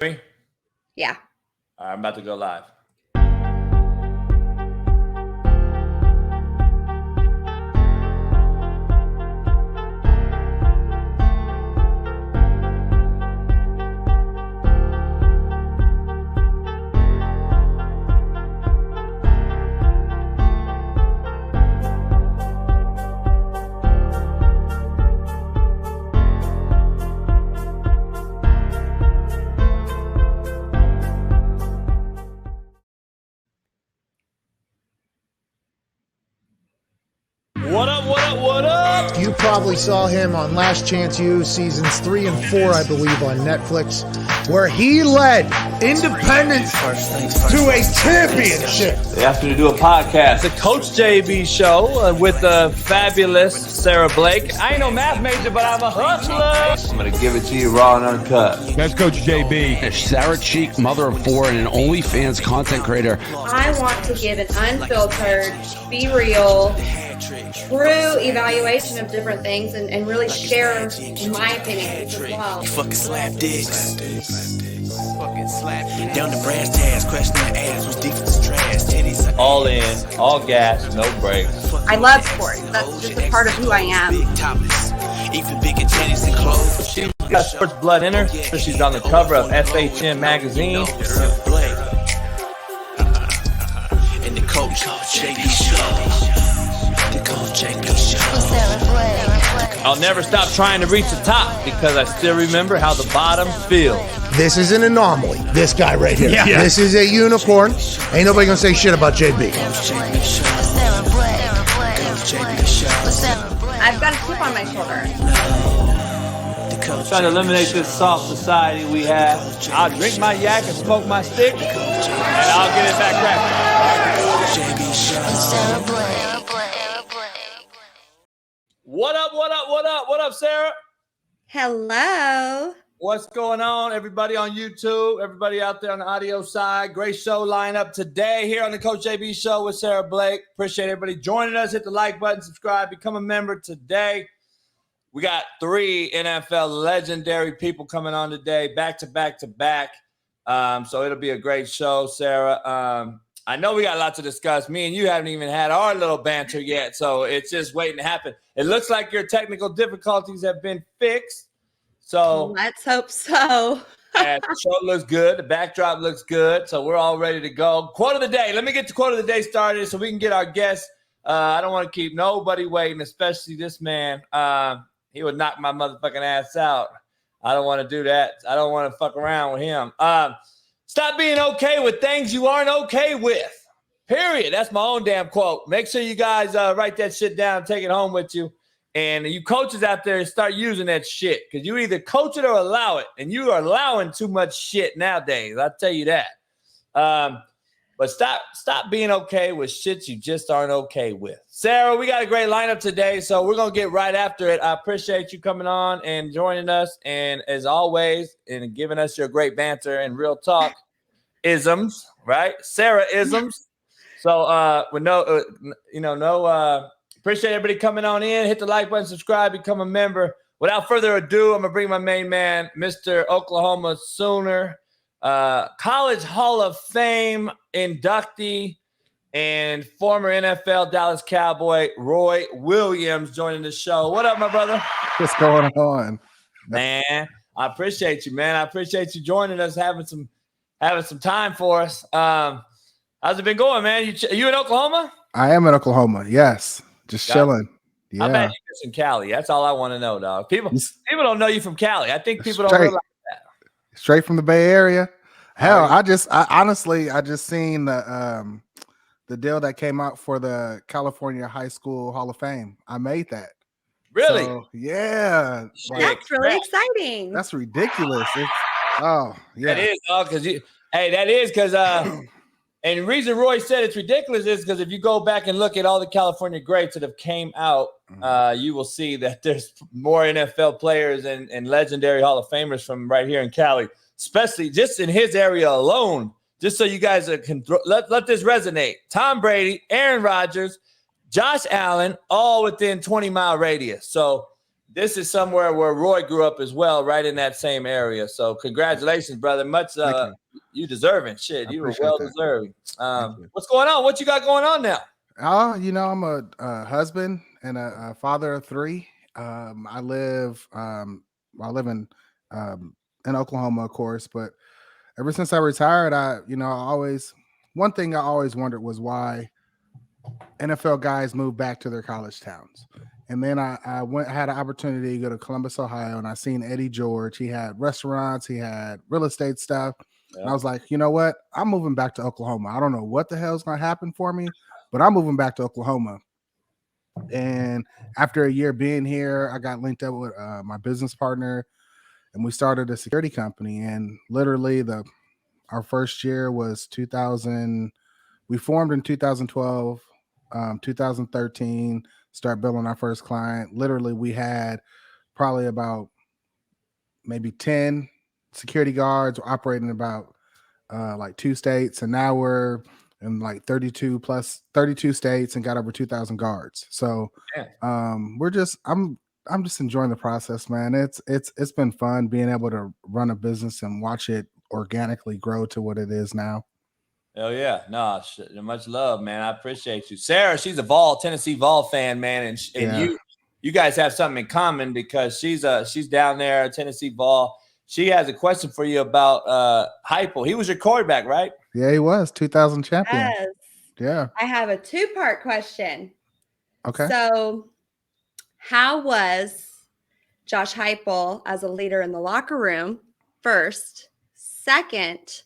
Me? Yeah. All right, I'm about to go live. What up, what up, what up? You probably saw him on Last Chance U, seasons 3 and 4, I believe, on Netflix, where he led Independence to a championship. They asked me to do a podcast, the Coach JB show with the fabulous Sara Blake. I ain't no math major, but I'm a hustler. I'm going to give it to you raw and uncut. That's Coach JB. A Sarah Cheek, mother of 4, and an OnlyFans content creator. I want to give an unfiltered, be real, true evaluation of different things and really share my opinions as well. You fucking slap dicks. Fucking slap dicks. Down the brass tags, crashing the ass was defense trash. Titties. All in, all gas, no brakes. I love sports. That's just a part of who I am. Big topless. Even bigger titties and clothes. She's got sports blood in her. She's on the cover of FHM magazine. And the Coach JB show. I'll never stop trying to reach the top because I still remember how the bottom feels. This is an anomaly, this guy right here. Yeah. This is a unicorn. Ain't nobody gonna say shit about JB. I've got a chip on my shoulder. Trying to eliminate this soft society we have. I'll drink my yak and smoke my stick, and I'll get it back cracking. What up, what up, what up? What up, Sarah? Hello. What's going on, everybody on YouTube, everybody out there on the audio side? Great show lineup today here on the Coach JB Show with Sara Blake. Appreciate everybody joining us. Hit the like button, subscribe, become a member today. We got 3 NFL legendary people coming on today, back to back to back. So it'll be a great show, Sarah. I know we got a lot to discuss. Me and you haven't even had our little banter yet, so it's just waiting to happen. It looks like your technical difficulties have been fixed. So Let's hope so. the show looks good. The backdrop looks good. So we're all ready to go. Quote of the day. Let me get the quote of the day started so we can get our guests. I don't want to keep nobody waiting, especially this man. He would knock my motherfucking ass out. I don't want to do that. I don't want to fuck around with him. Stop being okay with things you aren't okay with. Period. That's my own damn quote. Make sure you guys write that shit down, take it home with you. And you coaches out there, start using that shit because you either coach it or allow it. And you are allowing too much shit nowadays. I'll tell you that. But stop being okay with shit you just aren't okay with. Sarah, we got a great lineup today, so we're going to get right after it. I appreciate you coming on and joining us. And as always, and giving us your great banter and real talk isms, right? Sarah isms. So with appreciate everybody coming on in. Hit the like button, subscribe, become a member. Without further ado, I'm going to bring my main man, Mr. Oklahoma Sooner, College Hall of Fame inductee and former NFL Dallas Cowboy Roy Williams joining the show. What up, my brother? What's going on? Man, I appreciate you, man. I appreciate you joining us, having some time for us. How's it been going, man? You in Oklahoma? I am in Oklahoma. Yes, just chilling. Yeah. I bet you're in Cali. That's all I want to know, dog. People don't know you from Cali. I think people don't realize that. Straight from the Bay Area. Hell, I honestly just seen the deal that came out for the California High School Hall of Fame. I made that. Really? So, yeah. That's really exciting. That's ridiculous. Yeah. That is, dog, because and the reason Roy said it's ridiculous is because if you go back and look at all the California greats that have came out, you will see that there's more NFL players and legendary Hall of Famers from right here in Cali, especially just in his area alone. Just so you guys can let this resonate. Tom Brady, Aaron Rodgers, Josh Allen, all within 20-mile radius. So this is somewhere where Roy grew up as well, right in that same area. So congratulations, brother. Much you deserving. Shit, you were well deserving. What's going on? What you got going on now? Oh, I'm a husband and a father of 3. I live in Oklahoma, of course, but ever since I retired, one thing I always wondered was why NFL guys move back to their college towns. And then I had an opportunity to go to Columbus, Ohio, and I seen Eddie George. He had restaurants, he had real estate stuff. Yeah. And I was like, you know what? I'm moving back to Oklahoma. I don't know what the hell's going to happen for me, but I'm moving back to Oklahoma. And after a year being here, I got linked up with my business partner, and we started a security company. And literally our first year was 2000. We formed in 2012, 2013, start billing our first client. Literally, we had probably about maybe 10 security guards operating about like 2 states. And now we're in like 32 states and got over 2,000 guards. So I'm just enjoying the process, man. It's been fun being able to run a business and watch it organically grow to what it is now. Hell yeah. No, much love, man. I appreciate you. Sarah, she's a Tennessee Vol fan, man. And you guys have something in common because she's down there at Tennessee Vol. She has a question for you about Heupel. He was your quarterback, right? Yeah, he was 2000 champion. Yes. Yeah. I have a 2-part question. Okay. So how was Josh Heupel as a leader in the locker room? First. Second,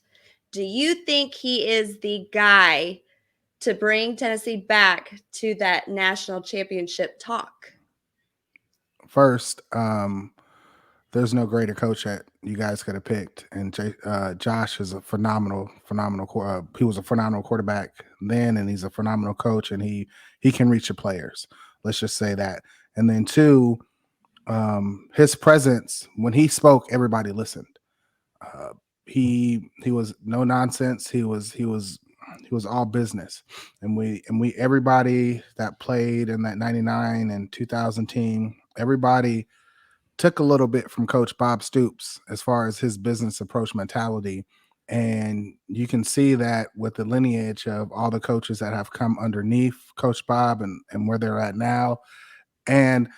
do you think he is the guy to bring Tennessee back to that national championship talk? First, there's no greater coach that you guys could have picked, and Josh is a phenomenal. He was a phenomenal quarterback then, and he's a phenomenal coach, and he can reach the players. Let's just say that. And then 2, his presence when he spoke, everybody listened. He was no nonsense. He was all business, and we everybody that played in that 99 and 2000 team, everybody took a little bit from Coach Bob Stoops as far as his business approach mentality. And you can see that with the lineage of all the coaches that have come underneath Coach Bob and where they're at now. And,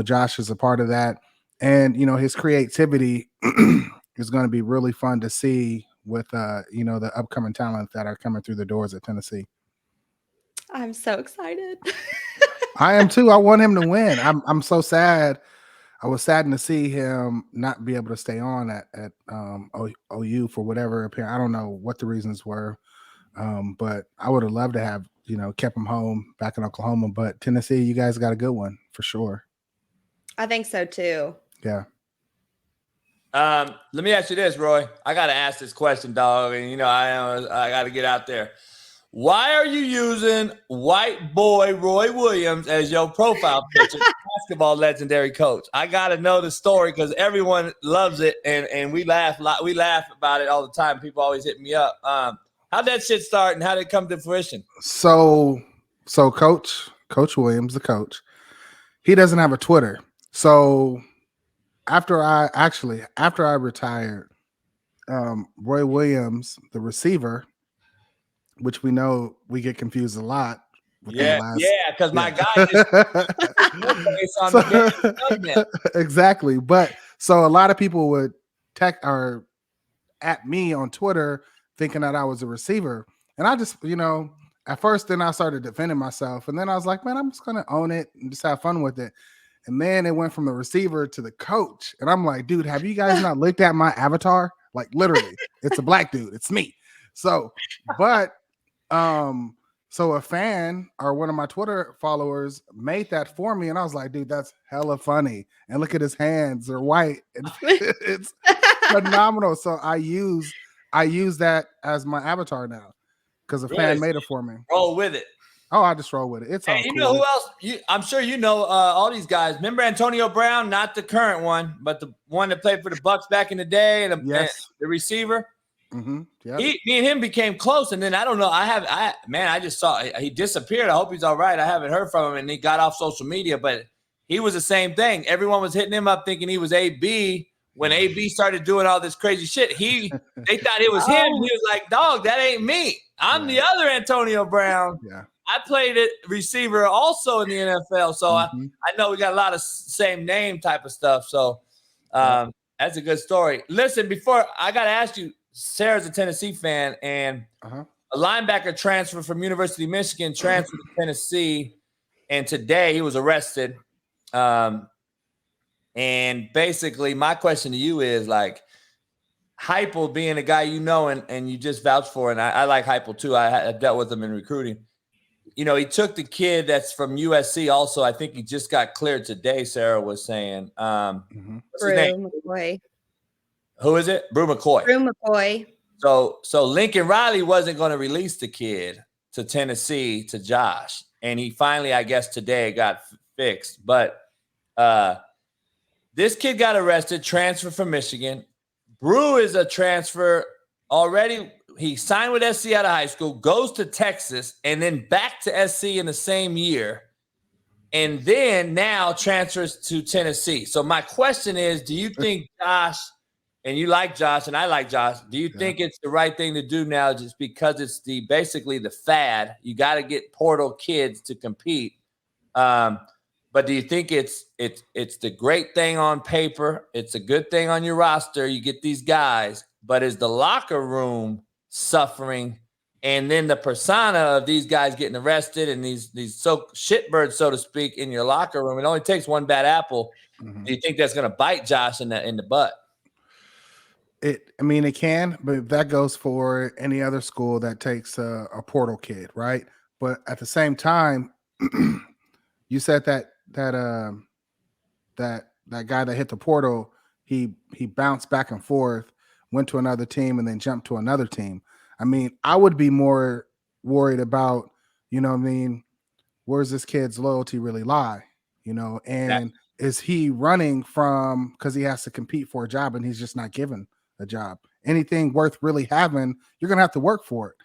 Josh is a part of that. And, his creativity is going to be really fun to see with, the upcoming talent that are coming through the doors at Tennessee. I'm so excited. I am too. I want him to win. I'm so sad. I was saddened to see him not be able to stay on at OU for whatever appearance. I don't know what the reasons were, but I would have loved to have kept him home back in Oklahoma. But Tennessee, you guys got a good one for sure. I think so too. Yeah. Let me ask you this, Roy. I got to ask this question, dog, and I got to get out there. Why are you using white boy Roy Williams as your profile picture? Basketball legendary coach. I got to know the story because everyone loves it, and we laugh a lot. We laugh about it all the time. People always hit me up. How'd that shit start, and how did it come to fruition? So Coach Williams, the coach, he doesn't have a Twitter. So after I retired, Roy Williams, the receiver, which we know we get confused a lot. Because my guy just exactly. But so a lot of people would text or at me on Twitter thinking that I was a receiver, and I just at first then I started defending myself, and then I was like, man, I'm just gonna own it and just have fun with it. And then it went from the receiver to the coach, and I'm like, dude, have you guys not looked at my avatar? Like literally, it's a black dude, it's me. So, but so a fan or one of my Twitter followers made that for me, and I was like, dude, that's hella funny. And look at his hands, they're white. It's phenomenal. So I use that as my avatar now because a fan made it for me. Roll with it. Oh, I just roll with it. It's all cool. Know who else? I'm sure all these guys. Remember Antonio Brown, not the current one, but the one that played for the Bucks back in the day, and the receiver. Mm-hmm. Yeah. Me and him became close, and then I don't know. I just saw he disappeared. I hope he's all right. I haven't heard from him, and he got off social media. But he was the same thing. Everyone was hitting him up thinking he was AB. When AB started doing all this crazy shit, they thought it was him. He was like, dog, that ain't me. I'm the other Antonio Brown. Yeah. I played it receiver also in the NFL. So I know we got a lot of same name type of stuff. So that's a good story. Listen, before I got to ask you, Sarah's a Tennessee fan, and a linebacker transfer from University of Michigan transferred to Tennessee, and today he was arrested. And basically, my question to you is, like, Heupel being a guy you know and you just vouched for, and I like Heupel too. I dealt with him in recruiting. You know, he took the kid that's from USC also. I think he just got cleared today, Sarah was saying. What's his name? McCoy. Who is it? Brew McCoy. Brew McCoy. So Lincoln Riley wasn't going to release the kid to Tennessee to Josh. And he finally, I guess, today got fixed. But this kid got arrested, transferred from Michigan. Brew is a transfer already. He signed with SC out of high school, goes to Texas, and then back to SC in the same year. And then now transfers to Tennessee. So my question is, do you think Josh, and you like Josh and I like Josh, do you think it's the right thing to do now just because it's basically the fad? You got to get portal kids to compete. But do you think it's the great thing on paper? It's a good thing on your roster. You get these guys, but is the locker room suffering? And then the persona of these guys getting arrested and these so shitbirds, so to speak, in your locker room. It only takes one bad apple. Do you think that's going to bite Josh in the butt? It can, but that goes for any other school that takes a portal kid, right? But at the same time, you said that guy that hit the portal, he bounced back and forth, went to another team, and then jumped to another team. I mean, I would be more worried about, where's this kid's loyalty really lie? And is he running from because he has to compete for a job and he's just not given a job? Anything worth really having, you're gonna have to work for it,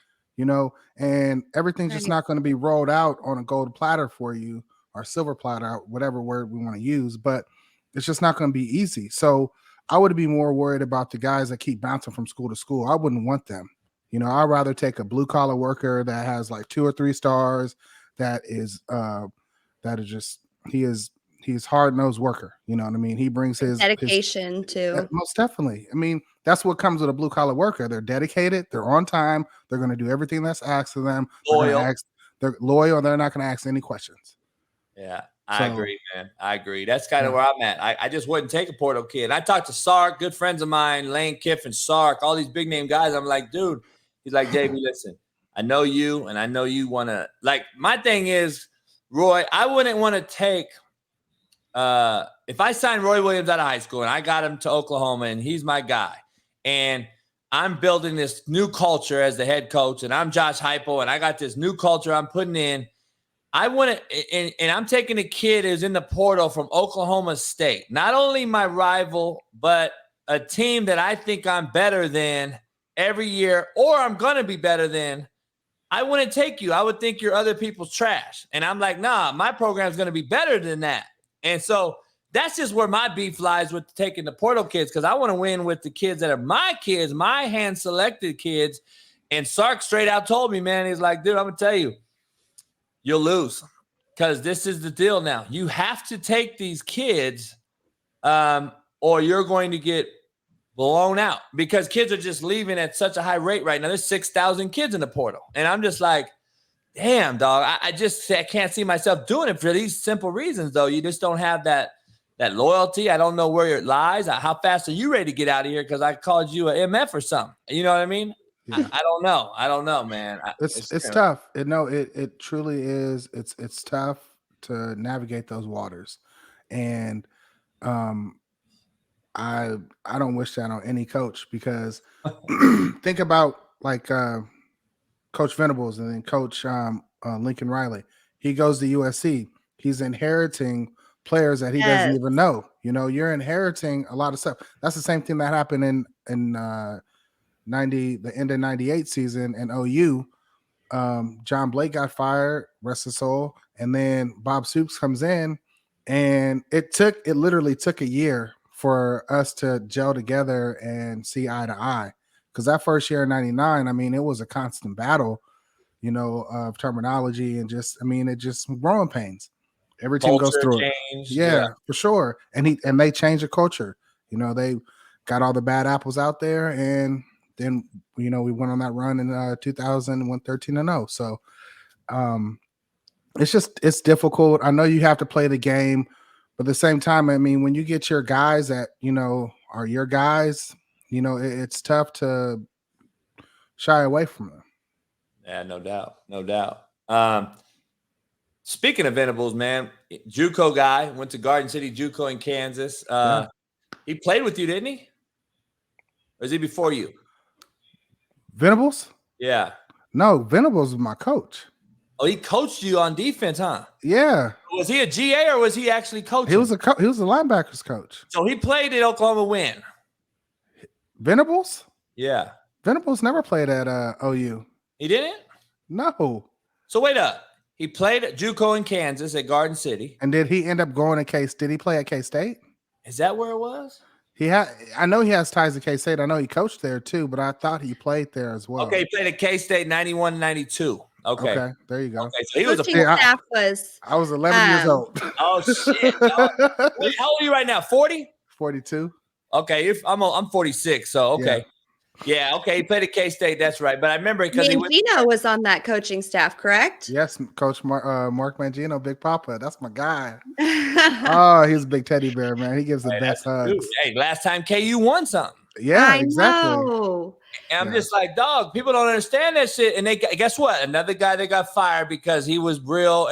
and everything's just not going to be rolled out on a gold platter for you or silver platter, whatever word we want to use, but it's just not going to be easy. So I would be more worried about the guys that keep bouncing from school to school. I wouldn't want them. I'd rather take a blue collar worker that has like 2 or 3 stars, he's hard-nosed worker. You know what I mean? He brings his dedication too. Most definitely. I mean, that's what comes with a blue collar worker. They're dedicated. They're on time. They're going to do everything that's asked of them. They're loyal. They're not going to ask any questions. Yeah, I agree, man. I agree. That's kind of where I'm at. I just wouldn't take a portal kid. I talked to Sark, good friends of mine, Lane Kiffin, Sark, all these big name guys. I'm like, dude, he's like, JB, listen, I know you, and I know you want to, like, my thing is, Roy, I wouldn't want to take, if I signed Roy Williams out of high school and I got him to Oklahoma and he's my guy, and I'm building this new culture as the head coach, and I'm Josh Heupel, and I got this new culture I'm putting in, I want to, and I'm taking a kid who's in the portal from Oklahoma State, not only my rival, but a team that I think I'm better than every year, or I'm going to be better than. I wouldn't take you. I would think you're other people's trash. And I'm like, nah, my program's going to be better than that. And so that's just where my beef lies with taking the portal kids, because I want to win with the kids that are my kids, my hand-selected kids. And Sark straight out told me, man, he's like, dude, I'm going to tell you, you'll lose, because this is the deal now. You have to take these kids or you're going to get blown out, because kids are just leaving at such a high rate right now. There's 6,000 kids in the portal. And I'm just like, damn, dog, I can't see myself doing it for these simple reasons, though. You just don't have that loyalty. I don't know where it lies. How fast are you ready to get out of here? Because I called you a MF or something. You know what I mean? Yeah. I don't know, man. It's tough. It truly is. It's tough to navigate those waters, and I don't wish that on any coach, because think about like Coach Venables and then Coach Lincoln Riley. He goes to USC. He's inheriting players that he doesn't even know. You're inheriting a lot of stuff. That's the same thing that happened in the end of 98 season in OU. John Blake got fired, rest his soul, and then Bob Stoops comes in, And it literally took a year for us to gel together and see eye to eye. Because that first year in 99, I mean, it was a constant battle, of terminology and it just growing pains. Every team goes Culture through it. change. Yeah, for sure. And they changed the culture. They got all the bad apples out there, and then we went on that run in 2000 and went 13-0. So it's difficult. I know you have to play the game, but at the same time, I mean, when you get your guys that are your guys, it's tough to shy away from them. Yeah, no doubt. Speaking of Venables, man, JUCO guy, went to Garden City JUCO in Kansas. He played with you, didn't he? Or is he before you? Venables? Yeah. No, Venables was my coach. Oh, he coached you on defense, huh? Yeah. Was he a GA or was he actually coaching? He was a linebackers coach. So he played at Oklahoma when? Venables? Yeah. Venables never played at OU. He didn't? No. So wait up. He played at JUCO in Kansas at Garden City. And did he end up going to K-State? Did he play at K-State? Is that where it was? I know he has ties to K-State. I know he coached there too, but I thought he played there as well. Okay, he played at K-State 91, 92. Okay, there you go. Okay, so he was staff was. I was 11 years old. Oh shit! Wait, how old are you right now? 40? 42. Okay, I'm 46. So okay, yeah, okay. He played at K-State. That's right. But I remember because Mangino was on that coaching staff, correct? Yes, Coach Mark Mangino, Big Papa. That's my guy. Oh, he's a big teddy bear, man. He gives the best hugs. Hey, last time KU won something. Yeah, exactly. Know. And I'm just like, dog, people don't understand that shit. And they guess what? Another guy that got fired because he was real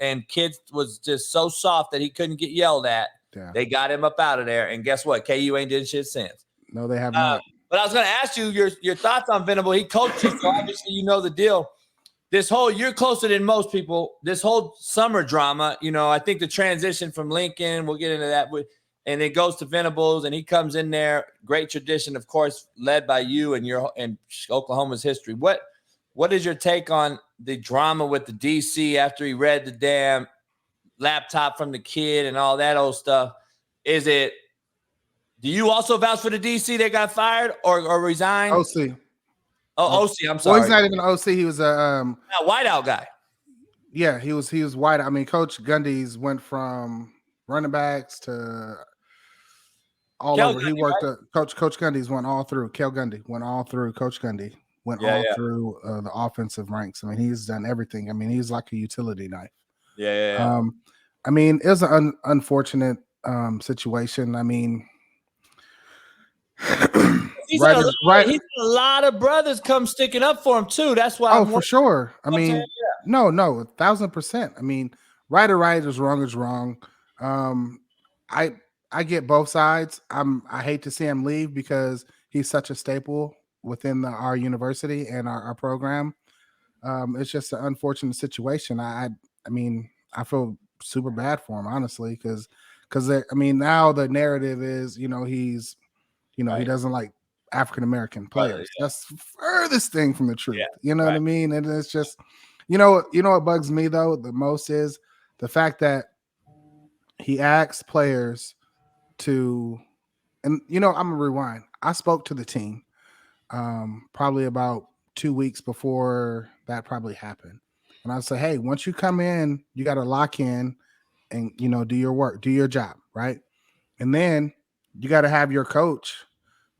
and kids was just so soft that he couldn't get yelled at. Yeah. They got him up out of there. And guess what? KU ain't did shit since. No, they have not. But I was going to ask you your thoughts on Venable. He coached you, so obviously you know the deal. You're closer than most people. This whole summer drama, I think the transition from Lincoln, we'll get into that and it goes to Venables, and he comes in there. Great tradition, of course, led by you and Oklahoma's history. What is your take on the drama with the DC after he read the damn laptop from the kid and all that old stuff? Do you also vouch for the DC that got fired or resigned? OC. Oh, OC. I'm sorry. Well, he's not even OC. He was a whiteout guy. Yeah, he was white. I mean, Coach Gundy's went from running backs to all over. He worked Coach Gundy's went all through. Kel Gundy went all through. Coach Gundy went through the offensive ranks. I mean, he's done everything. I mean, he's like a utility knife. Yeah. I mean, it was an unfortunate situation. I mean, he's had a lot of brothers come sticking up for him too. That's why. For sure. I mean, no, 1,000%. I mean, right or right is wrong. I get both sides. I hate to see him leave because he's such a staple within our university and our program. It's just an unfortunate situation. I mean, I feel super bad for him, honestly, because now the narrative is, he's, he doesn't like African-American players. That's the furthest thing from the truth. You know what I mean? And it's just, what bugs me though the most is the fact that he asks players to, and I'm gonna rewind. I spoke to the team probably about 2 weeks before that probably happened. And I say, hey, once you come in, you got to lock in and, do your work, do your job, right? And then you got to have your coach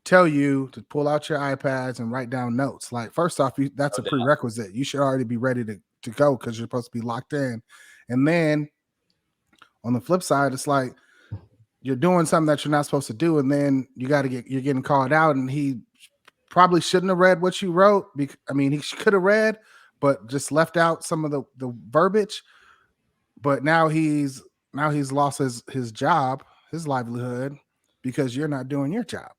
tell you to pull out your iPads and write down notes. Like, first off, that's a prerequisite. You should already be ready to go because you're supposed to be locked in. And then on the flip side, it's like you're doing something that you're not supposed to do, and then you're getting called out, and he probably shouldn't have read what you wrote. I mean, he could have read, but just left out some of the verbiage. But now he's lost his job, his livelihood, because you're not doing your job.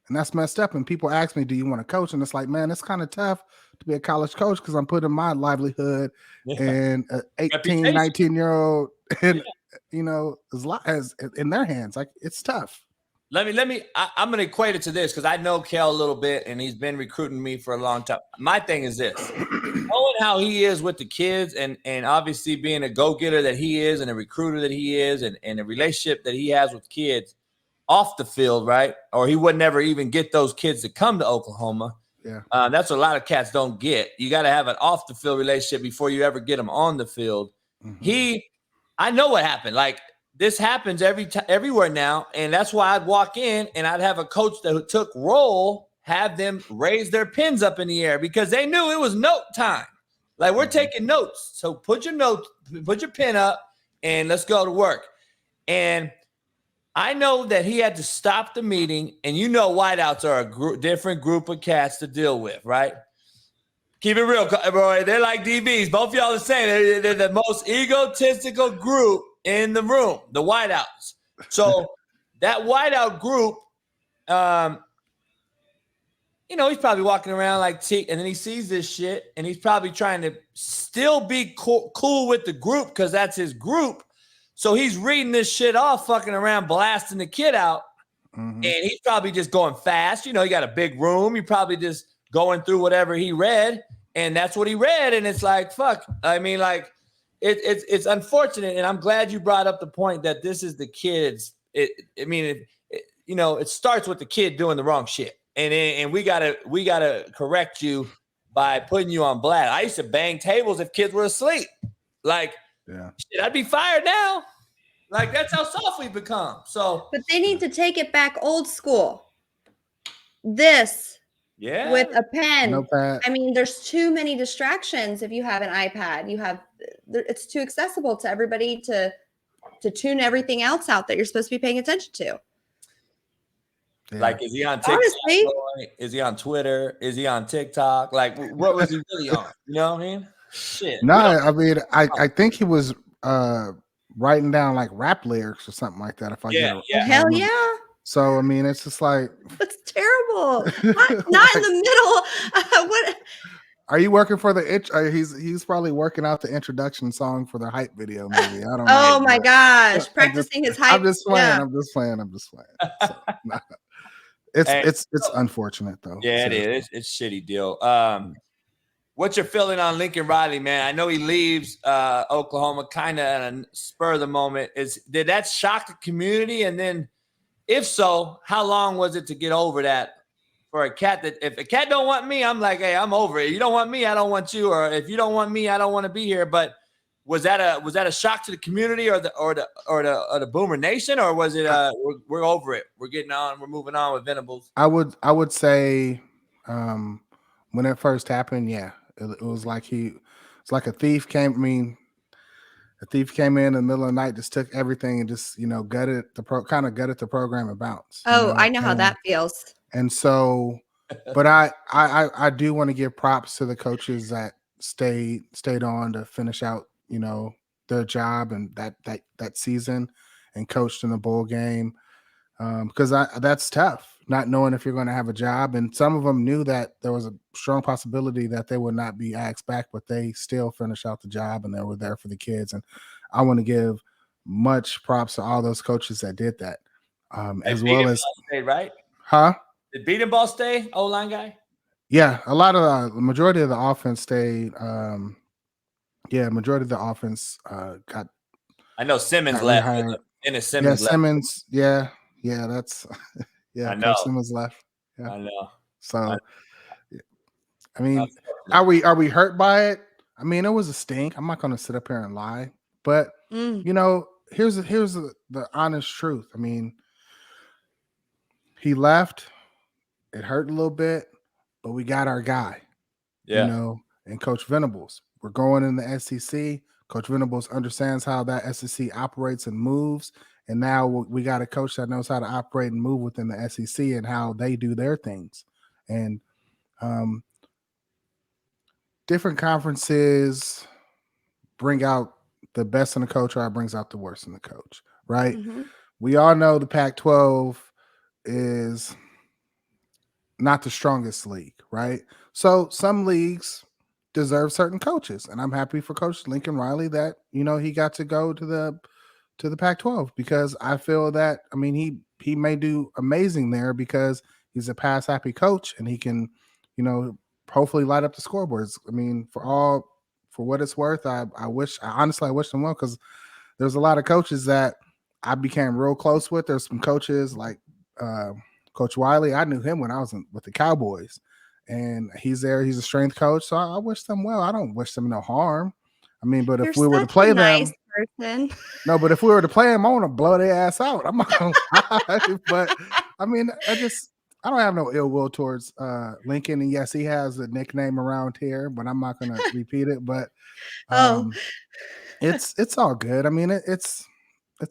And that's messed up. And people ask me, do you want to coach? And it's like, man, it's kind of tough to be a college coach because I'm putting my livelihood and an 18, 19-year-old and is in their hands. Like, it's tough. I'm going to equate it to this because I know Kel a little bit and he's been recruiting me for a long time. My thing is this, knowing how he is with the kids and obviously being a go-getter that he is and a recruiter that he is and a relationship that he has with kids off the field, right? Or he would never even get those kids to come to Oklahoma. Yeah. That's what a lot of cats don't get. You got to have an off the field relationship before you ever get them on the field. Mm-hmm. I know what happened. Like this happens everywhere now. And that's why I'd walk in and I'd have a coach that took roll, have them raise their pens up in the air because they knew it was note time. Like we're taking notes. So put your pen up and let's go to work. And I know that he had to stop the meeting, and wideouts are a different group of cats to deal with, right? Keep it real, bro. They're like DBs. Both of y'all are saying they're the most egotistical group in the room, the wideouts. So that wideout group, he's probably walking around like T, and then he sees this shit, and he's probably trying to still be cool with the group because that's his group. So he's reading this shit off, fucking around, blasting the kid out. Mm-hmm. And he's probably just going fast. He got a big room. He probably just going through whatever he read. And that's what he read. And it's like, fuck. I mean, like, it's unfortunate. And I'm glad you brought up the point that this is the kids. It starts with the kid doing the wrong shit. And we gotta correct you by putting you on blast. I used to bang tables if kids were asleep. Like, yeah. Shit, I'd be fired now. Like, that's how soft we've become. So, but they need to take it back old school. This, with a pen. Notepad. I mean, there's too many distractions. If you have an iPad, it's too accessible to everybody to tune everything else out that you're supposed to be paying attention to. Yeah. Like, is he on TikTok? Honestly, is he on Twitter? Is he on TikTok? Like, what was he really on? You know what I mean? Shit. No, I mean, I think he was writing down like rap lyrics or something like that. If I get it. Yeah. Hell yeah. So I mean, it's just like that's terrible. Not in the middle. What? Are you working for the? He's probably working out the introduction song for the hype video. Maybe I don't know. Oh my gosh, practicing his hype. I'm just playing. Yeah. I'm just playing. So, nah. It's unfortunate though. Yeah, it is. It's a shitty deal. What's your feeling on Lincoln Riley, man? I know he leaves Oklahoma kind of at a spur of the moment. Did that shock the community? And then, if so, how long was it to get over that for a cat? That if a cat don't want me, I'm like, hey, I'm over it. You don't want me, I don't want you. Or if you don't want me, I don't want to be here. But was that a shock to the community or the Boomer Nation, or was it we're over it? We're getting on. We're moving on with Venables. I would say when it first happened, yeah. It was like it's like a thief came. I mean, a thief came in the middle of the night, just took everything and just gutted the program and bounced. Oh, I know how that feels. And so, but I do want to give props to the coaches that stayed on to finish out their job and that season and coached in the bowl game because that's tough. Not knowing if you're going to have a job. And some of them knew that there was a strong possibility that they would not be asked back, but they still finished out the job and they were there for the kids. And I want to give much props to all those coaches that did that. As well as stay, right? Huh? Did Beaton Ball stay? O-line guy? Yeah, a lot of the majority of the offense stayed. Majority of the offense got. I know Simmons left. Simmons left. Simmons. Yeah, that's. Yeah, I know. Simmons left. Yeah. I know. So, I mean, are we hurt by it? I mean, it was a stink. I'm not going to sit up here and lie, but here's the honest truth. I mean, he left. It hurt a little bit, but we got our guy. Yeah. And Coach Venables. We're going in the SEC. Coach Venables understands how that SEC operates and moves. And now we got a coach that knows how to operate and move within the SEC and how they do their things. And different conferences bring out the best in the coach or it brings out the worst in the coach, right? Mm-hmm. We all know the Pac-12 is not the strongest league, right? So some leagues deserve certain coaches. And I'm happy for Coach Lincoln Riley that, he got to go to to the Pac-12 because I feel that he may do amazing there because he's a pass happy coach and he can, hopefully light up the scoreboards. I mean, for what it's worth, I honestly wish them well because there's a lot of coaches that I became real close with. There's some coaches like Coach Wiley. I knew him when I was with the Cowboys, and he's there. He's a strength coach, so I wish them well. I don't wish them no harm. I mean, but if we were to play them, person. no, but if we were to play them, I want to blow their ass out. I'm not gonna lie, but I mean, I don't have no ill will towards Lincoln, and yes, he has a nickname around here, but I'm not gonna repeat it. But it's all good. I mean, it's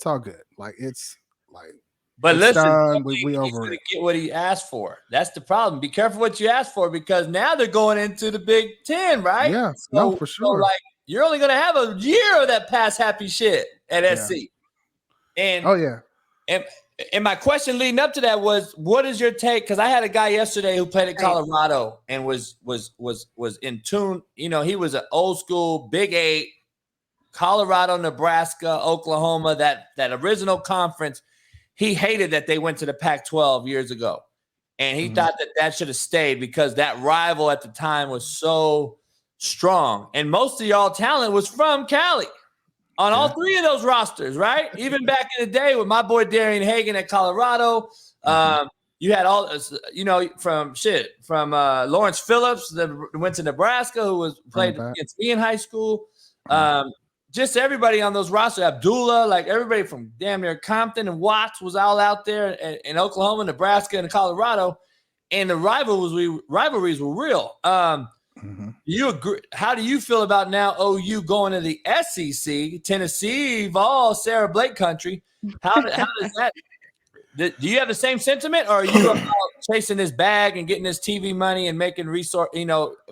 all good. Like But it's listen, done. We he's over gonna it. get what he asked for. That's the problem. Be careful what you ask for because now they're going into the Big Ten, right? Yeah, no, for sure. So like you're only gonna have a year of that pass happy shit at SC. And oh yeah. And my question leading up to that was, what is your take? Because I had a guy yesterday who played at Colorado and was in tune. He was an old school Big 8, Colorado, Nebraska, Oklahoma, that original conference. He hated that they went to the Pac-12 years ago. And he thought that should have stayed because that rival at the time was so strong. And most of y'all talent was from Cali on all three of those rosters, right? Even back in the day with my boy Darian Hagan at Colorado. You had all, from Lawrence Phillips that went to Nebraska, who played against me in high school. Just everybody on those rosters, Abdullah, like everybody from damn near Compton and Watts was all out there in Oklahoma, Nebraska, and Colorado. And the rivalries were real. You agree? How do you feel about now OU going to the SEC, Tennessee, Vol, Sara Blake country? How does that – do you have the same sentiment, or are you about chasing this bag and getting this TV money and making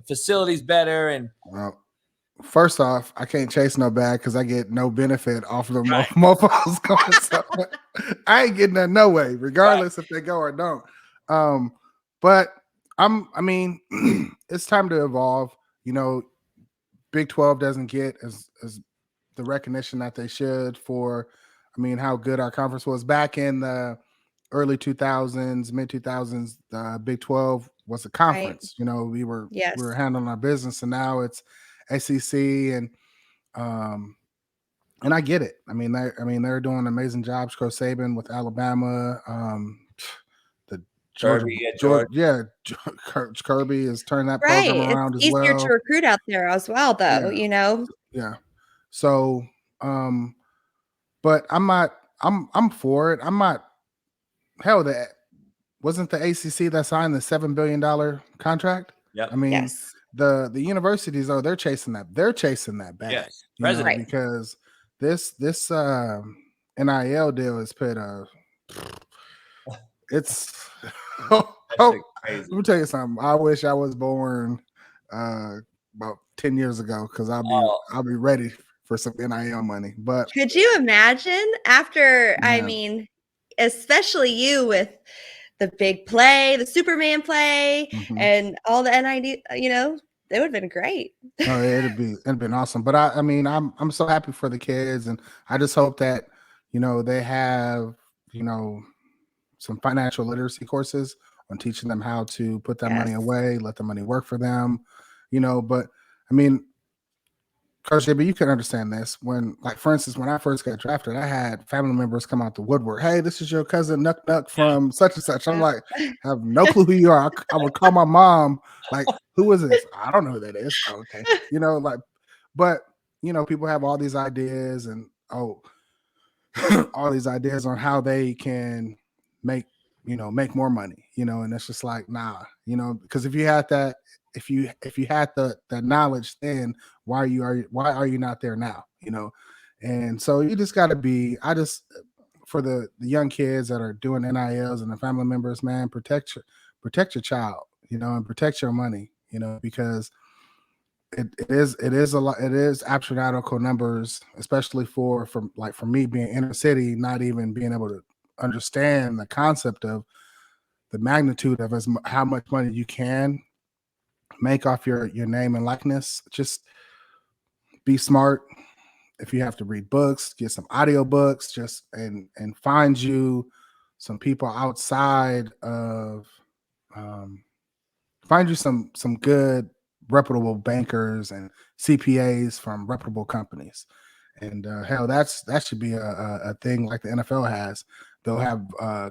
facilities better? And well, first off, I can't chase no bag because I get no benefit off of the mofos going. So I ain't getting that no way, regardless if they go or don't. But it's time to evolve. Big 12 doesn't get as the recognition that they should for, how good our conference was back in the early 2000s, mid 2000s. The Big 12 was a conference. Right. We were handling our business, and now it's SEC, and I get it. They're doing an amazing job. Coach Saban with Alabama. Kirby Coach Kirby has turned that program around as well. It's easier to recruit out there as well, though. Yeah. So, but I'm for it. I'm not. Hell, that wasn't the ACC that signed the $7 billion contract. Yeah. The universities, they're chasing that. They're chasing that bag. Yes. Because this NIL deal is put it's let me tell you something. I wish I was born about 10 years ago because I'll be ready for some NIL money. But could you imagine after especially you with the big play, the Superman play, and all the NIL, it would have been great. Oh, it'd been awesome. But I'm so happy for the kids, and I just hope that they have some financial literacy courses on teaching them how to put that money away, let the money work for them, but Coach JB, you can understand this. When, like, for instance, when I first got drafted, I had family members come out the woodwork. Hey, this is your cousin Nuck from such and such. I'm like, I have no clue who you are. I would call my mom, like, who is this? I don't know who that is. Oh, okay. But people have all these ideas and all these ideas on how they can make more money, and it's just like, nah, because if you had that, if you had the knowledge then, why are you not there now? And so you just got to be, for the young kids that are doing NILs and the family members, man, protect your child, and protect your money, because it is astronomical numbers, especially for me being inner city, not even being able to understand the concept of the magnitude of how much money you can make off your name and likeness. Just be smart, if you have to read books, get some audio books, just and find you some people outside of find you some good reputable bankers and CPAs from reputable companies. And hell, that should be a thing like the NFL has. They'll have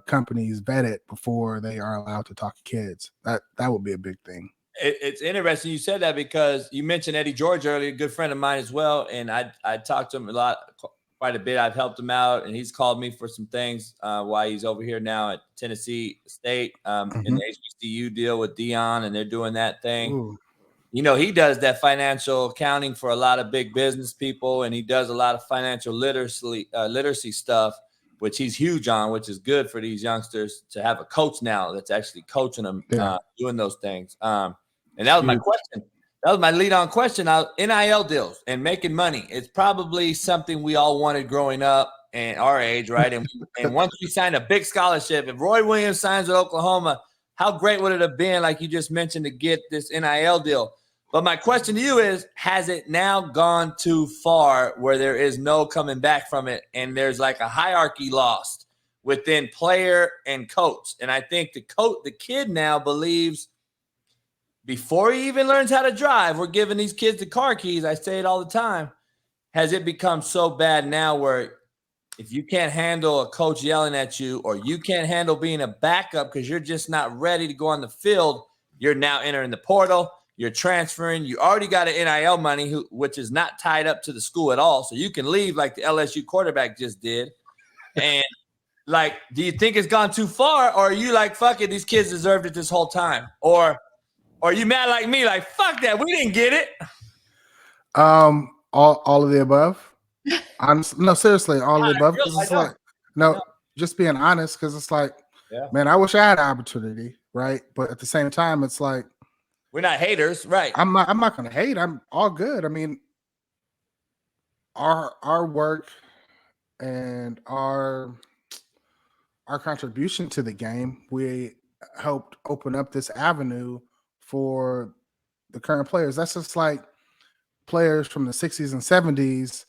companies vet it before they are allowed to talk to kids. That would be a big thing. It's interesting you said that because you mentioned Eddie George earlier, a good friend of mine as well. And I talked to him quite a bit. I've helped him out, and he's called me for some things while he's over here now at Tennessee State in the HBCU deal with Dion, and they're doing that thing. Ooh. You know, he does that financial accounting for a lot of big business people, and he does a lot of financial literacy stuff, which he's huge on, which is good for these youngsters to have a coach now that's actually coaching them doing those things. And that was my question. That was my lead-on question. NIL deals and making money. It's probably something we all wanted growing up and our age, right? And once we signed a big scholarship, if Roy Williams signs with Oklahoma, how great would it have been, like you just mentioned, to get this NIL deal? But my question to you is, has it now gone too far where there is no coming back from it and there's like a hierarchy lost within player and coach? And I think the kid now believes before he even learns how to drive, we're giving these kids the car keys. I say it all the time. Has it become so bad now where if you can't handle a coach yelling at you or you can't handle being a backup because you're just not ready to go on the field, you're now entering the portal, you're transferring, you already got an NIL money, which is not tied up to the school at all. So you can leave like the LSU quarterback just did. And like, do you think it's gone too far, or are you like, fuck it, these kids deserved it this whole time? Or are you mad like me, like, fuck that, we didn't get it? All of the above. No, seriously, all of the above. It's like, just being honest, because it's like, man, I wish I had an opportunity, right? But at the same time, it's like, we're not haters, right? I'm not gonna hate. I'm all good. I mean, our work and our contribution to the game, we helped open up this avenue for the current players. That's just like players from the 60s and 70s.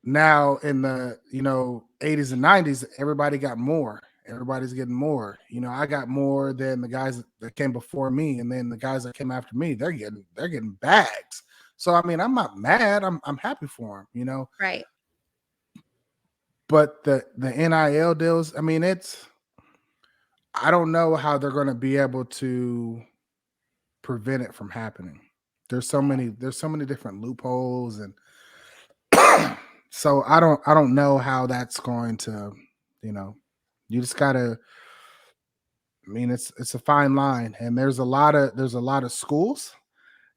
Now in the 80s and 90s, everybody got more. Everybody's getting more. I got more than the guys that came before me, and then the guys that came after me, they're getting bags. So I mean, I'm not mad. I'm happy for them. Right. But the NIL deals, I mean, I don't know how they're going to be able to prevent it from happening. There's so many different loopholes, and so I don't know how that's going to, you just gotta. I mean, it's a fine line, and there's a lot of schools,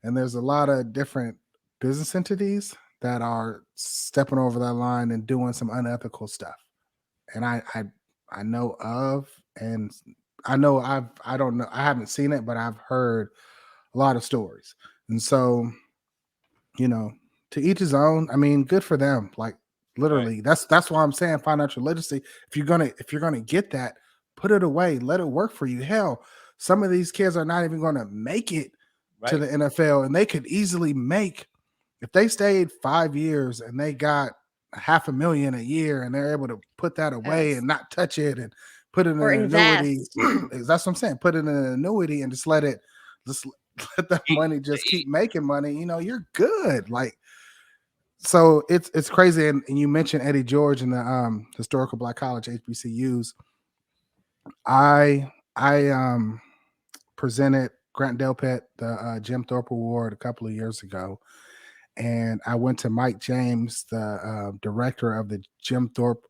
and there's a lot of different business entities that are stepping over that line and doing some unethical stuff. And I know of, and I know I don't know, I haven't seen it, but I've heard a lot of stories. And so, to each his own. I mean, good for them. Like literally, right. That's why I'm saying financial literacy. If you're gonna get that, put it away. Let it work for you. Hell, some of these kids are not even gonna make it to the NFL, and they could easily make, if they stayed 5 years and they got $500,000 a year, and they're able to put that away and not touch it and put it in an annuity. That's what I'm saying. Put it in an annuity and just let that money just keep making money. You're good. Like, so it's crazy. And you mentioned Eddie George and the historical Black college HBCUs. I presented Grant Delpit the Jim Thorpe Award a couple of years ago, and I went to Mike James, the director of the Jim Thorpe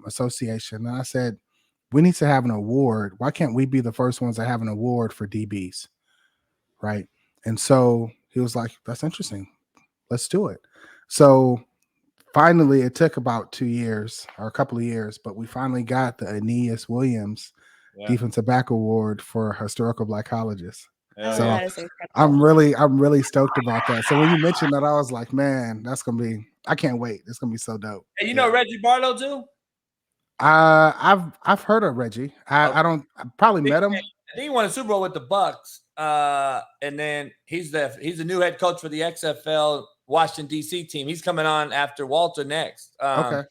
Association, and I said, we need to have an award. Why can't we be the first ones that have an award for DBs? Right. And so he was like, that's interesting. Let's do it. So finally, it took about 2 years or a couple of years, but we finally got the Aeneas Williams Defensive Back Award for historical Black colleges. So that is incredible. I'm really stoked about that. So when you mentioned that, I was like, man, I can't wait. It's gonna be so dope. Hey, you know Reggie Barlow too? I've heard of Reggie. I probably met him. I think he won a Super Bowl with the Bucks. and then he's the new head coach for the XFL Washington D.C. team. He's coming on after Walter next. Okay.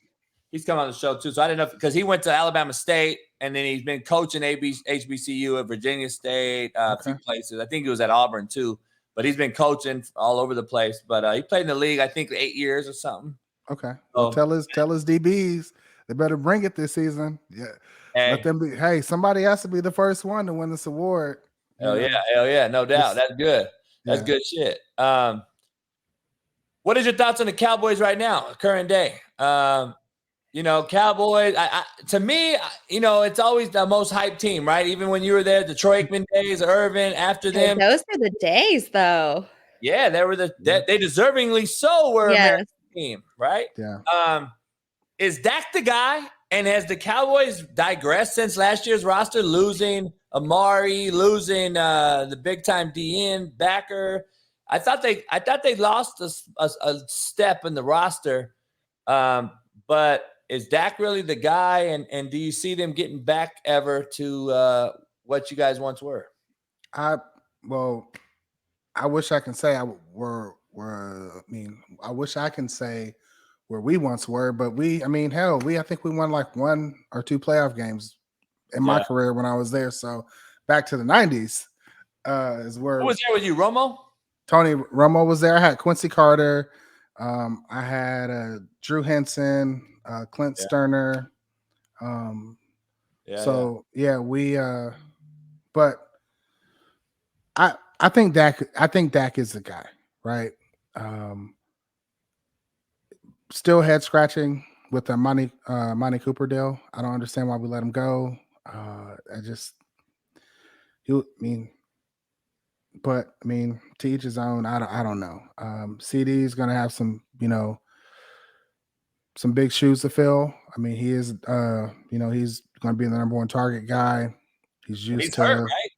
He's coming on the show too. So I didn't know because he went to Alabama State and then he's been coaching HBCU at Virginia State, a few places. I think he was at Auburn too, but he's been coaching all over the place. But he played in the league, I think 8 years or something. Okay. Well, tell his DBs they better bring it this season. Yeah. Hey. Let them be. Hey, somebody has to be the first one to win this award. Hell yeah, no doubt. That's good. That's good shit. What is your thoughts on the Cowboys right now, current day? Cowboys, to me, it's always the most hyped team, right? Even when you were there, the Troy Aikman days, Irvin, after them. Those are the days, though. Yeah, they were they deservingly so were American team, right? Yeah. Is Dak the guy? And has the Cowboys digressed since last year's roster, losing Amari, losing the big time DN backer? I thought they lost a step in the roster, but is Dak really the guy? And do you see them getting back ever to what you guys once were? I wish I can say I wish I can say where we once were, but I think we won like 1 or 2 playoff games in my career when I was there. So back to the 90s is where. Who was there with you, Romo? Tony Romo was there. I had Quincy Carter. I had Drew Henson, Clint Sterner. But I think Dak is the guy, right? Still head scratching with the Monty Cooper deal. I don't understand why we let him go. To each his own. I don't know. CD is going to have some big shoes to fill. I mean, he is, he's going to be the number 1 target guy. He's hurt, right?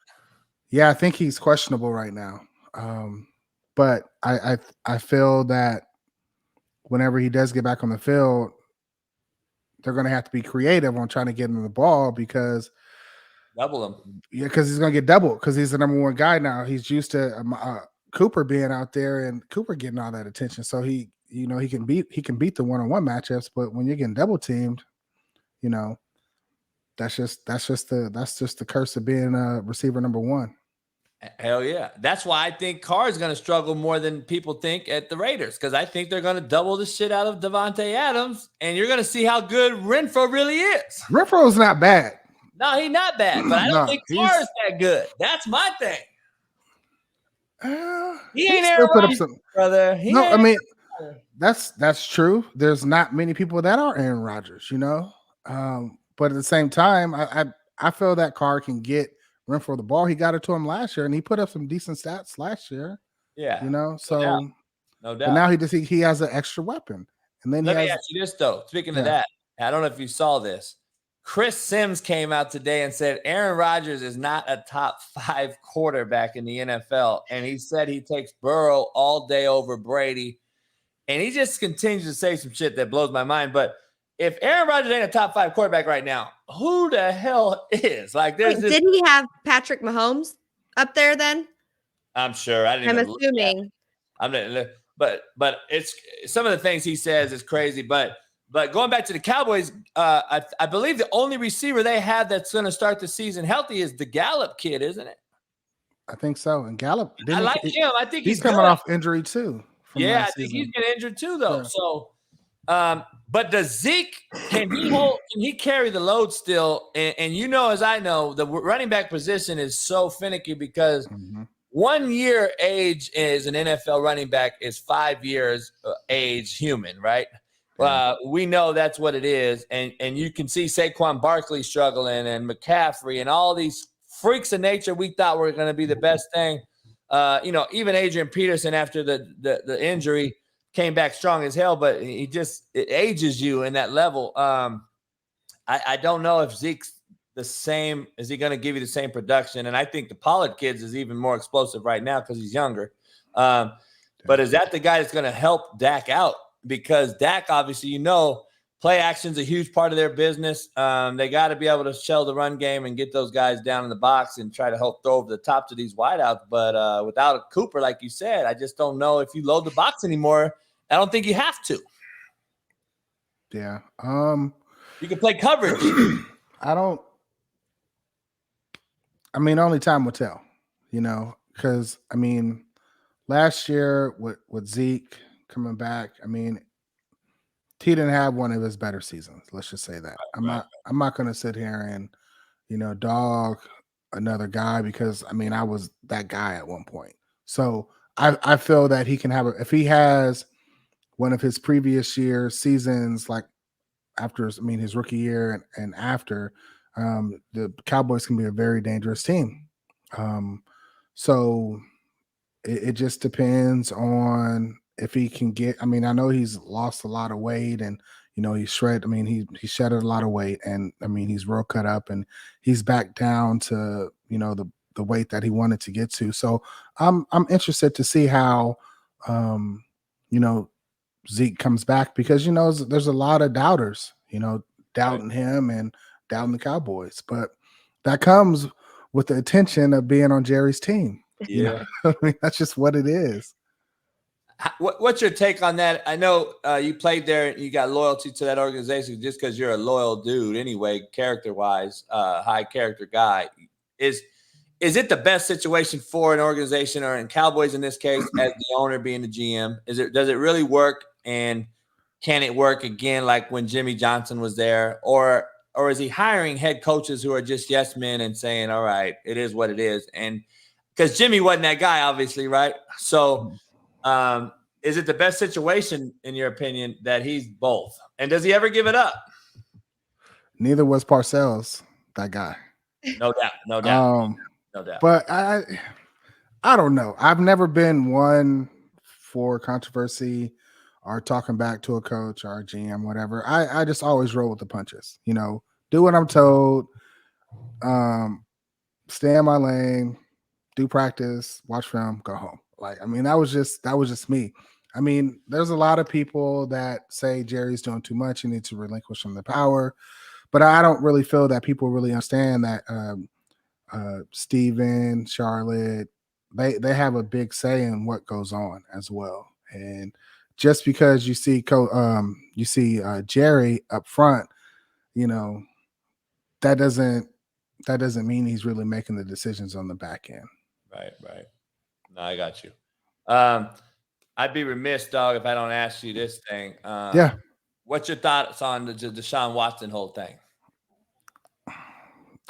Yeah, I think he's questionable right now. But I feel that whenever he does get back on the field, they're going to have to be creative on trying to get him the ball because double him. Yeah, because he's going to get doubled because he's the number 1 guy now. He's used to Cooper being out there and Cooper getting all that attention. So he can beat the one-on-one matchups, but when you're getting double teamed, that's just the curse of being a receiver number 1. Hell yeah. That's why I think Carr is going to struggle more than people think at the Raiders because I think they're going to double the shit out of Devontae Adams, and you're going to see how good Renfro really is. Renfro's not bad. No, he's not bad, but I don't think Carr is that good. That's my thing. He ain't Aaron Rodgers, brother. That's true. There's not many people that are Aaron Rodgers, but at the same time, I feel that Carr can get Renfro the ball. He got it to him last year, and he put up some decent stats last year. Yeah, no doubt. But now he has an extra weapon. And then let me ask you this though. Speaking of that, I don't know if you saw this. Chris Sims came out today and said Aaron Rodgers is not a top 5 quarterback in the NFL, and he said he takes Burrow all day over Brady, and he just continues to say some shit that blows my mind. But if Aaron Rodgers ain't a top 5 quarterback right now, who the hell is? Like, did he have Patrick Mahomes up there then? I'm sure. I'm assuming. But it's some of the things he says is crazy. But going back to the Cowboys, I believe the only receiver they have that's going to start the season healthy is the Gallup kid, isn't it? I think so. And Gallup, I like him. I think he's coming off injury too. Yeah, I think he's been injured too, though. Yeah. So, but does Zeke can he carry the load still? And as I know, the running back position is so finicky because 1 year age is an NFL running back is 5 years age human, right? We know that's what it is, and you can see Saquon Barkley struggling and McCaffrey and all these freaks of nature we thought were going to be the best thing. Even Adrian Peterson after the injury came back strong as hell, but it ages you in that level. I don't know if Zeke's the same. Is he going to give you the same production? And I think the Pollard kids is even more explosive right now because he's younger. But is that the guy that's going to help Dak out? Because Dak, obviously, Play action's a huge part of their business. They got to be able to shell the run game and get those guys down in the box and try to help throw over the top to these wideouts. But without a Cooper, like you said, I just don't know if you load the box anymore. I don't think you have to. Yeah. You can play coverage. Only time will tell, because last year with Zeke coming back, he didn't have one of his better seasons. Let's just say that. I'm not going to sit here and, dog another guy because I was that guy at one point. So I feel that he can have if he has one of his previous year seasons, like after his rookie year and after, the Cowboys can be a very dangerous team. So it just depends on if he can get. I know he's lost a lot of weight and he shedded a lot of weight and he's real cut up and he's back down to the weight that he wanted to get to. So I'm interested to see how Zeke comes back because there's a lot of doubters, doubting him and doubting the Cowboys, but that comes with the attention of being on Jerry's team. Yeah, that's just what it is. What's your take on that? I know you played there and you got loyalty to that organization just because you're a loyal dude anyway, character-wise, high character guy. Is it the best situation for an organization, or in Cowboys in this case, as the owner being the GM? Does it really work, and can it work again like when Jimmy Johnson was there, or is he hiring head coaches who are just yes men and saying, all right, it is what it is? And because Jimmy wasn't that guy, obviously, right? So is it the best situation, in your opinion, that he's both? And does he ever give it up? Neither was Parcells, that guy. No doubt. No doubt. But I don't know. I've never been one for controversy or talking back to a coach or a GM, whatever. I just always roll with the punches. Do what I'm told. Stay in my lane. Do practice. Watch film. Go home. That was just me. There's a lot of people that say Jerry's doing too much. You need to relinquish him the power. But I don't really feel that people really understand that Steven, Charlotte, they have a big say in what goes on as well. And just because you see Jerry up front, that doesn't mean he's really making the decisions on the back end. Right. No, I got you. I'd be remiss, dog, if I don't ask you this thing. Yeah. What's your thoughts on the Deshaun Watson whole thing?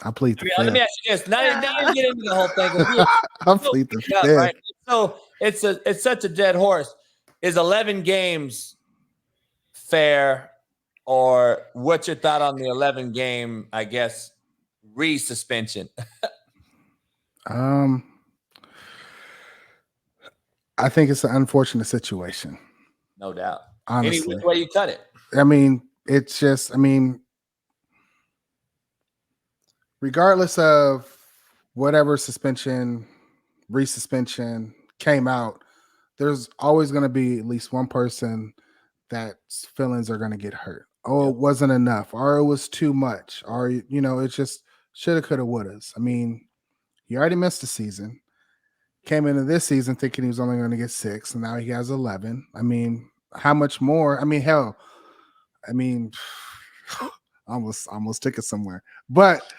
I plead the fifth. Let me ask you this. Now you get into the whole thing. I plead the fifth. Right? So it's such a dead horse. Is 11 games fair, or what's your thought on the 11 game, I guess, re-suspension? I think it's an unfortunate situation. No doubt. Honestly. Any way you cut it. It's just, regardless of whatever suspension, resuspension came out, there's always going to be at least one person that's feelings are going to get hurt. Oh, It wasn't enough, or it was too much, or, it just shoulda, coulda, wouldas. He already missed the season. Came into this season thinking he was only going to get 6, and now he has 11. How much more? Hell, almost took it somewhere, but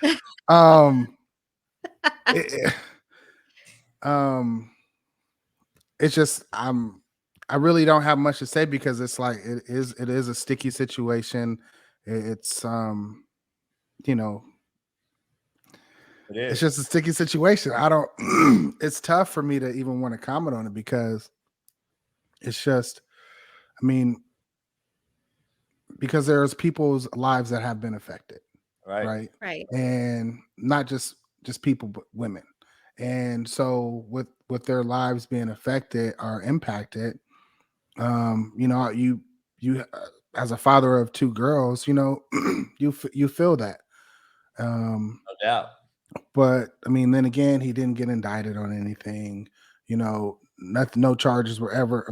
it's just I really don't have much to say because it's like it is a sticky situation. It's it's just a sticky situation. I don't it's tough for me to even want to comment on it because it's just because there's people's lives that have been affected. Right. And not just people, but women. And so with their lives being affected or impacted, you as a father of 2 girls, you feel that. No doubt. But then again, he didn't get indicted on anything. Nothing, no charges were ever.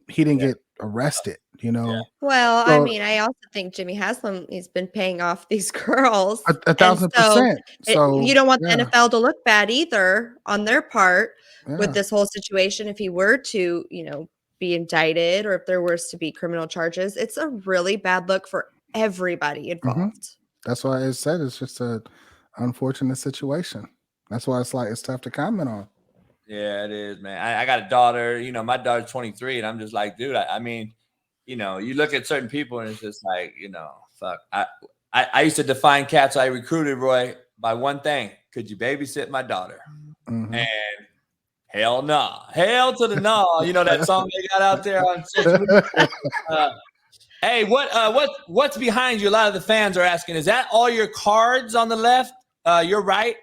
He didn't get arrested, you know. Well, I So mean, I also think Jimmy Haslam, he's been paying off these girls. a And so 1,000%. So you don't want the yeah, NFL to look bad either on their part with yeah. this whole situation. If he were to, be indicted or if there was to be criminal charges, it's a really bad look for everybody involved. That's why I said it's just a unfortunate situation. That's why it's tough to comment on. Yeah, it is, man. I got a daughter, my daughter's 23, and I'm just like, dude, I mean, you look at certain people and it's just like, fuck. I used to define cats. I recruited Roy by one thing. Could you babysit my daughter? Mhm. And hell nah. Hell to the nah. That song they got out there on social media. Hey, what's behind you? A lot of the fans are asking, is that all your cards on the left? You're right.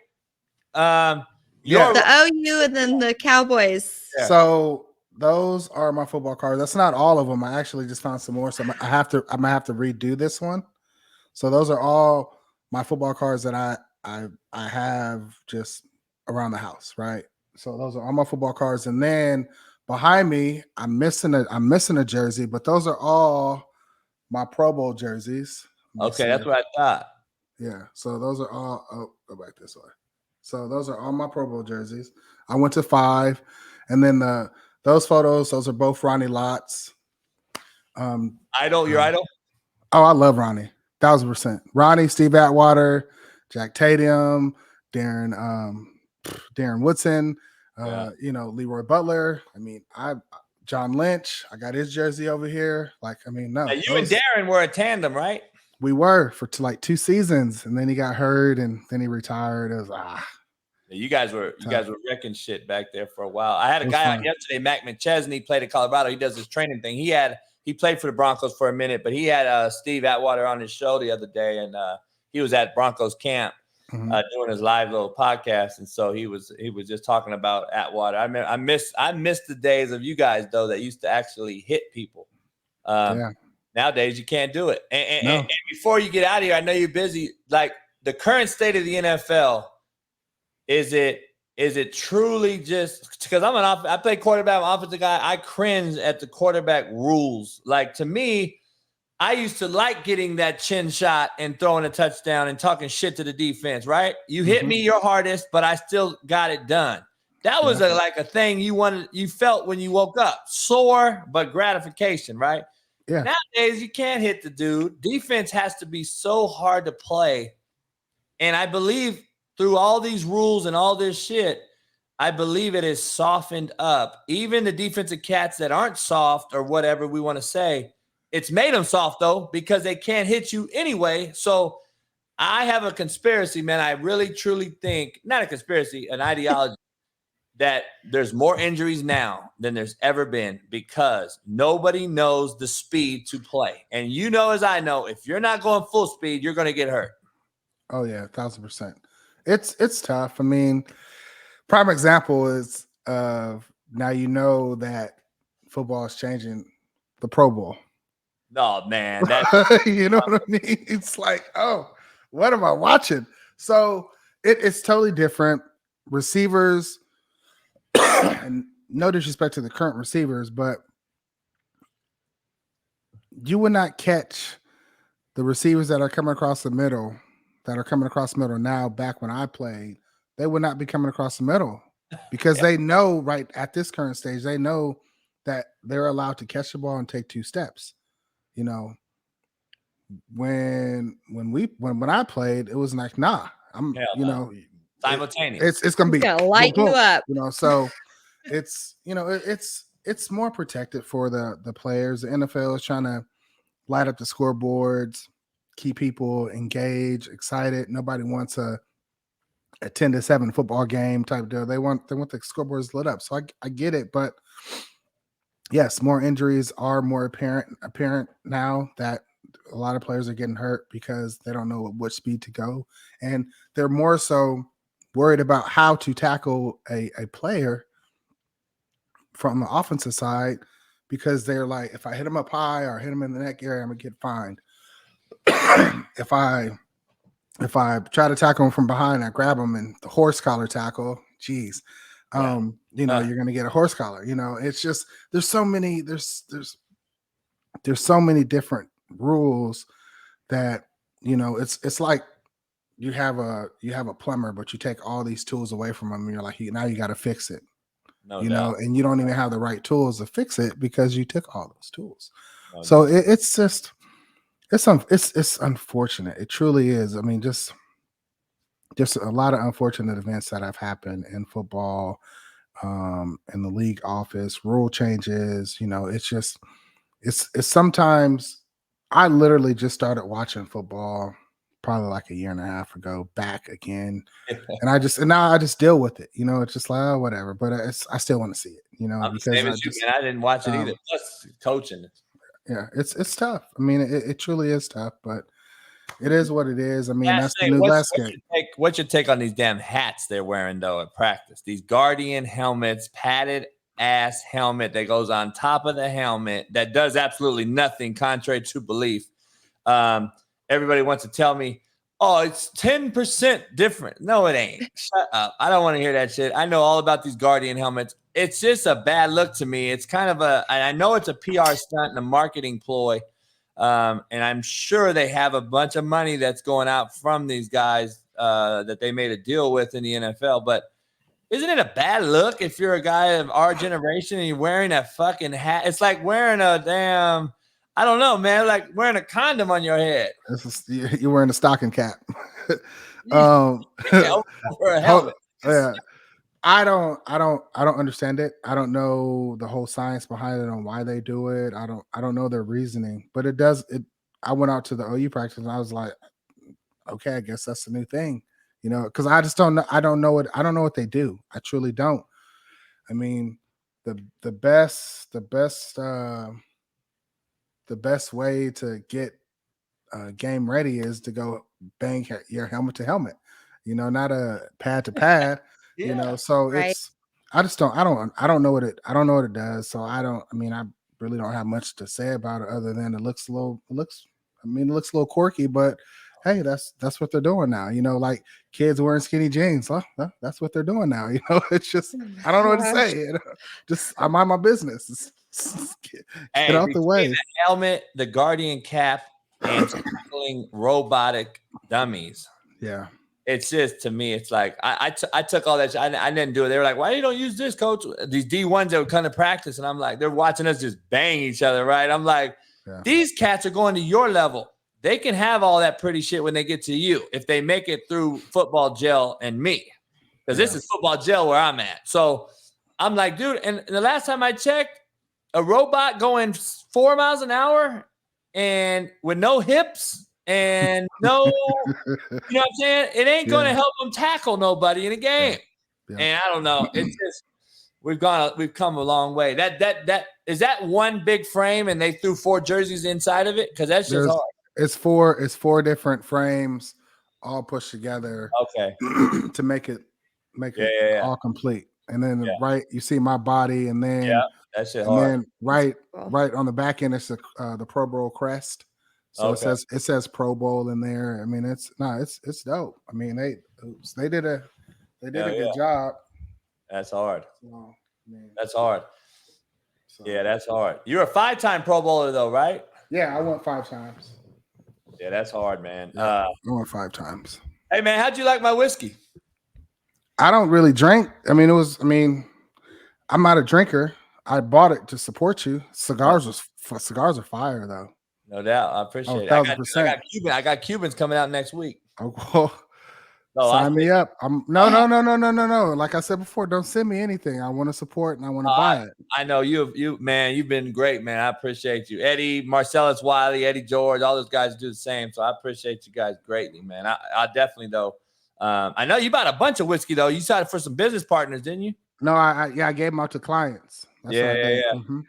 The OU and then the Cowboys. Yeah. So those are my football cards. That's not all of them. I actually just found some more. So I'm gonna have to redo this one. So those are all my football cards that I have just around the house, right? So those are all my football cards. And then behind me, I'm missing a jersey, but those are all my Pro Bowl jerseys. Okay, that's what I thought. Yeah. So those are all. Oh, go back this way. So those are all my Pro Bowl jerseys. I went to 5, and then those photos. Those are both Ronnie Lott's. Idol, your idol? Oh, I love Ronnie. 1,000%. Ronnie, Steve Atwater, Jack Tatum, Darren Woodson. Leroy Butler. I mean, John Lynch. I got his jersey over here. Like, I mean, no. Now, you and Darren were a tandem, right? We were for like 2 seasons, and then he got hurt, and then he retired. It was You guys were wrecking shit back there for a while. I had a guy on yesterday, Mac McChesney, played at Colorado. He does this training thing. He played for the Broncos for a minute, but he had Steve Atwater on his show the other day, and he was at Broncos camp doing his live little podcast, and so he was just talking about Atwater. I miss the days of you guys though that used to actually hit people. Nowadays you can't do it. And before you get out of here, I know you're busy. Like the current state of the NFL. Is it truly just because I play quarterback, I'm an offensive guy. I cringe at the quarterback rules. Like to me, I used to like getting that chin shot and throwing a touchdown and talking shit to the defense, right? You hit me your hardest, but I still got it done. That was like a thing you felt when you woke up. Sore, but gratification, right? Yeah. Nowadays, you can't hit the dude. Defense has to be so hard to play. And I believe through all these rules and all this shit, I believe it is softened up. Even the defensive cats that aren't soft or whatever we want to say, it's made them soft, though, because they can't hit you anyway. So I have a conspiracy, man. I really, truly think, not a conspiracy, an ideology, that there's more injuries now than there's ever been because nobody knows the speed to play. And you know as I know, if you're not going full speed, you're going to get hurt. Oh, yeah, 1,000%. It's tough. I mean, prime example is now you know that football is changing the Pro Bowl. No, man. You know what I mean? It's like, oh, what am I watching? So it's totally different. Receivers, and no disrespect to the current receivers, but you would not catch the receivers that are coming across the middle now. Back when I played, they would not be coming across the middle because they know right at this current stage, they know that they're allowed to catch the ball and take 2 steps. When I played, it was like, nah, simultaneous. It's gonna be light you up. So it's more protected for the players. The NFL is trying to light up the scoreboards, keep people engaged, excited. Nobody wants a 10-7 football game type deal. They want the scoreboards lit up. So I get it, but yes, more injuries are more apparent now that a lot of players are getting hurt because they don't know at what speed to go, and they're more so worried about how to tackle a player from the offensive side because they're like, if I hit him up high or hit him in the neck area, I'm gonna get fined. If I try to tackle him from behind, I grab him and the horse collar tackle. Geez, you're gonna get a horse collar. It's just there's so many. There's there's so many different rules that, you know, it's like you have a plumber, but you take all these tools away from him, and you're like, now you got to fix it. No You doubt. know, and you don't even have the right tools to fix it because you took all those tools. No So doubt. it's just it's unfortunate. It truly is. I mean, just a lot of unfortunate events that have happened in football, in the league office, rule changes. You know, it's just it's sometimes. I literally just started watching football probably like a year and a half ago, back again, and now I just deal with it. You know, it's just like, oh, whatever. But I still want to see it. You know, I'm the because same as you, man. I didn't watch it either. Plus coaching. yeah, it's tough. I mean, it truly is tough, but it is what it is. I mean, that's the new landscape. What's your take on these damn hats they're wearing though at practice? These Guardian helmets, padded ass helmet that goes on top of the helmet that does absolutely nothing contrary to belief. Everybody wants to tell me, oh, it's 10% different. No, it ain't. Shut up. I don't want to hear that shit. I know all about these Guardian helmets. It's just a bad look to me. It's kind of I know it's a PR stunt and a marketing ploy. And I'm sure they have a bunch of money that's going out from these guys that they made a deal with in the NFL. But isn't it a bad look if you're a guy of our generation and you're wearing a fucking hat? It's like wearing a damn, I don't know, man, like wearing a condom on your head. You're wearing a stocking cap. Over a helmet. Yeah. I don't understand it. I don't know the whole science behind it on why they do it. I don't know their reasoning, but I went out to the OU practice and I was like, okay, I guess that's the new thing, you know, because I just don't know. I don't know what they do. I truly don't. I mean, the best way to get game ready is to go bang your helmet to helmet, you know, not a pad to pad. Yeah. You know, so Right. I don't know what it does. So I really don't have much to say about it other than it looks a little quirky, but hey, that's what they're doing now. You know, like kids wearing skinny jeans. Well, that's what they're doing now. You know, it's just, I don't know what to say. You know? Just, I mind my business. Get out the way. The helmet, the Guardian cap, and tackling robotic dummies. Yeah. It's just, to me, it's like I took all that. I didn't do it. They were like, "Why you don't use this, coach?" These D1s that would come to practice, and I'm like, they're watching us just bang each other, right? I'm like, these cats are going to your level. They can have all that pretty shit when they get to you if they make it through football jail and me, because this is football jail where I'm at. So I'm like, dude, and the last time I checked, a robot going 4 miles an hour and with no hips and no, you know what I'm saying? It ain't going to help them tackle nobody in a game. Yeah. And I don't know. It's just, we've come a long way. That is that one big frame and they threw 4 jerseys inside of it? Because that's just hard. It's 4 different frames all pushed together. Okay. To make it all complete. And then you see my body, and then that shit hard. And then right on the back end, it's the Pro Bowl crest. So it says Pro Bowl in there. I mean, it's dope. I mean, they did a good job. That's hard. Oh, man. That's hard. So, yeah, that's hard. You're a 5-time Pro Bowler though, right? Yeah, I went 5 times. Yeah, that's hard, man. I went 5 times. Hey, man, how'd you like my whiskey? I don't really drink. I'm not a drinker. I bought it to support you. Cigars are fire though. No doubt. I appreciate it. 1,000%. I got Cubans coming out next week. Oh, sign me up. No. Like I said before, don't send me anything. I want to support and I want to buy it. I know you've been great, man. I appreciate you. Eddie, Marcellus Wiley, Eddie George, all those guys do the same. So I appreciate you guys greatly, man. I definitely though. I know you bought a bunch of whiskey though. You signed for some business partners, didn't you? No, I gave them out to clients. That's Mm-hmm.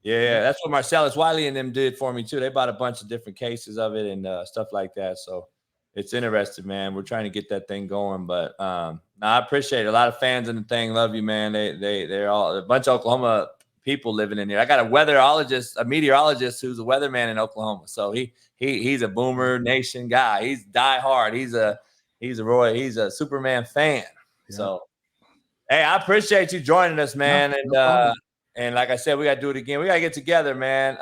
Yeah. That's what Marcellus Wiley and them did for me too. They bought a bunch of different cases of it and stuff like that. So it's interesting, man. We're trying to get that thing going, but I appreciate it. A lot of fans in the thing love you, man. They're all a bunch of Oklahoma people living in here. I got a meteorologist who's a weatherman in Oklahoma. So he's a Boomer Nation guy. He's diehard. He's a Superman fan. Yeah. So hey, I appreciate you joining us, man. And like I said, we got to do it again. We got to get together, man.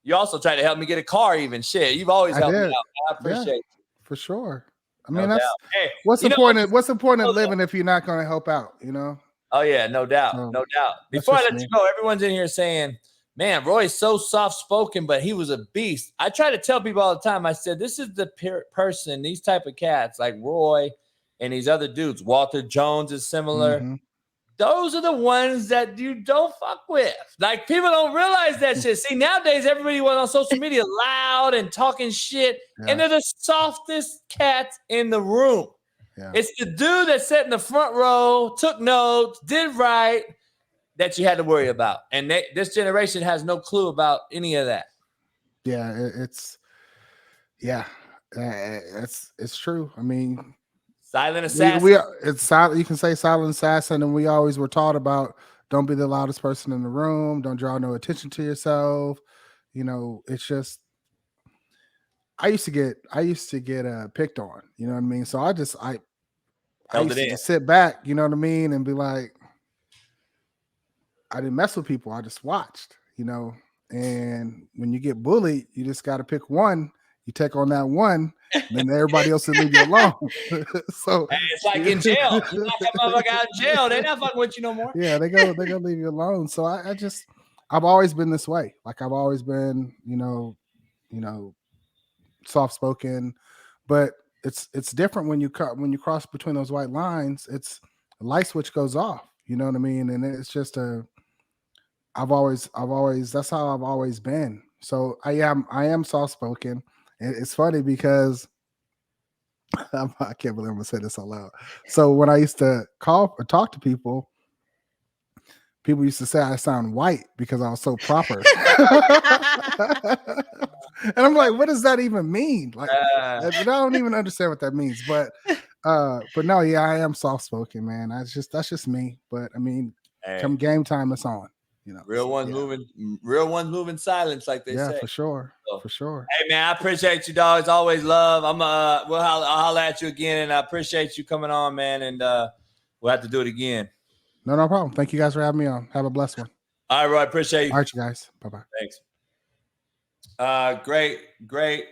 You also tried to help me get a car, even. Shit, you've always helped me out. I appreciate you. For sure. I No mean, doubt. that's Hey, what's you know, important. What's important in living if you're not going to help out, you know? Oh, yeah, no doubt. So, No doubt. that's Before I just let me. you go, everyone's in here saying, man, Roy's so soft-spoken, but he was a beast. I try to tell people all the time, I said, this is the person, these type of cats like Roy and these other dudes. Walter Jones is similar. Mhm. Those are the ones that you don't fuck with. Like, people don't realize that shit. See, nowadays, everybody was on social media loud and talking shit, and they're the softest cats in the room. Yeah. It's the dude that sat in the front row, took notes, did right, that you had to worry about. And this generation has no clue about any of that. Yeah, it's true. I mean, silent assassin. It's silent. You can say silent assassin, and we always were taught about don't be the loudest person in the room, don't draw no attention to yourself. You know, it's just I used to get picked on. You know what I mean? So I used to just sit back. You know what I mean, and be like, I didn't mess with people. I just watched. You know, and when you get bullied, you just got to pick one. You take on that one, and then everybody else will leave you alone. So hey, it's like in jail. You knock that motherfucker out in jail, they're not fucking with you no more. Yeah, they're gonna leave you alone. So I've always been this way. Like I've always been, you know, soft spoken, but it's different when you cross between those white lines. It's a light switch goes off. You know what I mean? And it's just I've always that's how I've always been. So I am soft spoken. It's funny because I can't believe I'm gonna say this out loud. So when I used to call or talk to people used to say I sound white because I was so proper. And I'm like, what does that even mean? Like, I don't even understand what that means. But no, yeah, I am soft spoken, man. That's just me. But I mean, come game time, it's on. You know, real ones moving silence, like they say. Yeah, for sure. So, for sure. Hey man, I appreciate you, dog. It's always love. I'll holler at you again, and I appreciate you coming on, man. And we'll have to do it again. No problem. Thank you guys for having me on. Have a blessed one. All right, Roy. Appreciate you. All right, you guys. Bye-bye. Thanks. Great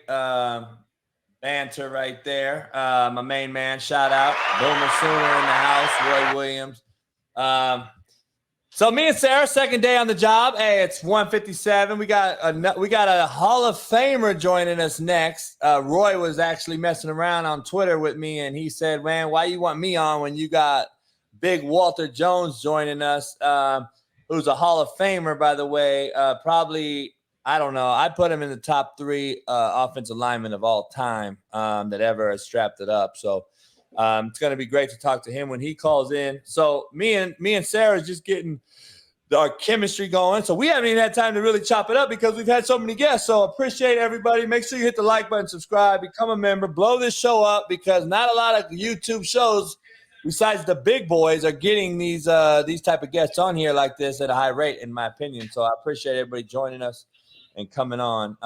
banter right there. My main man, shout out. Boomer Sooner in the house, Roy Williams. So me and Sarah, second day on the job. Hey, it's 1:57. We got a Hall of Famer joining us next. Roy was actually messing around on Twitter with me, and he said, man, why you want me on when you got big Walter Jones joining us, who's a Hall of Famer, by the way. Probably, I don't know. I put him in the top 3 offensive linemen of all time that ever has strapped it up. So it's going to be great to talk to him when he calls in. So me and Sarah is just getting our chemistry going. So we haven't even had time to really chop it up because we've had so many guests. So appreciate everybody. Make sure you hit the like button, subscribe, become a member, blow this show up because not a lot of YouTube shows besides the big boys are getting these type of guests on here like this at a high rate, in my opinion. So I appreciate everybody joining us and coming on.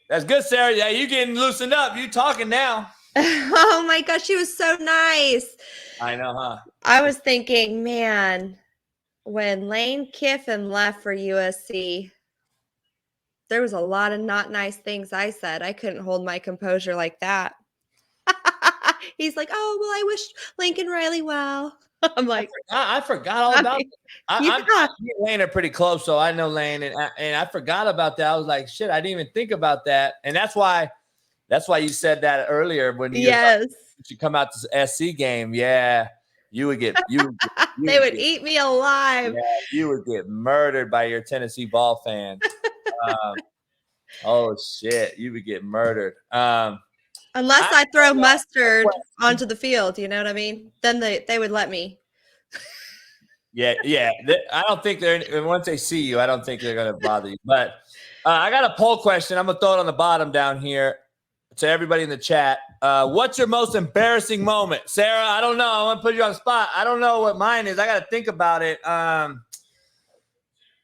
That's good, Sarah. Yeah, you getting loosened up. You talking now. Oh my gosh, she was so nice. I know, huh? I was thinking, man, when Lane Kiffin left for USC, there was a lot of not nice things I said. I couldn't hold my composure like that. He's like, oh, well, I wish Lincoln Riley well. I'm like, I forgot all about it. Me and Lane are pretty close, so I know Lane, and I forgot about that. I was like, shit, I didn't even think about that. And that's why you said that earlier when you come out to the SC game. Yeah, you would get they would eat me alive. Yeah, you would get murdered by your Tennessee ball fans. Oh shit, you would get murdered. Unless I throw mustard onto the field, you know what I mean? Then they would let me. Yeah. I don't think once they see you, I don't think they're gonna bother you. But I got a poll question. I'm gonna throw it on the bottom down here to everybody in the chat. What's your most embarrassing moment? Sarah, I don't know. I want to put you on the spot. I don't know what mine is. I got to think about it.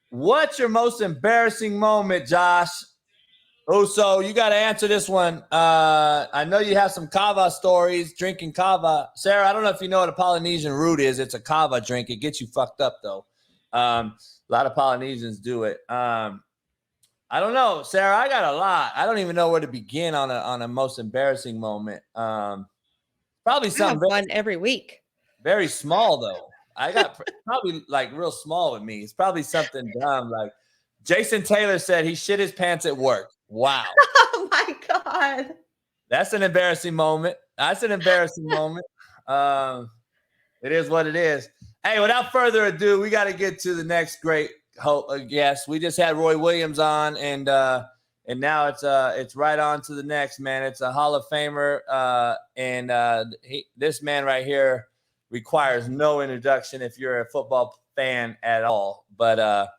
What's your most embarrassing moment, Josh? Oh, so you got to answer this one. I know you have some kava stories, drinking kava. Sarah, I don't know if you know what a Polynesian root is. It's a kava drink. It gets you fucked up, though. A lot of Polynesians do it. I I don't know, Sarah. I got a lot. I don't even know where to begin on a most embarrassing moment. Probably I have something one every week. very small though. I got probably like real small with me. It's probably something dumb like Jason Taylor said he shit his pants at work. Wow. Oh my God. That's an embarrassing moment. That's an embarrassing moment. It is what it is. Hey, without further ado, we got to get to the next great guest. We just had Roy Williams on, and now it's right on to the next, man. It's a Hall of Famer, this man right here requires no introduction if you're a football fan at all. But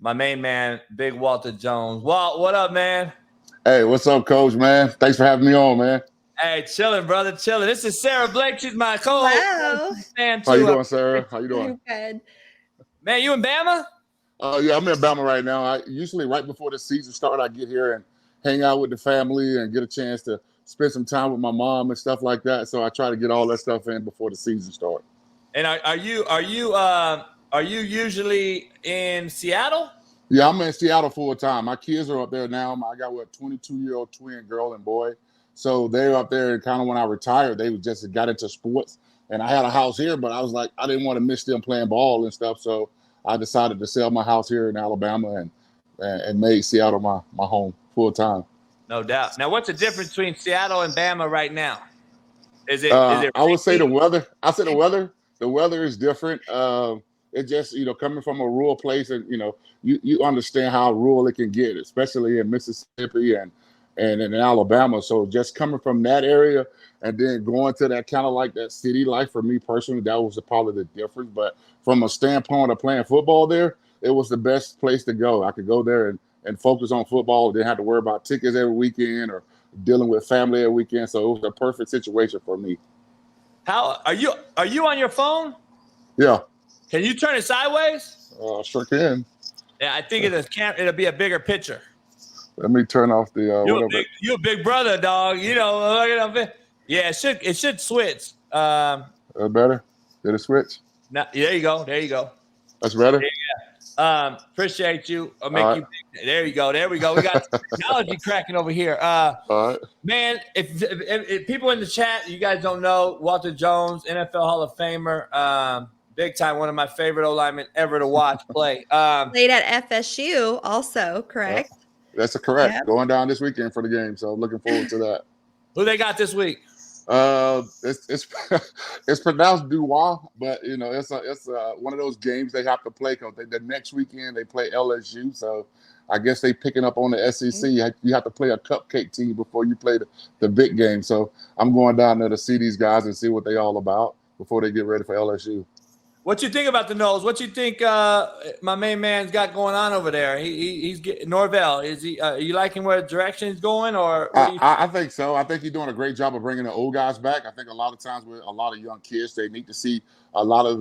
my main man, Big Walter Jones. Walt, what up, man? Hey, what's up, Coach, man? Thanks for having me on, man. Hey, chilling, brother, chilling. This is Sara Blake. She's my co-host. Hello. Fan How you too. doing, Sarah? How you doing? Good. Man, you in Bama? Yeah, I'm in Bama right now. I usually right before the season starts, I get here and hang out with the family and get a chance to spend some time with my mom and stuff like that. So I try to get all that stuff in before the season starts. And are you usually in Seattle? Yeah, I'm in Seattle full time. My kids are up there now. I got a 22-year-old twin girl and boy. So they're up there, and kind of when I retired, they just got into sports. And I had a house here, but I was like, I didn't want to miss them playing ball and stuff. So I decided to sell my house here in Alabama and made Seattle my home full time. No doubt. Now, what's the difference between Seattle and Bama right now? Is it? I would say the weather. I say the weather. The weather is different. It just, coming from a rural place, and you understand how rural it can get, especially in Mississippi and in Alabama. So just coming from that area and then going to that kind of like that city life for me personally, that was probably the difference. But from a standpoint of playing football there, it was the best place to go. I could go there and focus on football. Didn't have to worry about tickets every weekend or dealing with family every weekend. So it was a perfect situation for me. How are you on your phone? Yeah. Can you turn it sideways? Sure can. Yeah, I think it'll be a bigger picture. Let me turn off the you a big brother, dog. Look at him. Yeah, it should switch. Better? Did it switch? Now, there you go. That's better? Appreciate you. I'll make you big. There you go. There we go. We got technology cracking over here. All right. Man, if people in the chat, you guys don't know, Walter Jones, NFL Hall of Famer, big time, one of my favorite O-linemen ever to watch play. Played at FSU also, correct? That's correct. Yep. Going down this weekend for the game, so looking forward to that. Who they got this week? It's pronounced Dubois, but it's one of those games they have to play because the next weekend they play LSU. So I guess they picking up on the SEC. You have to play a cupcake team before you play the big game. So I'm going down there to see these guys and see what they all about before they get ready for LSU. What you think about the Knowles? What you think my main man's got going on over there? He's getting Norvell. Is he? Are you liking where the direction he's going? Or I think so. I think he's doing a great job of bringing the old guys back. I think a lot of times with a lot of young kids, they need to see a lot of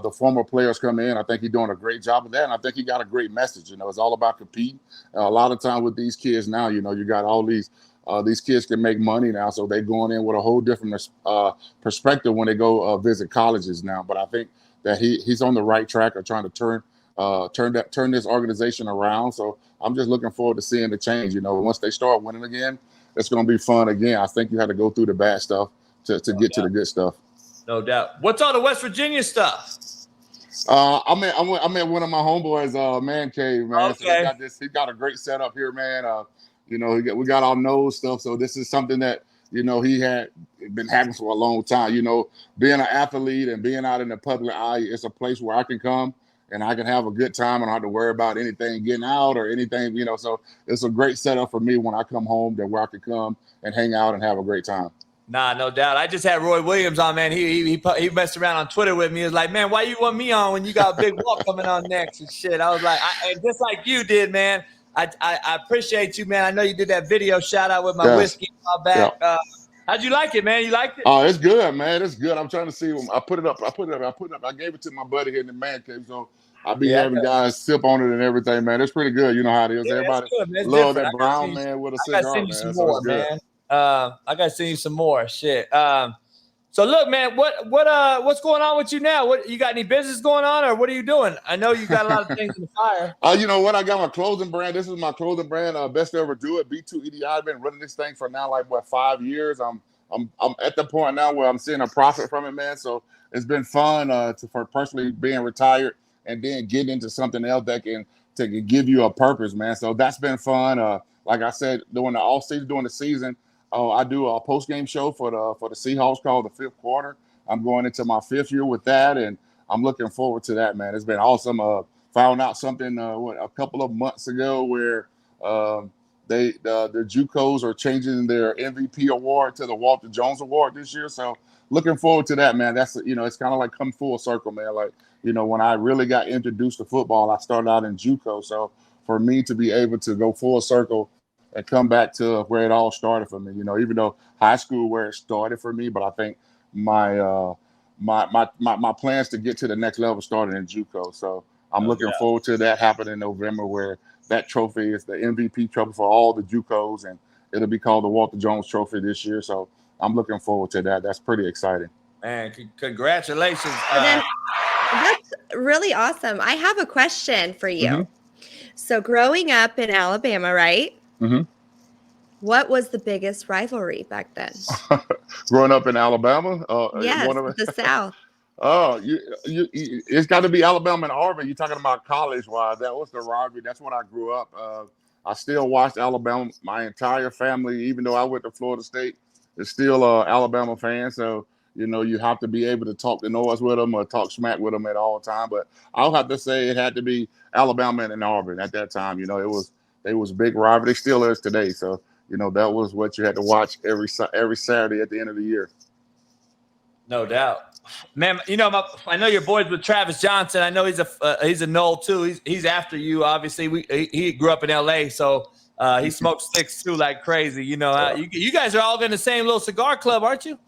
the former players come in. I think he's doing a great job of that, and I think he got a great message. It's all about competing. A lot of time with these kids now, you got all these kids can make money now, so they're going in with a whole different perspective when they go visit colleges now. But I think that he's on the right track of trying to turn this organization around. So I'm just looking forward to seeing the change. Once they start winning again, it's going to be fun again. I think you have to go through the bad stuff to get to the good stuff. No doubt. What's all the West Virginia stuff? I'm at one of my homeboys' man cave, man. Okay. So he got a great setup here, man. We got our nose stuff. So this is something that, he had been having for a long time. Being an athlete and being out in the public eye, it's a place where I can come and I can have a good time and I don't have to worry about anything getting out or anything, So it's a great setup for me when I come home where I can come and hang out and have a great time. Nah, no doubt. I just had Roy Williams on, man. He messed around on Twitter with me. He was like, man, why you want me on when you got a big walk coming on next and shit? I was like, and just like you did, man. I appreciate you, man. I know you did that video shout out with my whiskey a while back. Yeah. How'd you like it, man? You liked it? Oh, it's good, man. It's good. I'm trying to see. I put it up. I gave it to my buddy here in the man cave, so I'll be having guys sip on it and everything, man. It's pretty good. You know how it is. Yeah, everybody love that brown man with a cigar, man. I gotta send you some more, man. I gotta send you some more. Shit. So look, man, what's going on with you now? What you got any business going on, or what are you doing? I know you got a lot of things in the fire. You know what? I got my clothing brand. This is my clothing brand. Best to ever do it. B2EDI. I've been running this thing for now like 5 years. I'm at the point now where I'm seeing a profit from it, man. So it's been fun for personally being retired and then getting into something else that can give you a purpose, man. So that's been fun. Like I said, during the off season, during the season, I do a post game show for the Seahawks called the Fifth Quarter. I'm going into my 5th year with that, and I'm looking forward to that, man. It's been awesome. Found out something a couple of months ago where the JUCOs are changing their MVP award to the Walter Jones Award this year. So looking forward to that, man. That's it's kind of like come full circle, man. Like when I really got introduced to football, I started out in JUCO. So for me to be able to go full circle and come back to where it all started for me, even though high school where it started for me, but I think my plans to get to the next level started in JUCO. So I'm looking forward to that happening in November, where that trophy is the MVP trophy for all the JUCOs, and it'll be called the Walter Jones Trophy this year. So I'm looking forward to that. That's pretty exciting. Man, congratulations. That's really awesome. I have a question for you. Mm-hmm. So growing up in Alabama, right? Mm-hmm. What was the biggest rivalry back then? Growing up in Alabama? Yes, the South. Oh, it's got to be Alabama and Auburn. You're talking about college-wise. That was the rivalry. That's when I grew up. I still watched Alabama. My entire family, even though I went to Florida State, is still Alabama fan. So, you have to be able to talk the noise with them or talk smack with them at all time. But I'll have to say it had to be Alabama and Auburn at that time. It was big rivalry. It still is today. So, that was what you had to watch every Saturday at the end of the year. No doubt. Man, I know your boys with Travis Johnson. I know he's a Knoll too. He's after you, obviously. He grew up in LA, so he smokes sticks too like crazy. You guys are all in the same little cigar club, aren't you?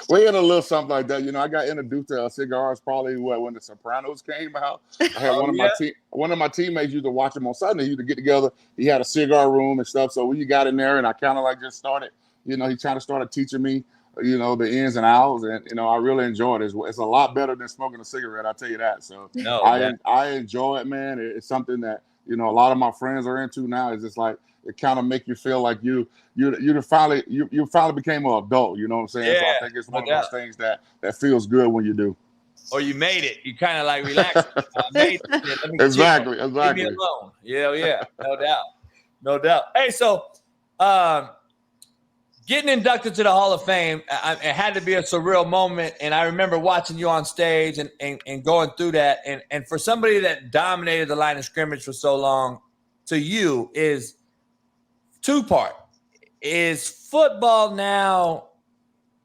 We're in a little something like that. I got introduced to cigars probably when The Sopranos came out. I had one of my teammates used to watch them on Sunday. He used to get together. He had a cigar room and stuff. So when you got in there, and I kind of like just started, he kind of started teaching me, the ins and outs, and I really enjoyed it. It's a lot better than smoking a cigarette, I'll tell you that. So I enjoy it, man. It's something that a lot of my friends are into now. It's just like it kind of make you feel like you finally became an adult. You know what I'm saying? Yeah, so I think it's one of those things that feels good when you do. Or you made it. You kind of like relax. I made it. Let me Exactly. Leave me alone. Yeah. No doubt. Hey, so getting inducted to the Hall of Fame, it had to be a surreal moment. And I remember watching you on stage and going through that. And for somebody that dominated the line of scrimmage for so long, to you is two-part. Is football now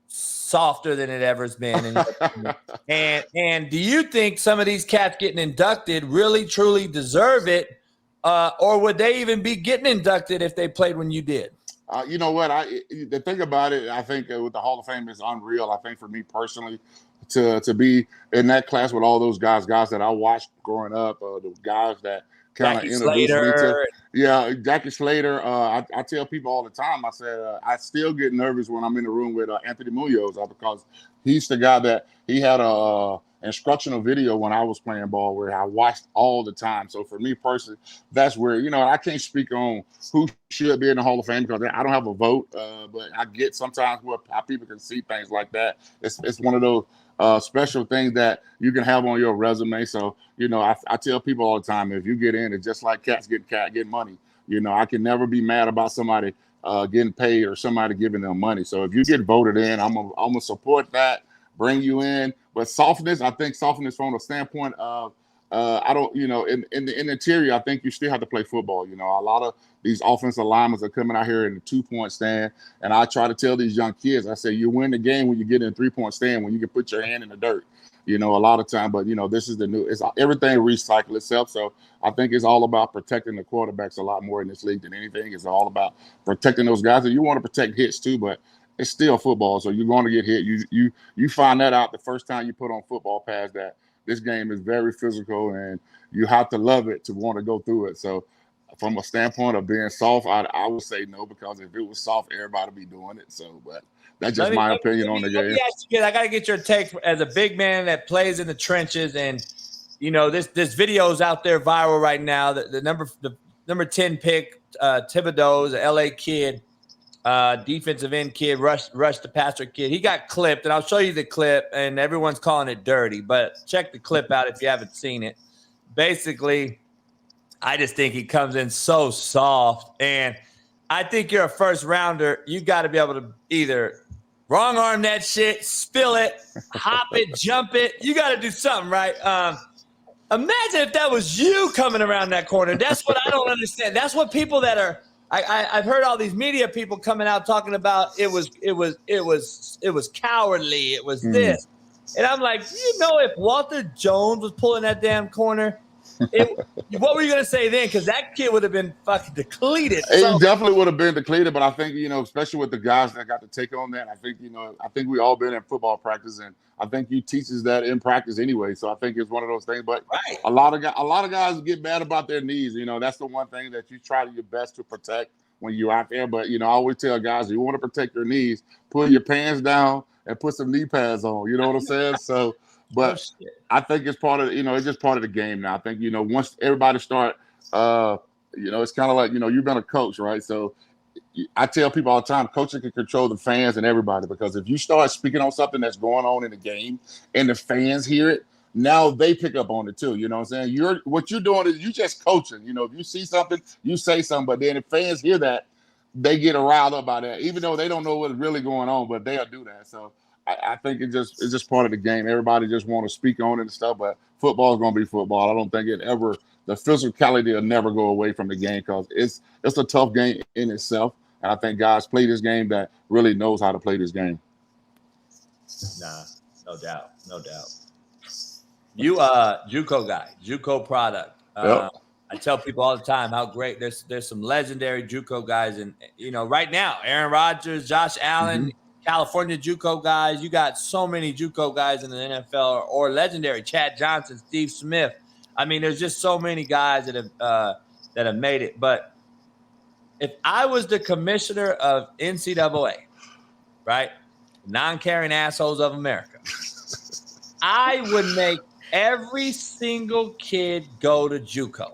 softer than it ever has been? And do you think some of these cats getting inducted really, truly deserve it? Or would they even be getting inducted if they played when you did? You know what? The thing about it, I think with the Hall of Fame is unreal. I think for me personally, to be in that class with all those guys that I watched growing up, the guys that kind of introduced me to. Yeah, Jackie Slater. I tell people all the time, I said, I still get nervous when I'm in the room with Anthony Munoz because he's the guy that he had a instructional video when I was playing ball where I watched all the time. So for me personally, that's where, I can't speak on who should be in the Hall of Fame because I don't have a vote, but I get sometimes how people can see things like that. It's one of those special things that you can have on your resume. So, I tell people all the time, if you get in, it's just like cats get money. I can never be mad about somebody getting paid or somebody giving them money. So if you get voted in, I'm gonna support that, bring you in. But I think softness from the standpoint of I don't, in the interior, I think you still have to play football. A lot of these offensive linemen are coming out here in the 2-point stand, and I try to tell these young kids, I say, you win the game when you get in a 3-point stand, when you can put your hand in the dirt. A lot of time, but this is the new. It's everything recycle itself. So I think it's all about protecting the quarterbacks a lot more in this league than anything. It's all about protecting those guys, and you want to protect hits too, but it's still football, so you're going to get hit. You find that out the first time you put on football pads that this game is very physical, and you have to love it to want to go through it. So from a standpoint of being soft, I would say no, because if it was soft, everybody would be doing it. So, but That's just my opinion on the game. I got to get your take as a big man that plays in the trenches. And, you know, this video's out there viral right now. The number 10 pick, Thibodeau's an LA kid, defensive end kid, rush the passer kid. He got clipped, and I'll show you the clip, and everyone's calling it dirty. But check the clip out if you haven't seen it. Basically, I just think he comes in so soft. And I think you're a first rounder. You got to be able to either wrong arm that shit, spill it, hop it, jump it. You got to do something, right? Imagine if that was you coming around that corner. That's what I don't understand. That's what people that are. I've heard all these media people coming out talking about it was cowardly. It was this, and I'm like, you know, if Walter Jones was pulling that damn corner. What were you gonna say then? Because that kid would have been fucking depleted. He definitely would have been depleted, but I think, you know, especially with the guys that got to take on that, I think we all been in football practice, and I think you teaches that in practice anyway. So I think it's one of those things. But a lot of guys get mad about their knees. You know, that's the one thing that you try your best to protect when you're out there. But, you know, I always tell guys, if you want to protect your knees, put your pants down and put some knee pads on. You know what I'm saying? So. But I think it's part of, you know, it's just part of the game now. I think, you know, once everybody start, you know, it's kind of like, you know, you've been a coach, right? So I tell people all the time, coaching can control the fans and everybody, because if you start speaking on something that's going on in the game and the fans hear it, now they pick up on it too. You know what I'm saying? What you're doing is you just coaching. You know, if you see something, you say something, but then if fans hear that, they get riled up by that, even though they don't know what's really going on, but they'll do that. So I think it's just part of the game. Everybody just want to speak on it and stuff, but football is going to be football. I don't think the physicality will never go away from the game, because it's a tough game in itself. And I think guys play this game that really knows how to play this game. Nah, no doubt. You JUCO guy, JUCO product. Yep. I tell people all the time how great there's some legendary JUCO guys, and you know, right now, Aaron Rodgers, Josh Allen, California JUCO guys. You got so many JUCO guys in the NFL, or legendary Chad Johnson, Steve Smith. I mean, there's just so many guys that have made it. But if I was the commissioner of NCAA, right, non-caring assholes of America, I would make every single kid go to JUCO.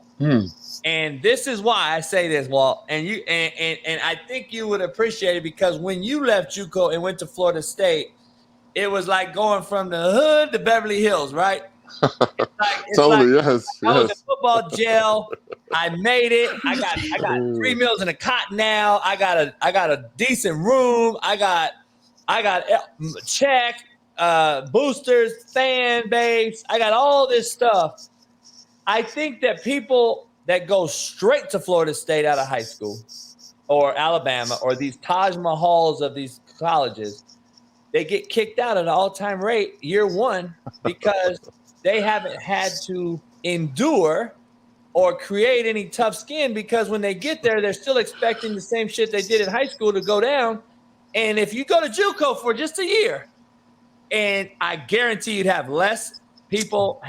And this is why I say this, Walt, and I think you would appreciate it, because when you left JUCO and went to Florida State, it was like going from the hood to Beverly Hills, right? Totally, yes. I was in football jail. I made it. I got 3 meals in a cot now. I got a decent room. I got check, boosters, fan base. I got all this stuff. I think that people that go straight to Florida State out of high school, or Alabama, or these Taj Mahals of these colleges, they get kicked out at an all-time rate year one, because they haven't had to endure or create any tough skin, because when they get there, they're still expecting the same shit they did in high school to go down. And if you go to JUCO for just a year, and I guarantee you'd have less people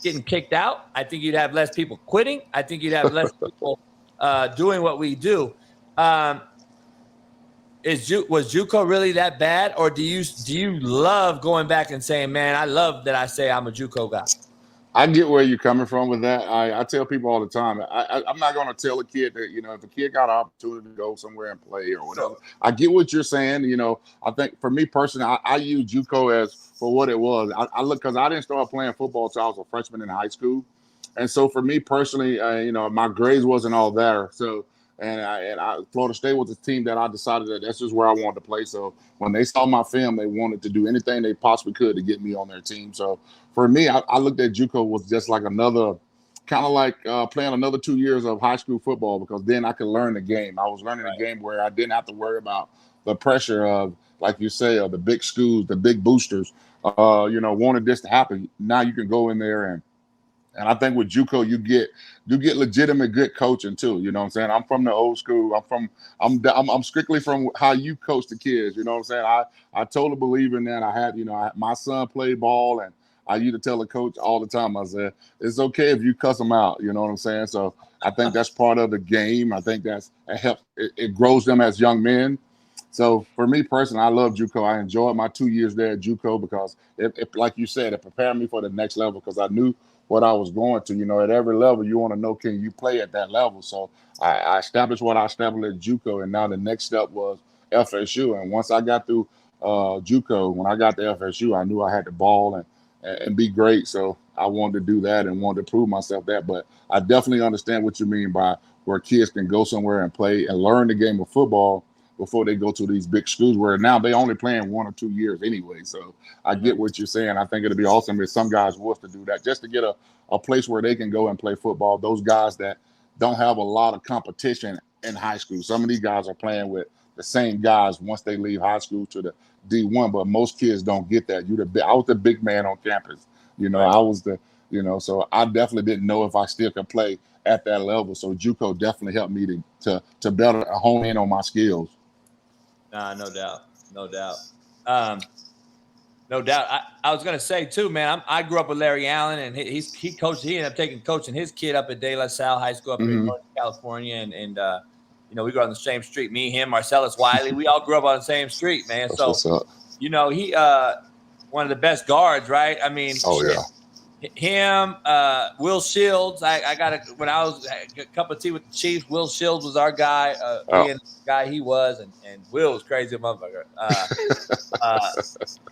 getting kicked out. I think you'd have less people quitting. I think you'd have less people doing what we do. Was JUCO really that bad, or do you love going back and saying, man, I love that I say I'm a JUCO guy? I get where you're coming from with that. I tell people all the time, I'm not going to tell a kid that, you know, if a kid got an opportunity to go somewhere and play or whatever. I get what you're saying. You know, I think for me personally, I use JUCO as for what it was. I look, because I didn't start playing football until I was a freshman in high school. And so for me personally, you know, my grades wasn't all there. So, Florida State was a team that I decided that that's just where I wanted to play. So when they saw my film, they wanted to do anything they possibly could to get me on their team. So for me, I looked at JUCO was just like another, kind of like playing another 2 years of high school football, because then I could learn the game. I was learning the game where I didn't have to worry about the pressure of, like you say, of the big schools, the big boosters, you know, wanted this to happen. Now you can go in there and I think with JUCO, you get legitimate good coaching too. You know what I'm saying? I'm from the old school. I'm strictly from how you coach the kids. You know what I'm saying? I totally believe in that. I had my son play ball, and I used to tell the coach all the time, I said, it's okay if you cuss them out. You know what I'm saying? So I think that's part of the game. I think it helps. It grows them as young men. So for me personally, I love JUCO. I enjoyed my 2 years there at JUCO because it, like you said, it prepared me for the next level because I knew what I was going to. You know, at every level, you want to know, can you play at that level? So I established what I established at JUCO, and now the next step was FSU. And once I got through JUCO, when I got to FSU, I knew I had to ball and be great. So I wanted to do that and wanted to prove myself that. But I definitely understand what you mean by where kids can go somewhere and play and learn the game of football before they go to these big schools where now they only playing 1 or 2 years anyway. So I get what you're saying. I think it'll be awesome if some guys was to do that just to get a place where they can go and play football. Those guys that don't have a lot of competition in high school. Some of these guys are playing with the same guys once they leave high school to the D1, but most kids don't get that. I was the big man on campus. You know, Right. I was so I definitely didn't know if I still could play at that level. So JUCO definitely helped me to better hone in on my skills. Nah, no doubt. No doubt. No doubt. I was gonna say too, man. I grew up with Larry Allen, and he ended up coaching his kid up at De La Salle High School up here in Northern California, and you know, we grew up on the same street. Me, him, Marcellus Wiley, we all grew up on the same street, man. That's So what's up. you know, he one of the best guards, right? I mean, Oh yeah. Him, Will Shields. I got when I was a cup of tea with the Chiefs. Will Shields was our guy, being the guy he was, and Will was crazy motherfucker.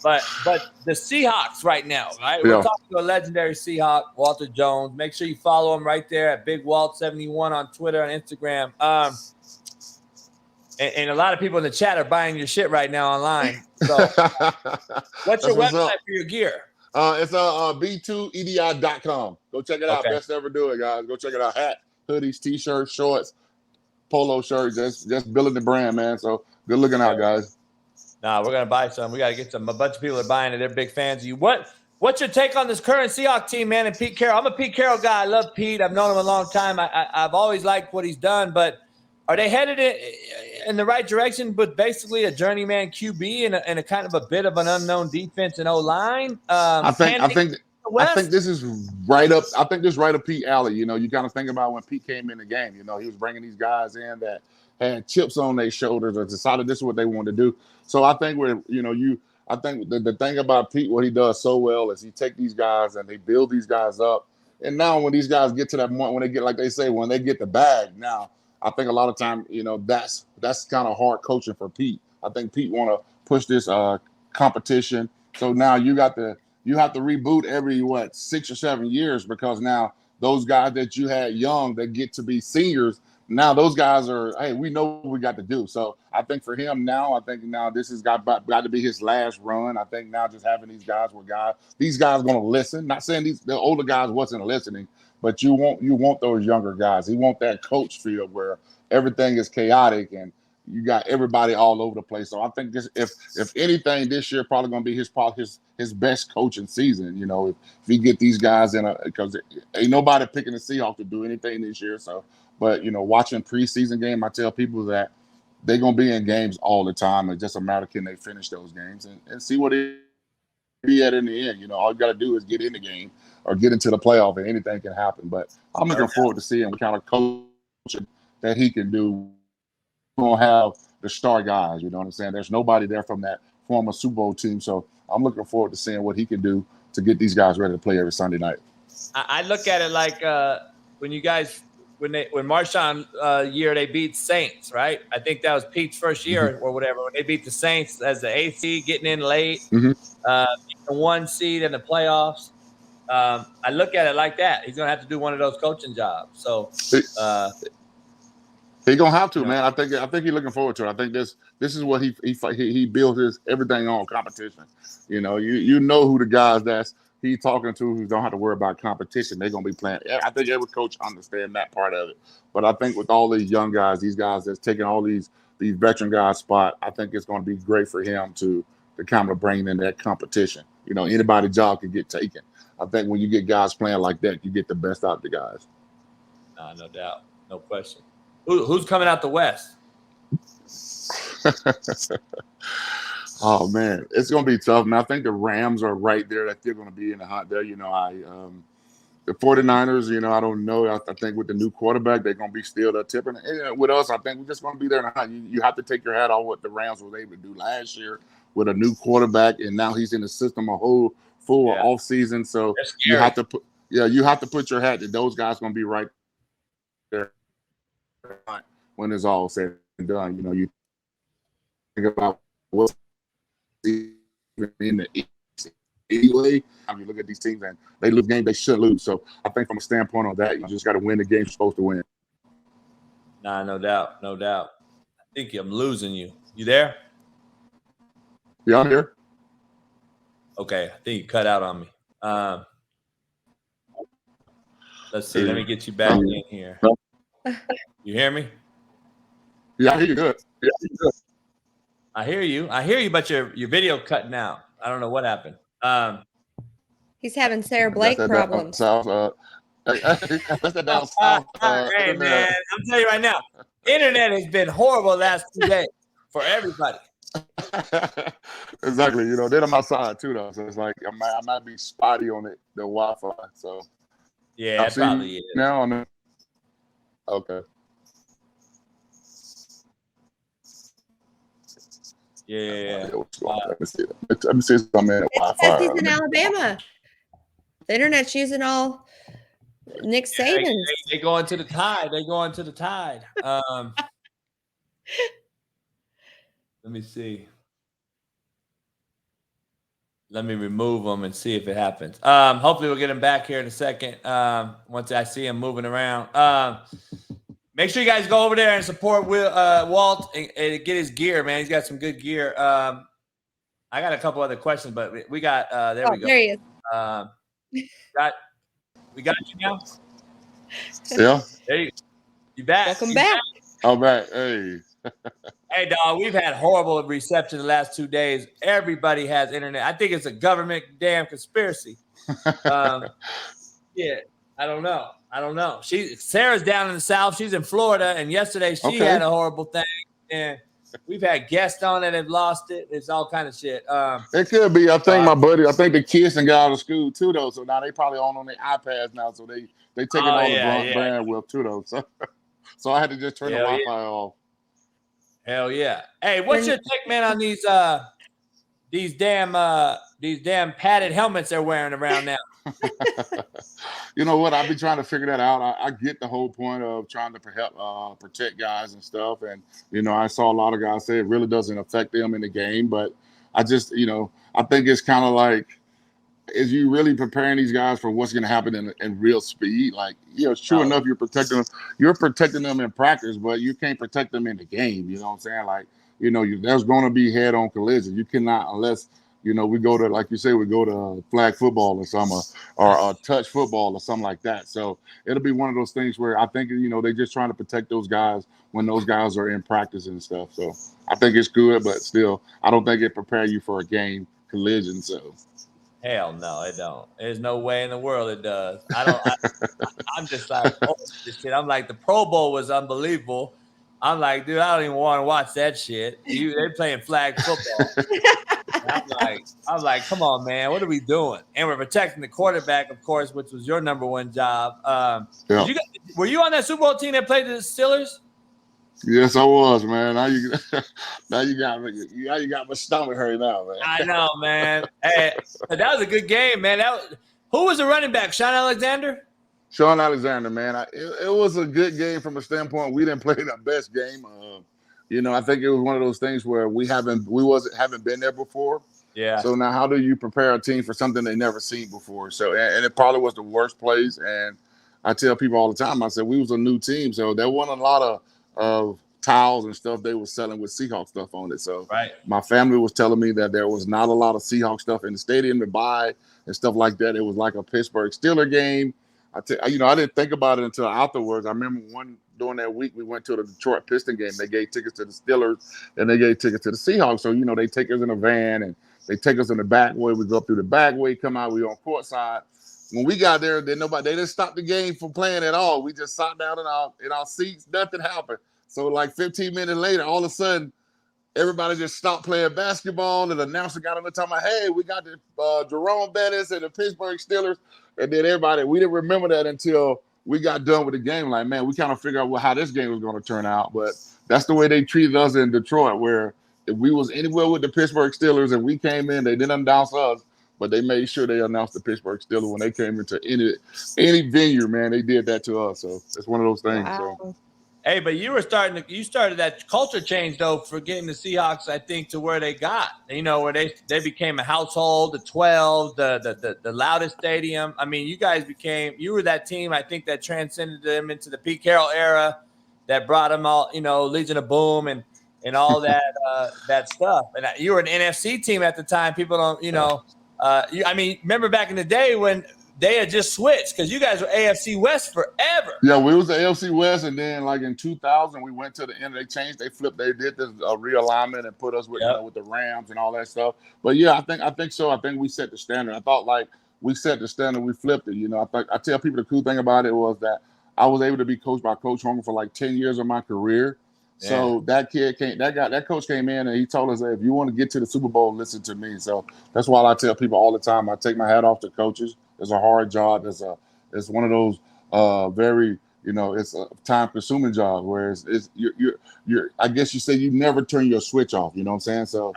But the Seahawks right now, right? Yeah. We're talking to a legendary Seahawk, Walter Jones. Make sure you follow him right there at Big Walt71 on Twitter and Instagram. And a lot of people in the chat are buying your shit right now online. So, what's your website for your gear? It's b2edi.com. Go check it out. Okay. Best ever do it, guys. Go check it out. Hat, hoodies, t-shirts, shorts, polo shirts. Just building the brand, man. So good looking out, guys. Nah, we're gonna buy some. We gotta get some. A bunch of people are buying it. They're big fans of you. What's your take on this current Seahawks team, man? And Pete Carroll. I'm a Pete Carroll guy. I love Pete. I've known him a long time. I've always liked what he's done. But are they headed in the right direction with basically a journeyman QB and a kind of a bit of an unknown defense and O-line? I think this is right up. I think this is right up Pete alley. You know, you kind of think about when Pete came in the game. You know, he was bringing these guys in that had chips on their shoulders or decided this is what they wanted to do. So I think I think the thing about Pete, what he does so well is he take these guys and they build these guys up. And now when these guys get to that point, when they get, like they say, when they get the bag, now I think a lot of time, you know, that's kind of hard coaching for Pete. I think Pete want to push this competition. So now you have to reboot every 6 or 7 years because now those guys that you had young that get to be seniors, now those guys are, hey, we know what we got to do. So I think for him now, I think now this has got to be his last run. I think now just having these guys these guys going to listen. Not saying the older guys wasn't listening, but you want those younger guys. You want that coach feel where everything is chaotic and you got everybody all over the place. So I think this, if anything, this year probably going to be his best coaching season. You know, if he get these guys in because ain't nobody picking the Seahawks to do anything this year. So, but you know, watching preseason game, I tell people that they're going to be in games all the time. It's just a matter of can they finish those games and see what it be at in the end. You know, all you got to do is get in the game or get into the playoff, and anything can happen. But I'm looking forward to seeing what kind of coaching that he can do. We're gonna have the star guys. You know what I'm saying? There's nobody there from that former Super Bowl team, so I'm looking forward to seeing what he can do to get these guys ready to play every Sunday night. I look at it like when Marshawn year they beat Saints, right? I think that was Pete's first year or whatever when they beat the Saints as the 8th seed, getting in late, the 1 seed in the playoffs. I look at it like that. He's gonna have to do one of those coaching jobs. So he's gonna have to, man. I think he's looking forward to it. I think this is what he built his everything on competition. You know, you know who the guys that's he's talking to who don't have to worry about competition. They're gonna be playing. I think every coach understands that part of it. But I think with all these young guys, these guys that's taking all these veteran guys' spot, I think it's gonna be great for him to kind of bring in that competition. You know, anybody's job can get taken. I think when you get guys playing like that, you get the best out of the guys. No doubt, no question. Who's coming out the West? Oh man, it's gonna be tough, man. I think the Rams are right there. That they're gonna be in the hunt there. You know, the 49ers, I don't know. I think with the new quarterback, they're going to be still the tipping. And with us, I think we're just going to be there. You have to take your hat off what the Rams was able to do last year with a new quarterback, and now he's in the system a whole full off season. So you have to put your hat that those guys going to be right there when it's all said and done. You think about what's in the East. Anyway, you look at these teams and they lose games they should lose. So I think from a standpoint of that, you just got to win the game you're supposed to win. Nah, no doubt. I think I'm losing you. You there? Yeah, I'm here. Okay, I think you cut out on me. Let's see. Let me get you back in here. You hear me? Yeah, I hear you good. I hear you, but your video cutting out. I don't know what happened. He's having Sara Blake problems. That's the down south. Hey, man, I'm telling you right now, internet has been horrible the last 2 days for everybody. Exactly. Then I'm outside too, though. So it's like I might be spotty on the Wi-Fi. So yeah, it probably is. Now on the okay. Yeah. Let me see something in Wi-Fi. He's in Alabama. The internet's using all Nick Saban's. They go into the tide. Let me see. Let me remove them and see if it happens. Hopefully we'll get him back here in a second. Once I see him moving around. Make sure you guys go over there and support Walt and get his gear, man. He's got some good gear. I got a couple other questions, but we got there we go. There he is. We got you now. Yeah. There you back. Welcome back. I'm back. Hey. Hey, dog, we've had horrible reception the last 2 days. Everybody has internet. I think it's a government damn conspiracy. Yeah, I don't know. Sarah's down in the South. She's in Florida, and yesterday she had a horrible thing. And we've had guests on that have lost it. It's all kind of shit. It could be. I think I think the kids and got out of school too, though. So now they probably on their iPads now. So they taking all the bandwidth too, though. So I had to just turn the Wi-Fi off. Hell yeah! Hey, what's your take, man, on these damn padded helmets they're wearing around now? You know what? I've been trying to figure that out. I get the whole point of trying to help protect guys and stuff. And, I saw a lot of guys say it really doesn't affect them in the game. But I just, I think it's kind of like, is you really preparing these guys for what's going to happen in real speed? Like, sure enough, you're protecting them in practice, but you can't protect them in the game. You know what I'm saying? Like, there's going to be head-on collision. You cannot, unless, we go to, like you say, we go to flag football or something, or touch football or something like that. So it'll be one of those things where I think, they're just trying to protect those guys when those guys are in practice and stuff. So I think it's good, but still, I don't think it prepares you for a game collision. So. Hell no, it don't. There's no way in the world it does. I'm just like, this shit. I'm like, the Pro Bowl was unbelievable. I'm like, dude, I don't even want to watch that shit. They're playing flag football. I'm like, come on, man, what are we doing? And we're protecting the quarterback, of course, which was your number one job. Were you on that Super Bowl team that played the Steelers? Yes, I was, man. Now you got me. Now you got my stomach hurt now, man. I know, man. Hey, that was a good game, man. Who was the running back? Shaun Alexander? Shaun Alexander, man. It was a good game from a standpoint. We didn't play the best game. I think it was one of those things where we haven't been there before. Yeah. So now, how do you prepare a team for something they never seen before? So, and it probably was the worst place. And I tell people all the time, I said we was a new team, so there wasn't a lot of towels and stuff they were selling with Seahawks stuff on it. So my family was telling me that there was not a lot of Seahawks stuff in the stadium to buy and stuff like that. It was like a Pittsburgh Steelers game. I didn't think about it until afterwards. I remember during that week we went to the Detroit Piston game. They gave tickets to the Steelers and they gave tickets to the Seahawks. So, they take us in a van and they take us in the back way. We go up through the back way, come out, we on court side. When we got there, they didn't stop the game from playing at all. We just sat down in our seats. Nothing happened. So like 15 minutes later, all of a sudden, everybody just stopped playing basketball, and the announcer got on the talking about, hey, we got the Jerome Bettis and the Pittsburgh Steelers. And then we didn't remember that until we got done with the game. Like, man, we kind of figured out how this game was going to turn out. But that's the way they treated us in Detroit, where if we was anywhere with the Pittsburgh Steelers and we came in, they didn't announce us, but they made sure they announced the Pittsburgh Steelers when they came into any venue, man. They did that to us. So it's one of those things. Wow. So. Hey, but you started that culture change though for getting the Seahawks, I think, to where they got, where they became a household, the 12, the loudest stadium. I mean, you were that team, I think, that transcended them into the Pete Carroll era, that brought them all, Legion of Boom and all that that stuff. And you were an NFC team at the time. People don't, remember back in the day when they had just switched, because you guys were AFC West forever. Yeah, we was the AFC West, and then like in 2000, we went to the end. They changed, they flipped, they did this realignment and put us with with the Rams and all that stuff. But yeah, I think so. I think we set the standard. I thought like we set the standard, we flipped it. I tell people the cool thing about it was that I was able to be coached by Coach Homer for like 10 years of my career. Yeah. So that coach came in and he told us, hey, if you want to get to the Super Bowl, listen to me. So that's why I tell people all the time, I take my hat off to coaches. It's a hard job. It's one of those very, it's a time-consuming job. Whereas you're I guess you say you never turn your switch off. You know what I'm saying? So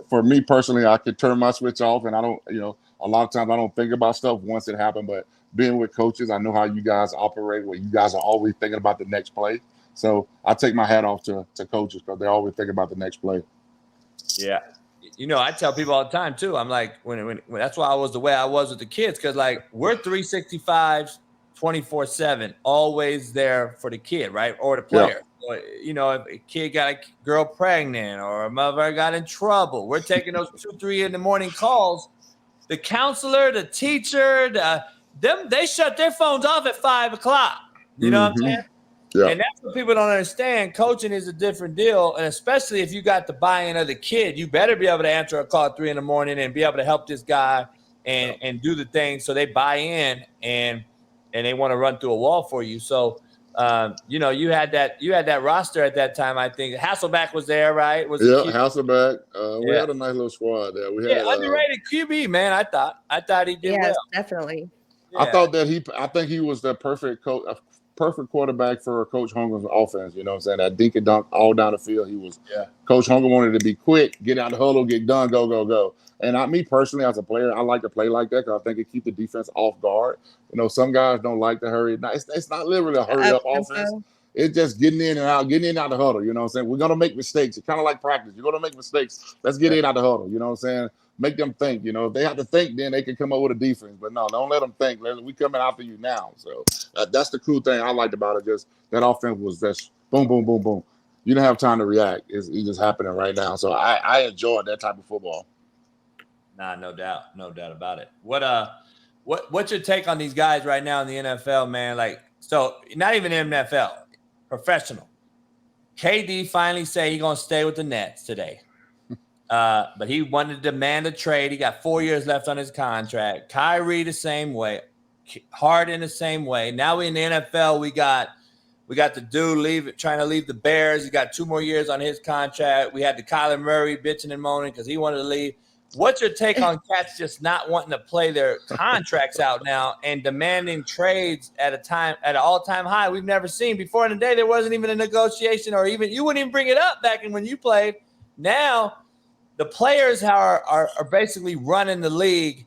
for me personally, I could turn my switch off, and I don't. A lot of times I don't think about stuff once it happened. But being with coaches, I know how you guys operate. Where you guys are always thinking about the next play. So I take my hat off to coaches because they always think about the next play. Yeah. I tell people all the time too. I'm like, when that's why I was the way I was with the kids, because like we're 365, 24/7, always there for the kid, right, or the player. Yeah. If a kid got a girl pregnant or a mother got in trouble, we're taking those 2-3 in the morning calls. The counselor, the teacher, they shut their phones off at 5 o'clock. You know what I'm saying? Yeah. And that's what people don't understand. Coaching is a different deal. And especially if you got the buy-in of the kid, you better be able to answer a call at 3 a.m. and be able to help this guy and do the thing so they buy in and they want to run through a wall for you. So, you had that roster at that time, I think. Hasselbeck was there, right? Hasselbeck. We had a nice little squad there. We had underrated QB, man, I thought he did well. Definitely. Yeah. I think he was the perfect perfect quarterback for Coach Hunger's offense. You know what I'm saying? That dink and dunk all down the field. He was. Yeah. Coach Hunger wanted to be quick, get out the huddle, get done, go, go, go. And me personally, as a player, I like to play like that because I think it keeps the defense off guard. Some guys don't like to hurry. It's not literally a hurry-up offense. It's just getting in and out the huddle. You know what I'm saying? We're going to make mistakes. It's kind of like practice. You're going to make mistakes. Let's get in out the huddle. You know what I'm saying? Make them think. If they have to think, then they can come up with a defense. But no, don't let them think. We coming after you now. So that's the cool thing I liked about it. Just that offense was just boom, boom, boom, boom. You don't have time to react. It's just happening right now. So I enjoyed that type of football. Nah, no doubt about it. What's your take on these guys right now in the NFL, man? Like, so not even NFL, professional. KD finally say he's gonna stay with the Nets today. But he wanted to demand a trade. He got 4 years left on his contract. Kyrie the same way. Harden the same way. Now we in the NFL, we got the dude trying to leave the Bears. He got 2 more years on his contract. We had the Kyler Murray bitching and moaning because he wanted to leave. What's your take on cats just not wanting to play their contracts out now and demanding trades at an all-time high we've never seen before? In the day, there wasn't even a negotiation, or even you wouldn't even bring it up back when you played. Now the players are basically running the league,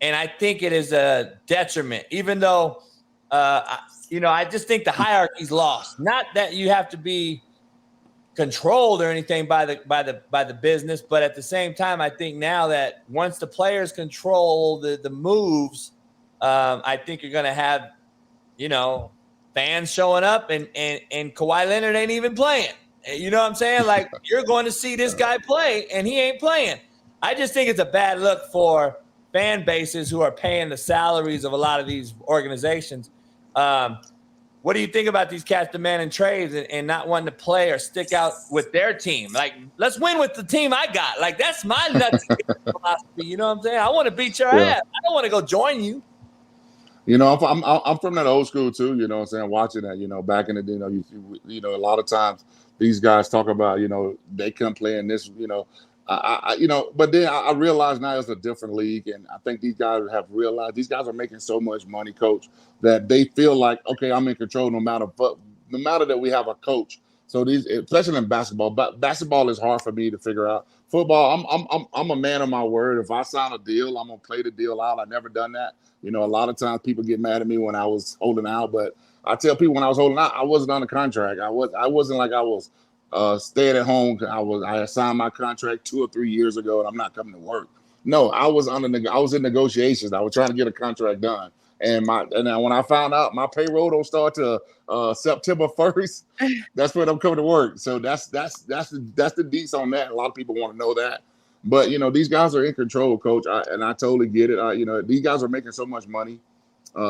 and I think it is a detriment. Even though, I just think the hierarchy's lost. Not that you have to be controlled or anything by the business, but at the same time, I think now that once the players control the moves, I think you're going to have, fans showing up and Kawhi Leonard ain't even playing. You know what I'm saying? Like, you're going to see this guy play and he ain't playing. I just think it's a bad look for fan bases who are paying the salaries of a lot of these organizations. What do you think about these cats demanding trades and not wanting to play or stick out with their team? Like, let's win with the team I got. Like, that's my nuts philosophy. You know what I'm saying? I want to beat your ass. I don't want to go join you. I'm from that old school too. You know what I'm saying? Watching that, back in the day, a lot of times these guys talk about, they come play in this, but then I realize now it's a different league, and I think these guys have realized these guys are making so much money, coach, that they feel like, okay, I'm in control no matter that we have a coach. So these, especially in basketball, but basketball is hard for me to figure out. Football, I'm a man of my word. If I sign a deal, I'm gonna play the deal out. I've never done that. A lot of times people get mad at me when I was holding out, but I tell people when I was holding out, I wasn't on a contract. I wasn't like I was staying at home. I had signed my contract 2 or 3 years ago, and I'm not coming to work. No, I was in negotiations. I was trying to get a contract done, and then when I found out my payroll don't start to September 1st, that's when I'm coming to work. So that's the deets on that. A lot of people want to know that. But these guys are in control, coach, and I totally get it. These guys are making so much money.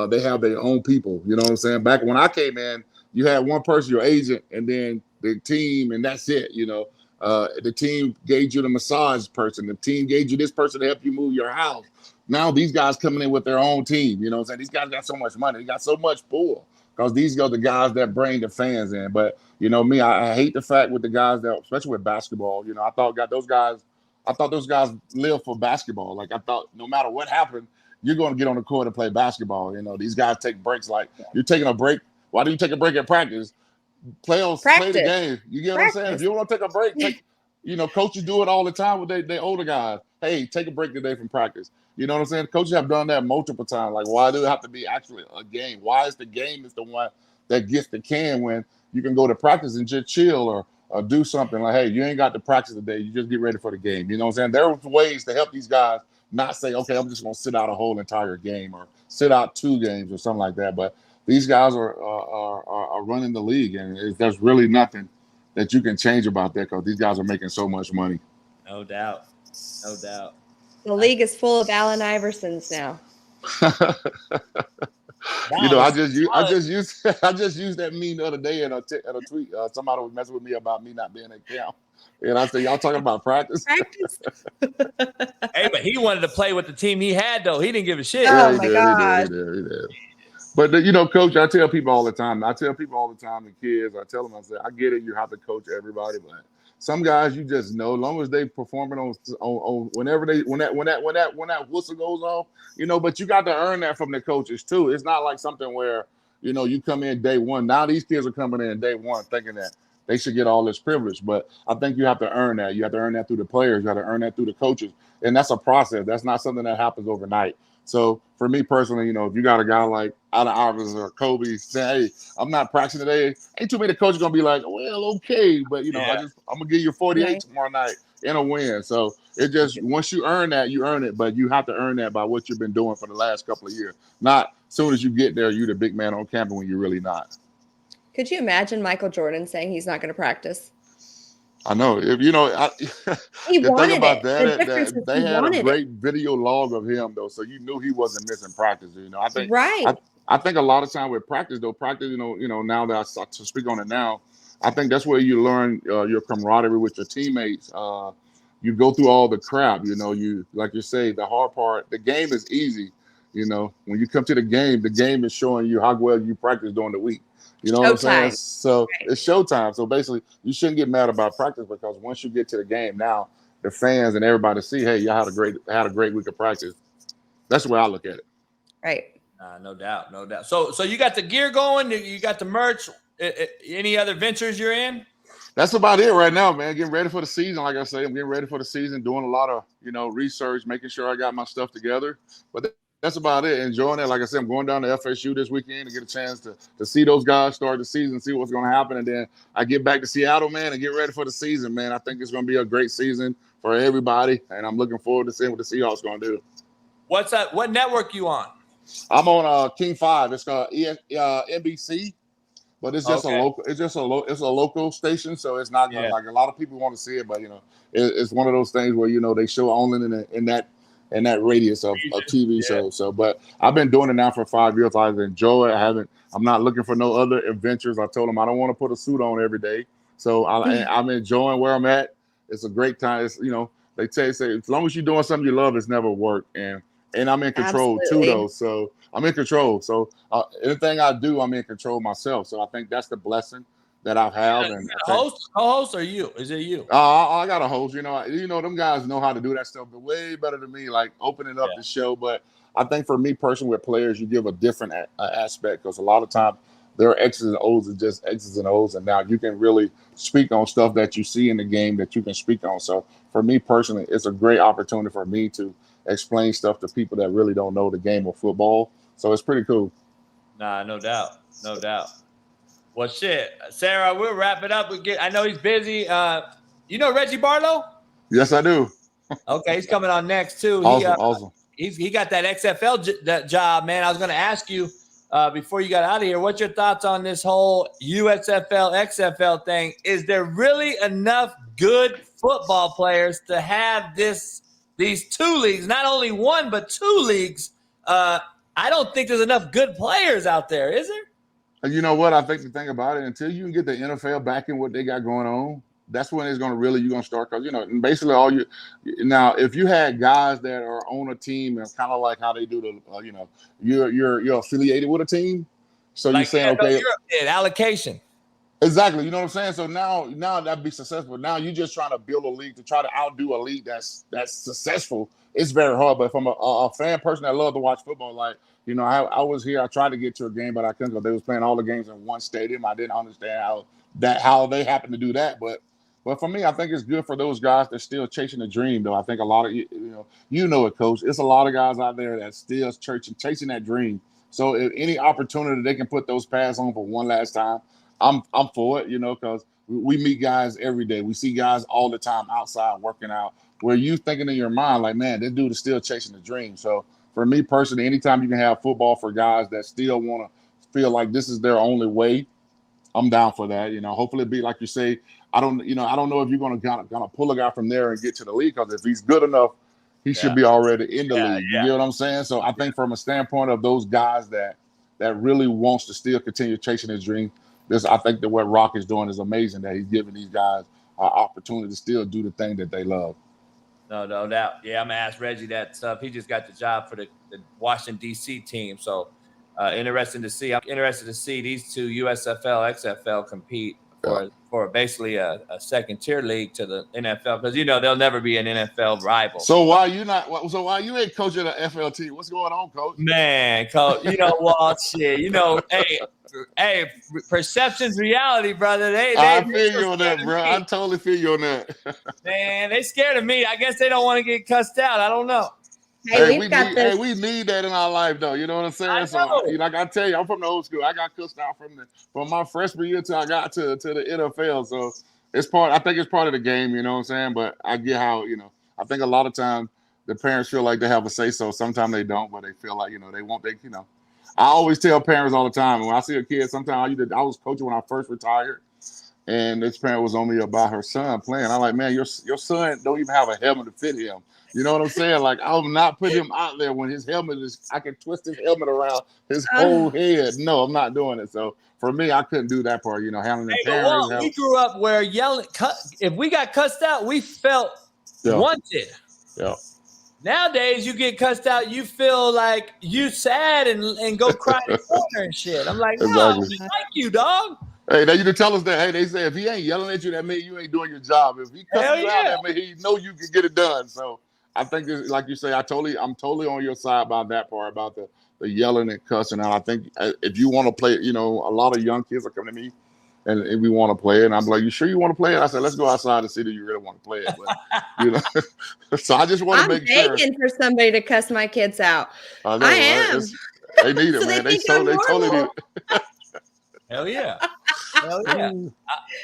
They have their own people. You know what I'm saying? Back when I came in, you had one person, your agent, and then the team, and that's it. The team gave you the massage person. The team gave you this person to help you move your house. Now these guys coming in with their own team. You know what I'm saying? These guys got so much money. They got so much pull because these are the guys that bring the fans in. But me, I hate the fact with the guys that, especially with basketball. I thought those guys live for basketball. Like I thought, no matter what happened, you're going to get on the court and play basketball. These guys take breaks. Like you're taking a break. Why do you take a break at practice? Play the game. You get what I'm saying? If you want to take a break, coaches do it all the time with they older guys. Hey, take a break today from practice. You know what I'm saying? Coaches have done that multiple times. Like, why do it have to be actually a game? Why is the game is the one that gets the can when you can go to practice and just chill or do something like, hey, you ain't got to practice today. You just get ready for the game. You know what I'm saying? There are ways to help these guys not say, okay, I'm just going to sit out a whole entire game or sit out 2 games or something like that. But these guys are running the league, and there's really nothing that you can change about that because these guys are making so much money. No doubt. No doubt. The league is full of Allen Iversons now. I just used that meme the other day in a tweet. Somebody was messing with me about me not being at camp, and I said, "Y'all talking about practice?" Hey, but he wanted to play with the team he had, though. He didn't give a shit. Oh my gosh. He did. But coach, I tell people all the time. The kids, I tell them, I say, I get it. You have to coach everybody, but some guys, you just know, as long as they performing on whenever when that whistle goes off, But you got to earn that from the coaches too. It's not like something where you come in day one. Now these kids are coming in day one thinking that they should get all this privilege, but I think you have to earn that. You have to earn that through the players. You have to earn that through the coaches, and that's a process. That's not something that happens overnight. So for me personally, if you got a guy like Allen Iverson or Kobe saying, hey, I'm not practicing today, ain't too many coaches going to be like, well, okay. But, I'm going to give you 48 tomorrow night in a win. So it just, once you earn that, you earn it. But you have to earn that by what you've been doing for the last couple of years. Not as soon as you get there, you're the big man on campus when you're really not. Could you imagine Michael Jordan saying he's not going to practice? I know. If he the wanted thing about it. that they had a great video log of him though, so you knew he wasn't missing practice. I think I think a lot of time with practice, now that I to speak on it now, I think that's where you learn your camaraderie with your teammates. You go through all the crap. You like you say, the hard part. The game is easy. When you come to the game is showing you how well you practice during the week. You know what I'm saying? So it's showtime. So basically, you shouldn't get mad about practice because once you get to the game, now the fans and everybody see, hey, y'all had a great week of practice. That's the way I look at it. Right. No doubt. So you got the gear going. You got the merch. Any other ventures you're in? That's about it right now, man. Getting ready for the season. Like I say, I'm getting ready for the season, doing a lot of research, making sure I got my stuff together. But that's about it. Enjoying it. Like I said, I'm going down to FSU this weekend to get a chance to see those guys start the season, see what's going to happen. And then I get back to Seattle, man, and get ready for the season, man. I think it's going to be a great season for everybody. And I'm looking forward to seeing what the Seahawks going to do. What's that? What network you on? I'm on King 5. It's called NBC. But it's just a local station, so it's not gonna, like a lot of people want to see it, but it's one of those things where they show only in that radius of TV shows. So, but I've been doing it now for 5 years. I enjoy it. I'm not looking for no other adventures. I told them I don't want to put a suit on every day, so I'm enjoying where I'm at. It's a great time. It's they say as long as you're doing something you love, it's never work. And and I'm in control too, though. So I'm in control. So anything I do, I'm in control myself. So I think that's the blessing that I have. And co-host, or you? Is it you? I got a host. Them guys know how to do that stuff, but way better than me. Like opening up the show. But I think for me personally, with players, you give a different aspect, because a lot of times their X's and O's are just X's and O's, and now you can really speak on stuff that you see in the game that you can speak on. So for me personally, it's a great opportunity for me to explain stuff to people that really don't know the game of football. So it's pretty cool. Nah, no doubt. No doubt. Well, shit. Sarah, we'll wrap it up. I know he's busy. You know Reggie Barlow? Yes, I do. Okay, he's coming on next, too. Awesome. He got that XFL job, man. I was going to ask you before you got out of here, what's your thoughts on this whole USFL, XFL thing? Is there really enough good football players to have these two leagues, not only one, but two leagues? I don't think there's enough good players out there, is there? And you know what? I think the thing about it, until you can get the NFL back in what they got going on, that's when it's going to really, you're going to start. Because, basically now, if you had guys that are on a team and kind of like how they do you're affiliated with a team. So like, you're saying, okay. Allocation. Exactly. You know what I'm saying? So now that'd be successful. Now you're just trying to build a league to try to outdo a league that's successful. It's very hard. But from a fan person that love to watch football, like, I was here. I tried to get to a game, but I couldn't, because they was playing all the games in one stadium. I didn't understand how they happened to do that. But for me, I think it's good for those guys that's still chasing the dream, though. I think a lot of, it, Coach. It's a lot of guys out there that's still chasing that dream. So if any opportunity they can put those pads on for one last time, I'm for it, because we meet guys every day. We see guys all the time outside working out, where you thinking in your mind, like, man, this dude is still chasing the dream. So for me personally, anytime you can have football for guys that still want to feel like this is their only way, I'm down for that. Hopefully it'll be like you say. I don't know if you're gonna pull a guy from there and get to the league, because if he's good enough, he should be already in the league. You know what I'm saying? So I think from a standpoint of those guys that really wants to still continue chasing his dream, I think that what Rock is doing is amazing, that he's giving these guys an opportunity to still do the thing that they love. No doubt. Yeah, I'm going to ask Reggie that stuff. He just got the job for the Washington, D.C. team. So interesting to see. I'm interested to see these two USFL, XFL compete for basically a second-tier league to the NFL, because, they'll never be an NFL rival. So why you ain't coaching the FLT? What's going on, Coach? Man, Coach, well, shit, hey, perception's reality, brother. I feel you on that, bro. I totally feel you on that. Man, they scared of me. I guess they don't want to get cussed out. I don't know. Hey, we need that in our life, though. You know what I'm saying? So, like I tell you, I'm from the old school. I got cussed out from my freshman year till I got to the NFL. So I think it's part of the game. You know what I'm saying? But I get how, I think a lot of times the parents feel like they have a say so. Sometimes they don't, but they feel like, I always tell parents all the time, when I see a kid, sometimes I was coaching when I first retired, and this parent was on me about her son playing. I'm like, man, your son don't even have a helmet to fit him. You know what I'm saying? Like, I'll not put him out there when his helmet I can twist his helmet around his whole head. No, I'm not doing it. So for me, I couldn't do that part, handling the parents. We grew up where yelling, if we got cussed out, we felt wanted. Yeah. Nowadays, you get cussed out, you feel like you sad and go cry in the corner and shit. I'm like, no, we like you, dog. Hey, they used to tell us that. Hey, they say if he ain't yelling at you, that means you ain't doing your job. If he cussing you out, that means he know you can get it done. So I think, like you say, I'm totally on your side about that part, about the yelling and cussing. And I think if you want to play, a lot of young kids are coming to me and we want to play it. And I'm like, you sure you want to play it? I said, let's go outside and see that you really want to play it. But, so I just want to make sure. I'm begging for somebody to cuss my kids out. I am. They need it, so man. They totally need it. Hell yeah.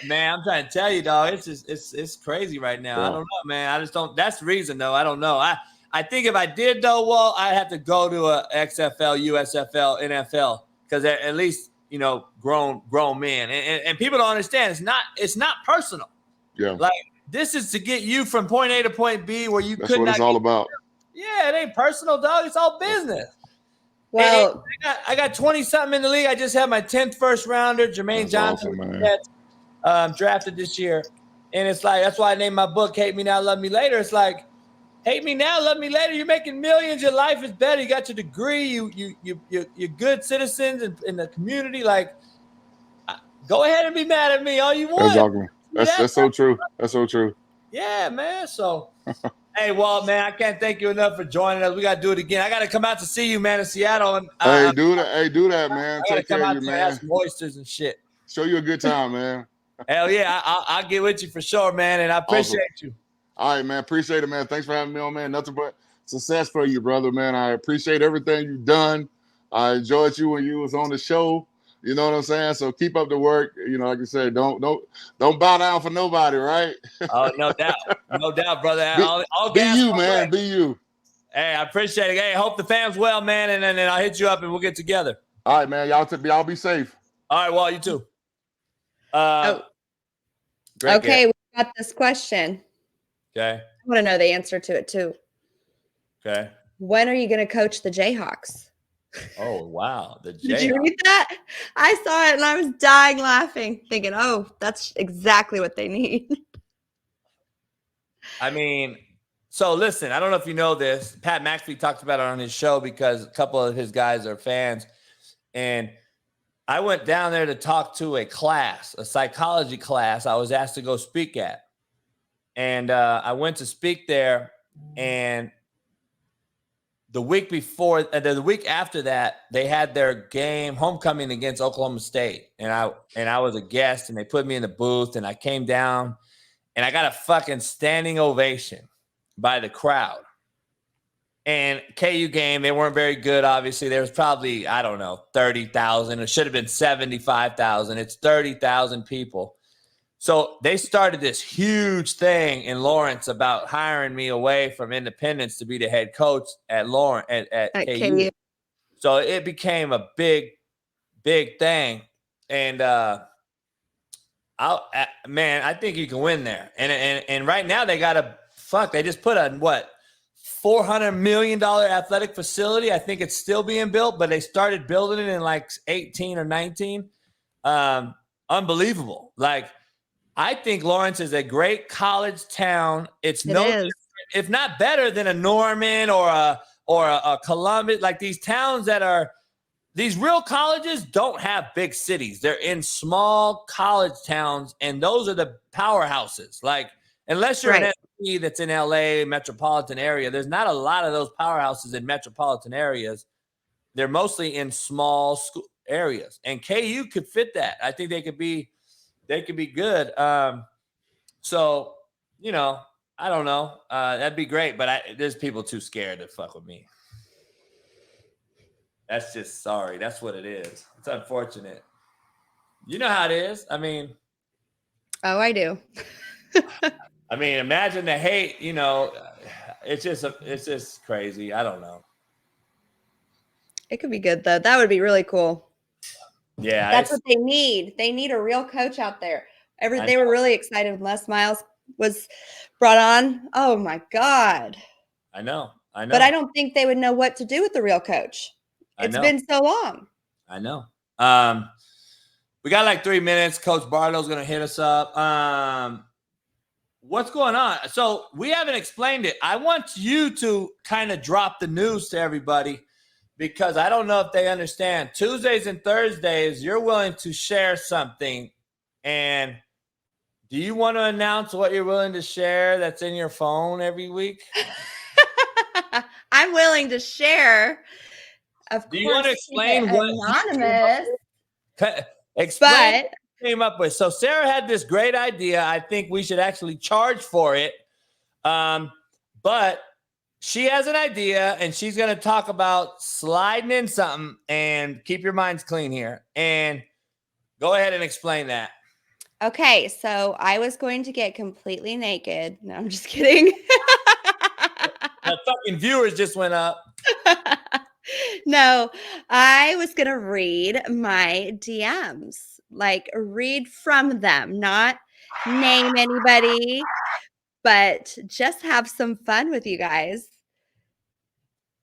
Man, I'm trying to tell you, dog, it's crazy right now. I don't know, man. I just don't. That's the reason, though. I don't know. I think if I did, though, well, I'd have to go to a XFL, USFL, NFL, because at least, grown men. And people don't understand. It's not personal. Yeah. Like, this is to get you from point A to point B where you That's what it's all about. Yeah, it ain't personal, dog. It's all business. Well, I got 20-something in the league. I just had my 10th first rounder, Jermaine Johnson, drafted this year. And it's like, that's why I named my book, Hate Me Now, Love Me Later. It's like, Hate me now, love me later. You're making millions. Your life is better. You got your degree. You're good citizens in the community. Like, go ahead and be mad at me all you want. Exactly. That's so true. That's so true. Yeah, man. So, hey, Walt, man, I can't thank you enough for joining us. We got to do it again. I got to come out to see you, man, in Seattle. And Hey, do that. Hey, do that, man. I got to Take come care out of you, there and have man. some oysters and shit. Show you a good time, man. Hell yeah, I'll get with you for sure, man, and I appreciate you. All right, man. Appreciate it, man. Thanks for having me on, man. Nothing but success for you, brother, man. I appreciate everything you've done. I enjoyed you when you was on the show. You know what I'm saying? So keep up the work. You know, like I said, don't bow down for nobody, right? Oh, no doubt, brother. Be you, man. Be you. Hey, I appreciate it. Hey, hope the fam's well, man, and then I'll hit you up and we'll get together. All right, man. Y'all be safe. All right, well, you too. Okay, we got this question. Okay. I want to know the answer to it too. Okay. When are you going to coach the Jayhawks? Oh, wow. The Jayhawks. Did you read that? I saw it and I was dying laughing, thinking, oh, that's exactly what they need. I mean, so listen, I don't know if you know this. Pat McAfee talked about it on his show because a couple of his guys are fans. And I went down there to talk to a class, a psychology class I was asked to go speak at. And I went to speak there, and the week before, the week after that, they had their game homecoming against Oklahoma State, and I was a guest, and they put me in the booth, and I came down, and I got a fucking standing ovation by the crowd. And KU game, they weren't very good. Obviously, there was probably 30,000. It should have been 75,000. It's 30,000 people. So they started this huge thing in Lawrence about hiring me away from Independence to be the head coach at Lawrence at KU. So it became a big thing. And I think you can win there. And right now they they just put a $400 million athletic facility. I think it's still being built, but they started building it in like 18 or 19. Unbelievable. Like, I think Lawrence is a great college town. It's different, if not better than a Norman or a Columbus. Like, these towns these real colleges don't have big cities. They're in small college towns, and those are the powerhouses. Like, unless you're an SC that's in LA metropolitan area, there's not a lot of those powerhouses in metropolitan areas. They're mostly in small school areas, and KU could fit that. I think they could be good. So, I don't know. That'd be great, but there's people too scared to fuck with me. That's just sorry. That's what it is. It's unfortunate. You know how it is. I mean. Oh, I do. I mean, imagine the hate, it's just crazy. I don't know. It could be good though. That would be really cool. Yeah. That's what they need. They need a real coach out there. They were really excited when Les Miles was brought on. Oh my God. I know. But I don't think they would know what to do with the real coach. It's been so long. I know. We got like 3 minutes. Coach Barlow's going to hit us up. What's going on? So we haven't explained it. I want you to kind of drop the news to everybody because I don't know if they understand. Tuesdays and Thursdays, you're willing to share something. And do you want to announce what you're willing to share that's in your phone every week? I'm willing to share. Of course, do you want to explain what anonymous? Explain what you came up with. So Sarah had this great idea. I think we should actually charge for it. But she has an idea, and she's going to talk about sliding in something. And keep your minds clean here. And go ahead and explain that. Okay, so I was going to get completely naked. No, I'm just kidding. The fucking viewers just went up. No, I was going to read my DMs, like read from them, not name anybody, but just have some fun with you guys.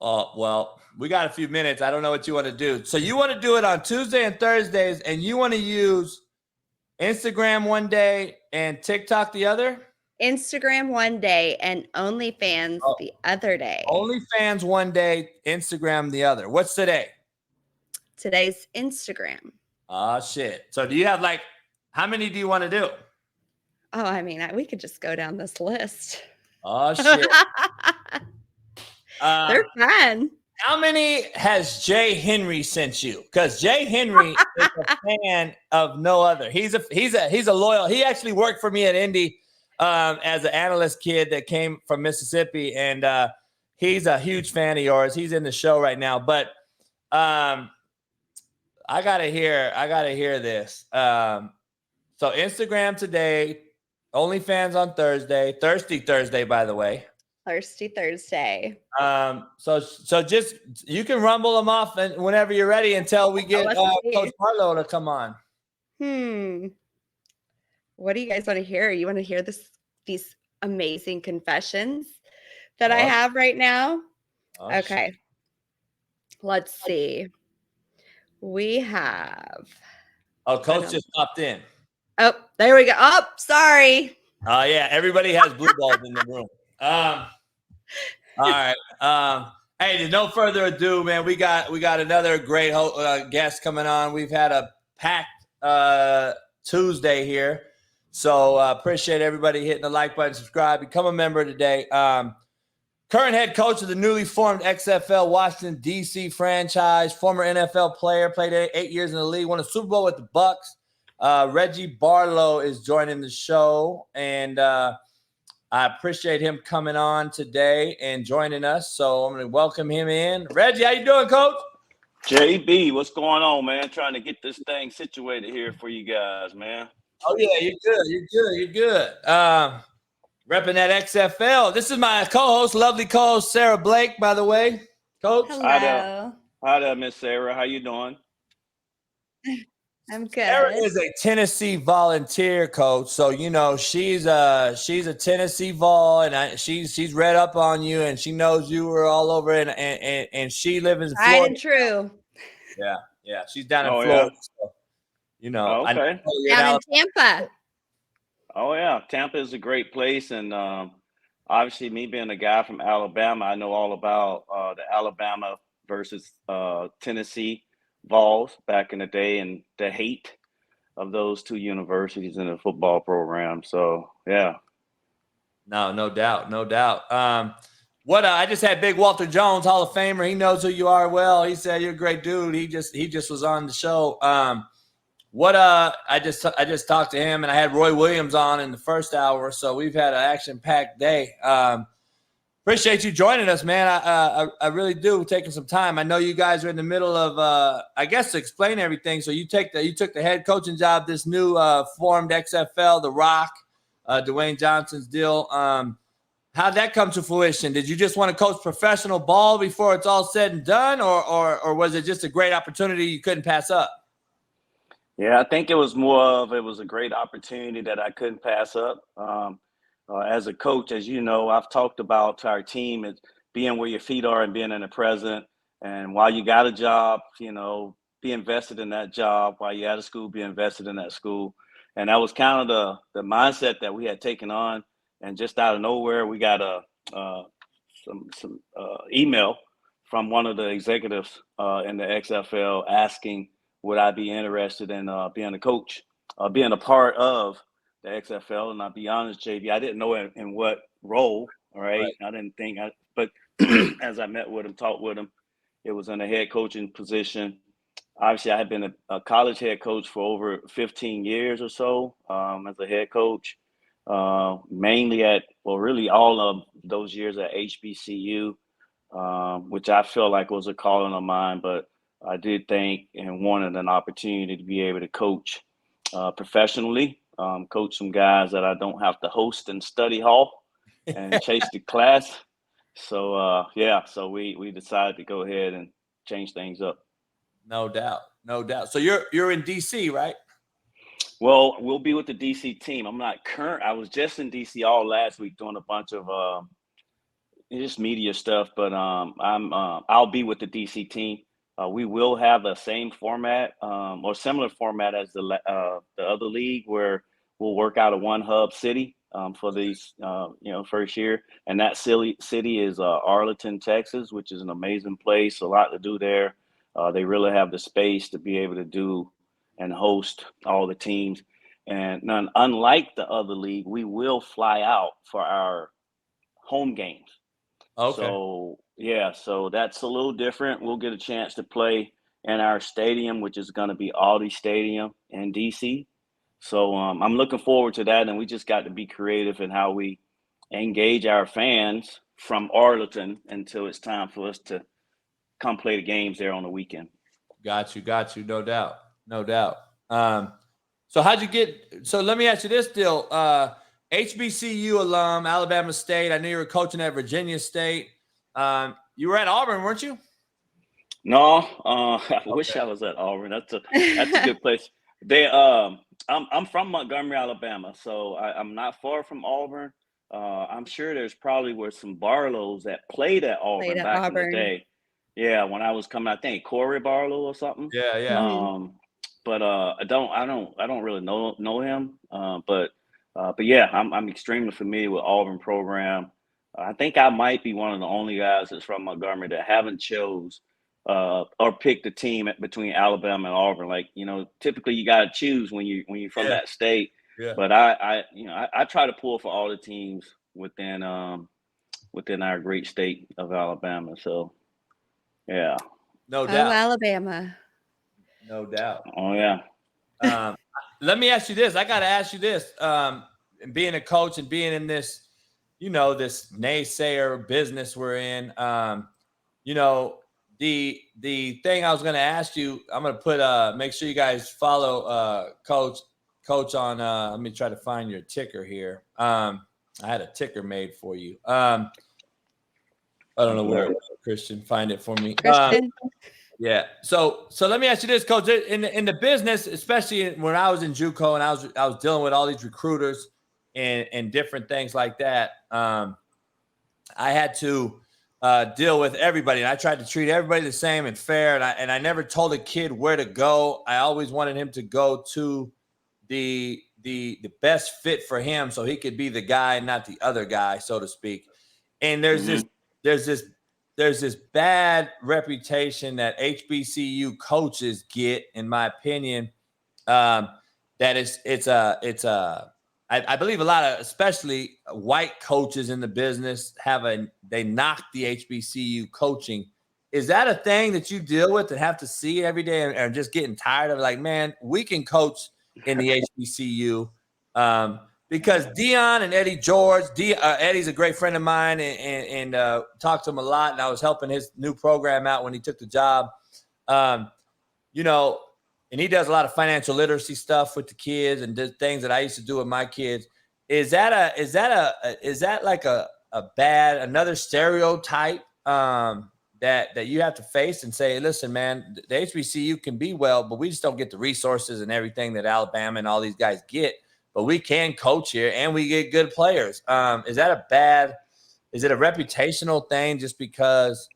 Oh, well, we got a few minutes. I don't know what you want to do. So you want to do it on Tuesday and Thursdays, and you want to use Instagram one day and TikTok the other? Instagram one day and OnlyFans the other day. OnlyFans one day, Instagram the other. What's today? Today's Instagram. Oh, shit. So do you have how many do you want to do? Oh, I mean, we could just go down this list. Oh, shit. They're fun. How many has Jay Henry sent you? Because Jay Henry is a fan of no other. He's a loyal. He actually worked for me at Indy as an analyst kid that came from Mississippi, and he's a huge fan of yours. He's in the show right now, but I gotta hear this. So Instagram today, OnlyFans on Thursday, Thirsty Thursday, by the way. Thirsty Thursday. So just you can rumble them off and whenever you're ready until we get Coach Barlow to come on. What do you guys want to hear? You want to hear these amazing confessions that I have right now? Okay. Shit. Let's see. We have. Oh, Coach just popped in. Oh, there we go. Oh, sorry. Oh, yeah. Everybody has blue balls in the room. All right. Hey, no further ado, man. We got another great guest coming on. We've had a packed Tuesday here. So appreciate everybody hitting the like button, subscribe, become a member today. Current head coach of the newly formed XFL Washington, D.C. franchise, former NFL player, played 8 years in the league, won a Super Bowl with the Bucks. Reggie Barlow is joining the show, and I appreciate him coming on today and joining us. So I'm going to welcome him in. Reggie, how you doing, Coach? JB, what's going on, man? Trying to get this thing situated here for you guys, man. Oh, yeah, you're good. Repping that XFL. This is my co-host, lovely co-host, Sara Blake, by the way. Coach. Hello. Hi there, Miss Sara. How you doing? I'm good. Sara is a Tennessee Volunteer, Coach. So she's a Tennessee Vol, and she's read up on you, and she knows you were all over, and she lives in Florida. Right and true. Yeah. She's down in Florida. Yeah. So, okay. Down in Tampa. Oh yeah, Tampa is a great place, and obviously, me being a guy from Alabama, I know all about the Alabama versus Tennessee Vols back in the day, and the hate of those two universities in the football program. So yeah. No doubt. I just had Big Walter Jones, Hall of Famer. He knows who you are well. He said you're a great dude. He just was on the show. I just talked to him, and I had Roy Williams on in the first hour, so we've had an action-packed day. Appreciate you joining us, man. I really do, taking some time. I know you guys are in the middle of, I guess, to explain everything. So you took the head coaching job, this new formed XFL, The Rock, Dwayne Johnson's deal. How'd that come to fruition? Did you just want to coach professional ball before it's all said and done, or was it just a great opportunity you couldn't pass up? Yeah, I think it was a great opportunity that I couldn't pass up. As a coach, as you know, I've talked about our team as being where your feet are and being in the present. And while you got a job, be invested in that job. While you're out of school, be invested in that school. And that was kind of the mindset that we had taken on. And just out of nowhere, we got some email from one of the executives in the XFL asking, would I be interested in being a coach, being a part of the XFL? And I'll be honest, JB, I didn't know in what role, all right? I didn't think, but as I met with him, talked with him, it was in a head coaching position. Obviously, I had been a college head coach for over 15 years or so as a head coach, mainly really all of those years at HBCU, which I feel like was a calling of mine, but I did think and wanted an opportunity to be able to coach professionally, coach some guys that I don't have to host in study hall and chase the class. So, so we decided to go ahead and change things up. No doubt. So you're in DC, right? Well, we'll be with the DC team. I'm not current. I was just in DC all last week doing a bunch of just media stuff, but I'll be with the DC team. We will have the same format or similar format as the other league, where we'll work out of one hub city. for these, first year. And that city is Arlington, Texas, which is an amazing place. A lot to do there. They really have the space to be able to do and host all the teams. And unlike the other league, we will fly out for our home games. Okay. So that's a little different. We'll get a chance to play in our stadium, which is going to be Audi Stadium in DC. So I'm looking forward to that. And we just got to be creative in how we engage our fans from Arlington until it's time for us to come play the games there on the weekend. Got you. No doubt. So how'd you get? So let me ask you this deal. HBCU alum, Alabama State. I knew you were coaching at Virginia State. You were at Auburn, weren't you? No, I wish I was at Auburn. That's a good place. I'm from Montgomery, Alabama, so I'm not far from Auburn. I'm sure there's probably were some Barlows that played at Auburn in the day. Yeah, when I was coming, I think Corey Barlow or something. Yeah. But I don't really know him. But yeah, I'm extremely familiar with Auburn program. I think I might be one of the only guys that's from Montgomery that haven't chose or picked a team between Alabama and Auburn. Like, typically you got to choose when you're from that state. Yeah. But I try to pull for all the teams within our great state of Alabama. So, yeah. No doubt. Oh, Alabama. No doubt. Oh, yeah. Let me ask you this. I got to ask you this. Being a coach and being in this, this naysayer business we're in, the thing I was going to ask you, I'm going to put, make sure you guys follow Coach on, let me try to find your ticker here. I had a ticker made for you. I don't know where it was, Christian. Find it for me. Christian? Yeah. So let me ask you this, Coach. In the business, especially when I was in JUCO and I was dealing with all these recruiters and different things like that, I had to deal with everybody, and I tried to treat everybody the same and fair. And I never told a kid where to go. I always wanted him to go to the best fit for him, so he could be the guy, not the other guy, so to speak. And there's this bad reputation that HBCU coaches get, in my opinion, that I believe a lot of, especially white coaches in the business, they knock the HBCU coaching. Is that a thing that you deal with and have to see every day and just getting tired of it? Like, man, we can coach in the HBCU. Because Dion and Eddie George, Eddie's a great friend of mine and talked to him a lot. And I was helping his new program out when he took the job. And he does a lot of financial literacy stuff with the kids and does things that I used to do with my kids. Is that like a bad, another stereotype that you have to face and say, listen, man, the HBCU can be well, but we just don't get the resources and everything that Alabama and all these guys get. But we can coach here and we get good players. Is it a reputational thing just because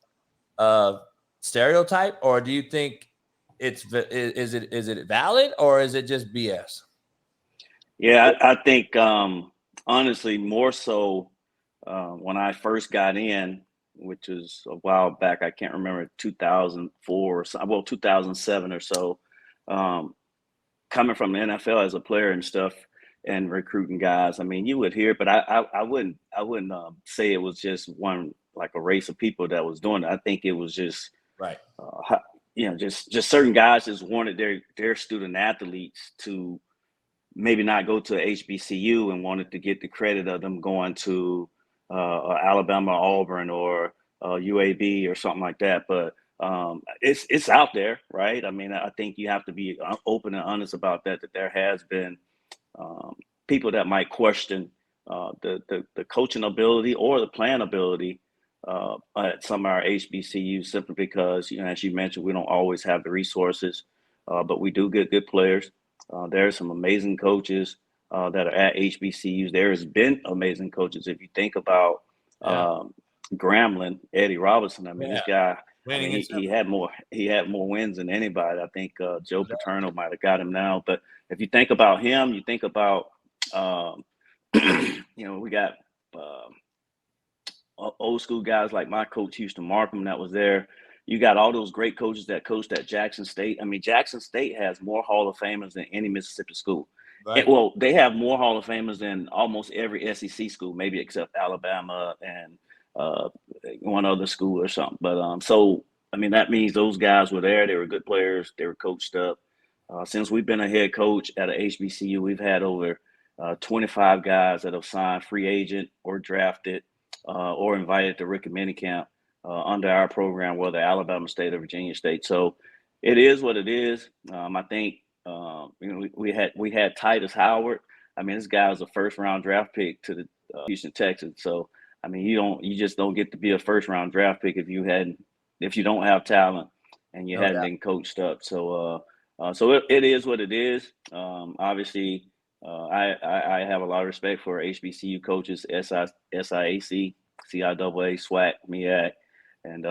of stereotype, or do you think is it valid, or is it just BS? Yeah, I think honestly more so when I first got in, which was a while back. I can't remember, 2004 or so, 2007 or so. Coming from the NFL as a player and stuff, and recruiting guys. I mean, you would hear, but I wouldn't say it was just one, like a race of people that was doing it. I think it was just right. Just certain guys just wanted their student athletes to maybe not go to HBCU and wanted to get the credit of them going to Alabama, Auburn, or UAB or something like that. But it's out there, right? I mean, I think you have to be open and honest about that there has been people that might question the coaching ability or the playing ability at some of our HBCUs, simply because, as you mentioned, we don't always have the resources, but we do get good players. There are some amazing coaches that are at HBCUs. There has been amazing coaches. If you think about Grambling, Eddie Robinson, I mean, this guy, he had more wins than anybody. I think Joe Paterno might have got him now. But if you think about him, you think about We got old school guys like my coach Houston Markham that was there. You got all those great coaches that coached at Jackson State. I mean, Jackson State has more Hall of Famers than any Mississippi school. Right. Well, they have more Hall of Famers than almost every SEC school, maybe except Alabama and one other school or something. But so I mean, that means those guys were there. They were good players. They were coached up. Since we've been a head coach at a HBCU, we've had over 25 guys that have signed free agent or drafted or invited to rookie minicamp under our program, whether Alabama State or Virginia State. So it is what it is. I think we had Titus Howard. I mean, this guy was a first-round draft pick to the Houston Texans. So I mean, you just don't get to be a first-round draft pick if you don't have talent and you hadn't been coached up. So it is what it is. Obviously, I have a lot of respect for HBCU coaches, SIAC, CIAA, SWAC, MEAC, and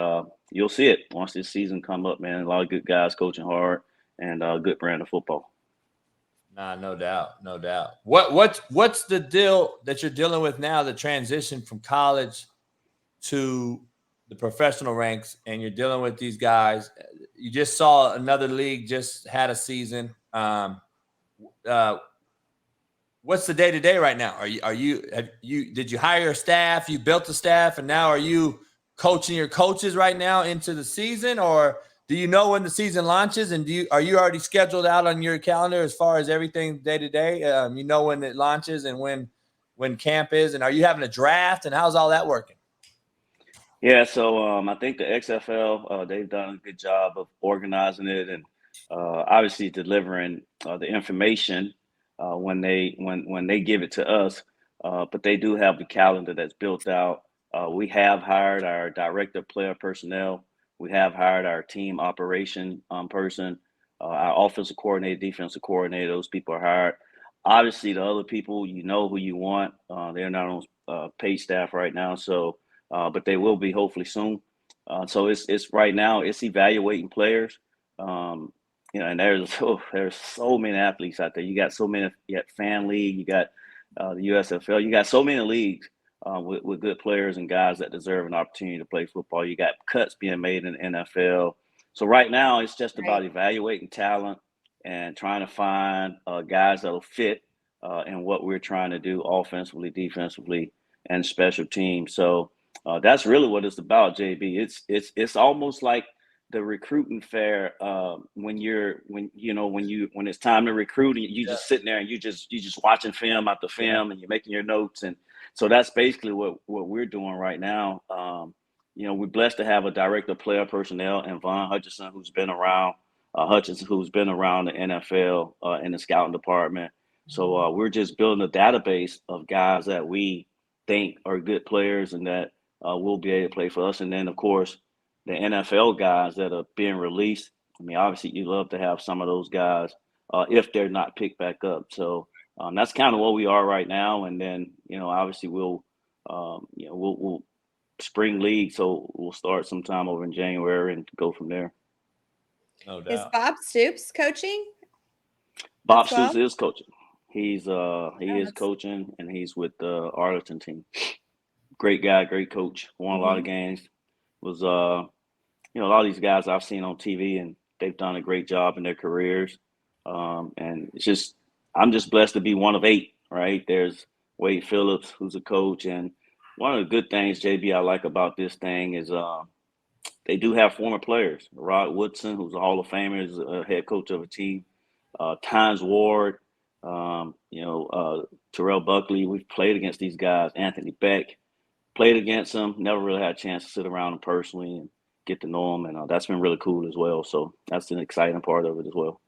you'll see it once this season come up, man. A lot of good guys coaching hard and good brand of football. Nah, no doubt, no doubt. What's the deal that you're dealing with now? The transition from college to the professional ranks, and you're dealing with these guys. You just saw another league just had a season. What's the day-to-day right now? Did you hire a staff? You built a staff, and now are you coaching your coaches right now into the season, or do you know when the season launches? And are you already scheduled out on your calendar as far as everything day-to-day? You know when it launches and when camp is, and are you having a draft, and how's all that working? Yeah, so I think the XFL, they've done a good job of organizing it and obviously delivering the information when they give it to us. But they do have the calendar that's built out. We have hired our director of player personnel. We have hired our team operation person, our offensive coordinator, defensive coordinator. Those people are hired. Obviously, the other people, you know who you want. They're not on paid staff right now, so. But they will be hopefully soon. So it's right now it's evaluating players. And there's so many athletes out there. You got so many. You got Fan League. You got the USFL. You got so many leagues with good players and guys that deserve an opportunity to play football. You got cuts being made in the NFL. So right now it's just about evaluating talent and trying to find guys that'll fit in what we're trying to do offensively, defensively, and special teams. So. That's really what it's about, JB. It's almost like the recruiting fair when it's time to recruit, and just sitting there and you just watching film after film and you're making your notes, and so that's basically what we're doing right now. We're blessed to have a director of player personnel and Von Hutchinson, who's been around the NFL in the scouting department. So we're just building a database of guys that we think are good players and that will be able to play for us. And then, of course, the NFL guys that are being released. I mean, obviously, you love to have some of those guys if they're not picked back up. So that's kind of where we are right now. And then, obviously, we'll spring league. So we'll start sometime over in January and go from there. No doubt. Is Bob Stoops coaching? Bob Stoops is coaching. He is coaching, and he's with the Arlington team. Great guy, great coach. Won a lot of games. Was a lot of these guys I've seen on TV, and they've done a great job in their careers. And I'm just blessed to be one of 8. Right there's Wade Phillips, who's a coach, and one of the good things, JB, I like about this thing is they do have former players. Rod Woodson, who's a Hall of Famer, is a head coach of a team. Tynes Ward, Terrell Buckley. We've played against these guys. Anthony Beck. Played against them, never really had a chance to sit around them personally and get to know them, and that's been really cool as well. So that's an exciting part of it as well.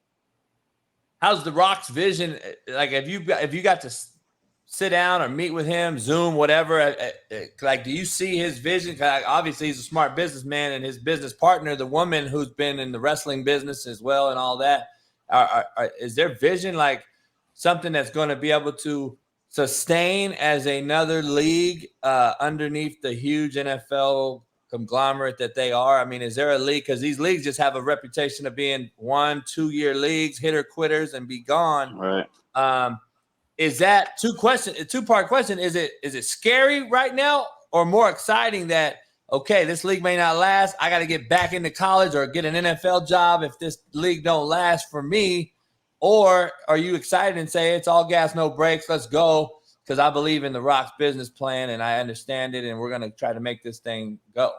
How's the Rock's vision? Like, have you got to sit down or meet with him, Zoom, whatever? Like, do you see his vision? Obviously, he's a smart businessman, and his business partner, the woman who's been in the wrestling business as well, and all that. Is their vision like something that's going to be able to sustain as another league underneath the huge NFL conglomerate that they are? I mean, is there a league? Because these leagues just have a reputation of being 1-2 year leagues, hitter quitters, and be gone. Right. is that a two-part question? Is it scary right now or more exciting that, okay, this league may not last, I got to get back into college or get an NFL job if this league don't last for me? Or are you excited and say it's all gas, no brakes, let's go, because I believe in the Rock's business plan and I understand it and we're going to try to make this thing go?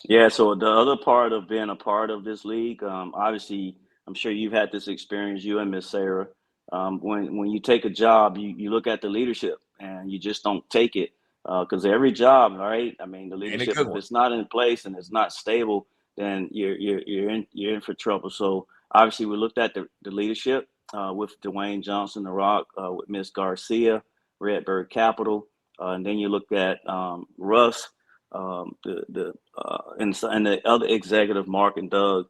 Yeah, so the other part of being a part of this league, obviously, I'm sure you've had this experience, you and Miss Sarah. When you take a job, you look at the leadership and you just don't take it because every job, right? I mean, the leadership, if it's not in place and it's not stable, then you're in for trouble. So obviously, we looked at the leadership with Dwayne Johnson, The Rock, with Miss Garcia, Redbird Capital, and then you look at Russ. And the other executive, Mark and Doug,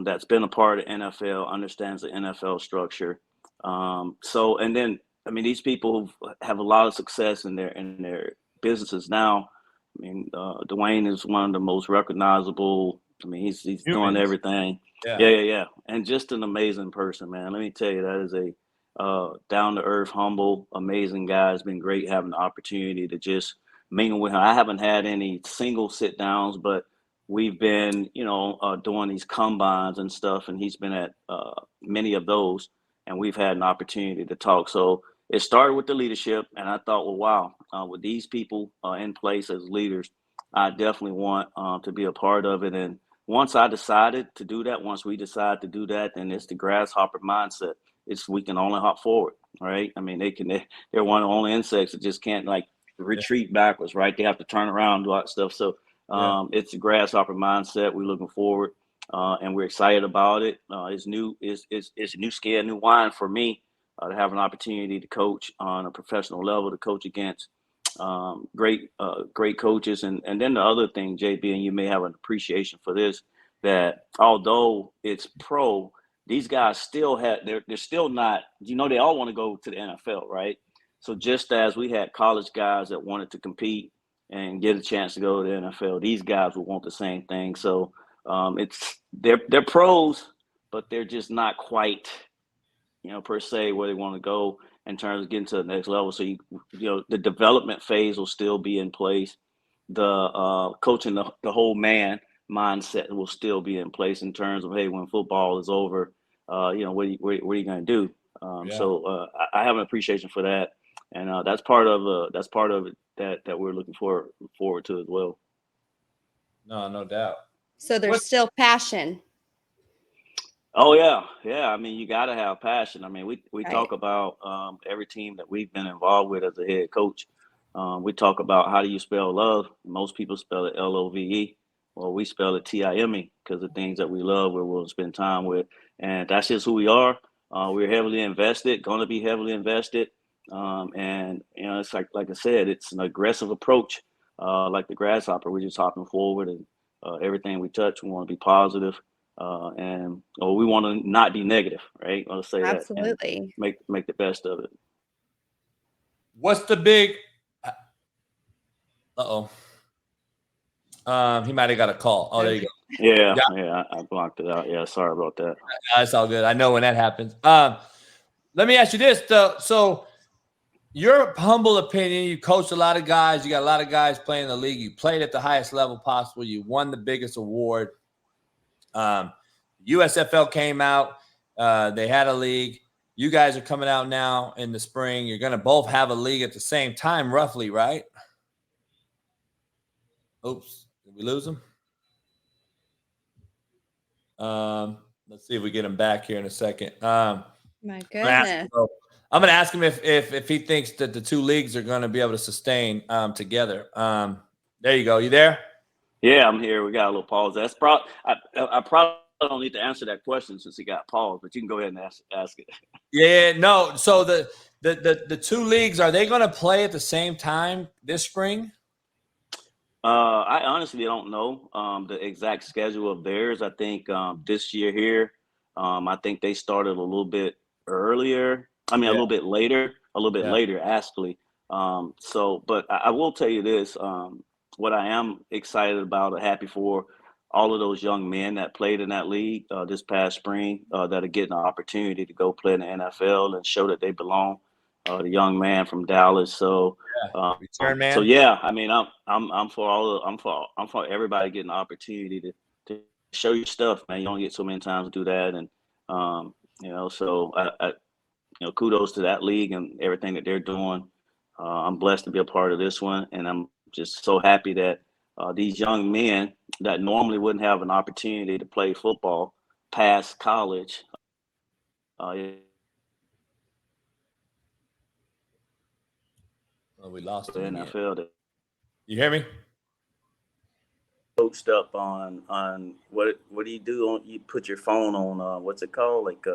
that's been a part of NFL, understands the NFL structure. So, and then, I mean, these people have a lot of success in their businesses now. I mean, Dwayne is one of the most recognizable. I mean, he's doing everything. Yeah. And just an amazing person, man. Let me tell you, that is a down to earth, humble, amazing guy. It's been great having the opportunity to just mingle with him. I haven't had any single sit downs, but we've been, doing these combines and stuff, and he's been at many of those, and we've had an opportunity to talk. So it started with the leadership, and I thought, well, wow, with these people in place as leaders, I definitely want to be a part of it. And once we decide to do that, then it's the grasshopper mindset. We can only hop forward, right? I mean, they're one of the only insects that just can't retreat backwards, right? They have to turn around and do all that stuff. So it's a grasshopper mindset. We're looking forward and we're excited about it. It's a new scale, new wine for me to have an opportunity to coach on a professional level, to coach against great coaches. And then the other thing, JB, and you may have an appreciation for this, that although it's pro, these guys they're still not, they all want to go to the NFL, right? So just as we had college guys that wanted to compete and get a chance to go to the NFL, these guys will want the same thing. So they're pros, but they're just not quite, per se where they want to go in terms of getting to the next level. So the development phase will still be in place. The coaching the whole man mindset will still be in place in terms of, hey, when football is over, what are you going to do? So I have an appreciation for that. And that's part of it that we're looking forward to as well. No doubt. So there's still passion. Oh yeah. I mean, you got to have passion. I mean, we talk about every team that we've been involved with as a head coach. We talk about how do you spell love. Most people spell it LOVE. Well, we spell it TIME because the things that we love, we're willing to spend time with, and that's just who we are. We're heavily invested, going to be heavily invested. And it's like I said, it's an aggressive approach, like the grasshopper. We're just hopping forward, and everything we touch, we want to be positive, and we want to not be negative, right? Let's say absolutely that, make the best of it. What's the big? He might have got a call. Oh, there you go. Yeah, I blocked it out. Yeah, sorry about that. That's all good. I know when that happens. Let me ask you this, though. So, your humble opinion, you coached a lot of guys. You got a lot of guys playing in the league. You played at the highest level possible. You won the biggest award. USFL came out. They had a league. You guys are coming out now in the spring. You're going to both have a league at the same time, roughly, right? Oops. Did we lose him? Let's see if we get him back here in a second. My goodness. I'm going to ask him if he thinks that the two leagues are going to be able to sustain together. There you go. You there? Yeah, I'm here. We got a little pause. That's probably I probably don't need to answer that question since he got paused, but you can go ahead and ask it. Yeah, no. So the two leagues, are they going to play at the same time this spring? I honestly don't know the exact schedule of theirs. I think this year here, I think they started a little bit earlier. A little bit later, actually. But I will tell you this, what I am excited about or happy for all of those young men that played in that league this past spring that are getting an opportunity to go play in the NFL and show that they belong. the young man from Dallas. So, Return man. so yeah, I mean, I'm for everybody getting the opportunity to show your stuff, man. You don't get so many times to do that, and so I kudos to that league and everything that they're doing. I'm blessed to be a part of this one, and I'm just so happy that these young men that normally wouldn't have an opportunity to play football past college. We lost The him again. NFL that You hear me? coached up on what do you do on, you put your phone on what's it called, like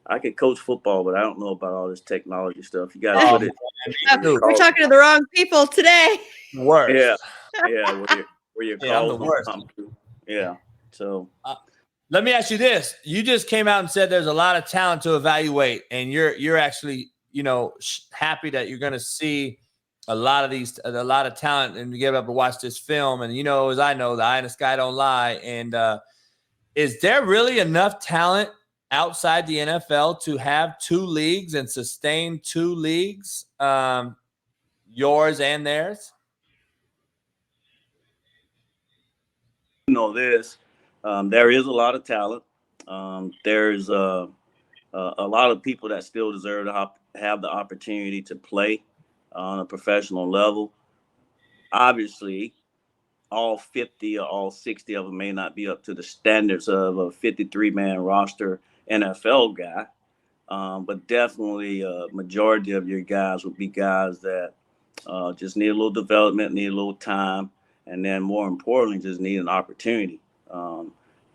I could coach football, but I don't know about all this technology stuff. You got to put it. We're talking to the wrong people today. Worst. Yeah, where your Yeah, I'm the calls don't worst. come through. Yeah, so Let me ask you this: you just came out and said there's a lot of talent to evaluate, and you're actually happy that you're going to see a lot of talent, and you get up to watch this film. And as I know, the eye in the sky don't lie. And is there really enough talent outside the NFL to have two leagues and sustain two leagues, yours and theirs? this, there is a lot of talent. There's a lot of people that still deserve to have the opportunity to play on a professional level. Obviously, all 50 or all 60 of them may not be up to the standards of a 53-man roster NFL guy, but definitely a majority of your guys would be guys that just need a little development, need a little time, and then more importantly, just need an opportunity.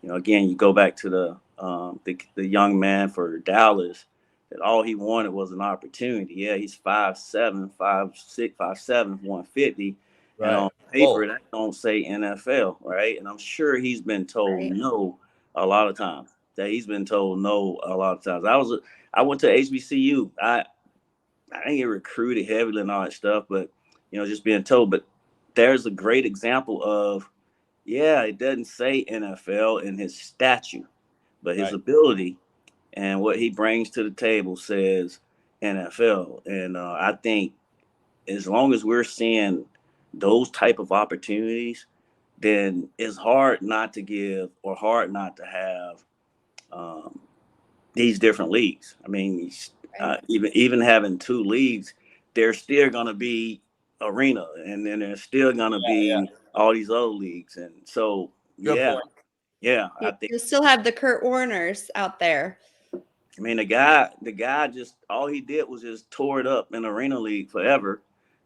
Again, you go back to the young man for Dallas, that all he wanted was an opportunity. Yeah, he's 5'7", 5'6", 5'7", 150. Right. And on paper, that don't say NFL, right? And I'm sure he's been told no a lot of times. That he's been told no a lot of times. I went to HBCU. I didn't get recruited heavily and all that stuff, but just being told. But there's a great example of, it doesn't say NFL in his statute, but his ability and what he brings to the table says NFL. And I think as long as we're seeing those type of opportunities, then it's hard not to give or hard not to have these different leagues. I mean, even having two leagues, there's still going to be arena, and then there's still going to be all these other leagues. And so, I think You still have the Kurt Warners out there. I mean, the guy just, all he did was just tore it up in Arena League forever,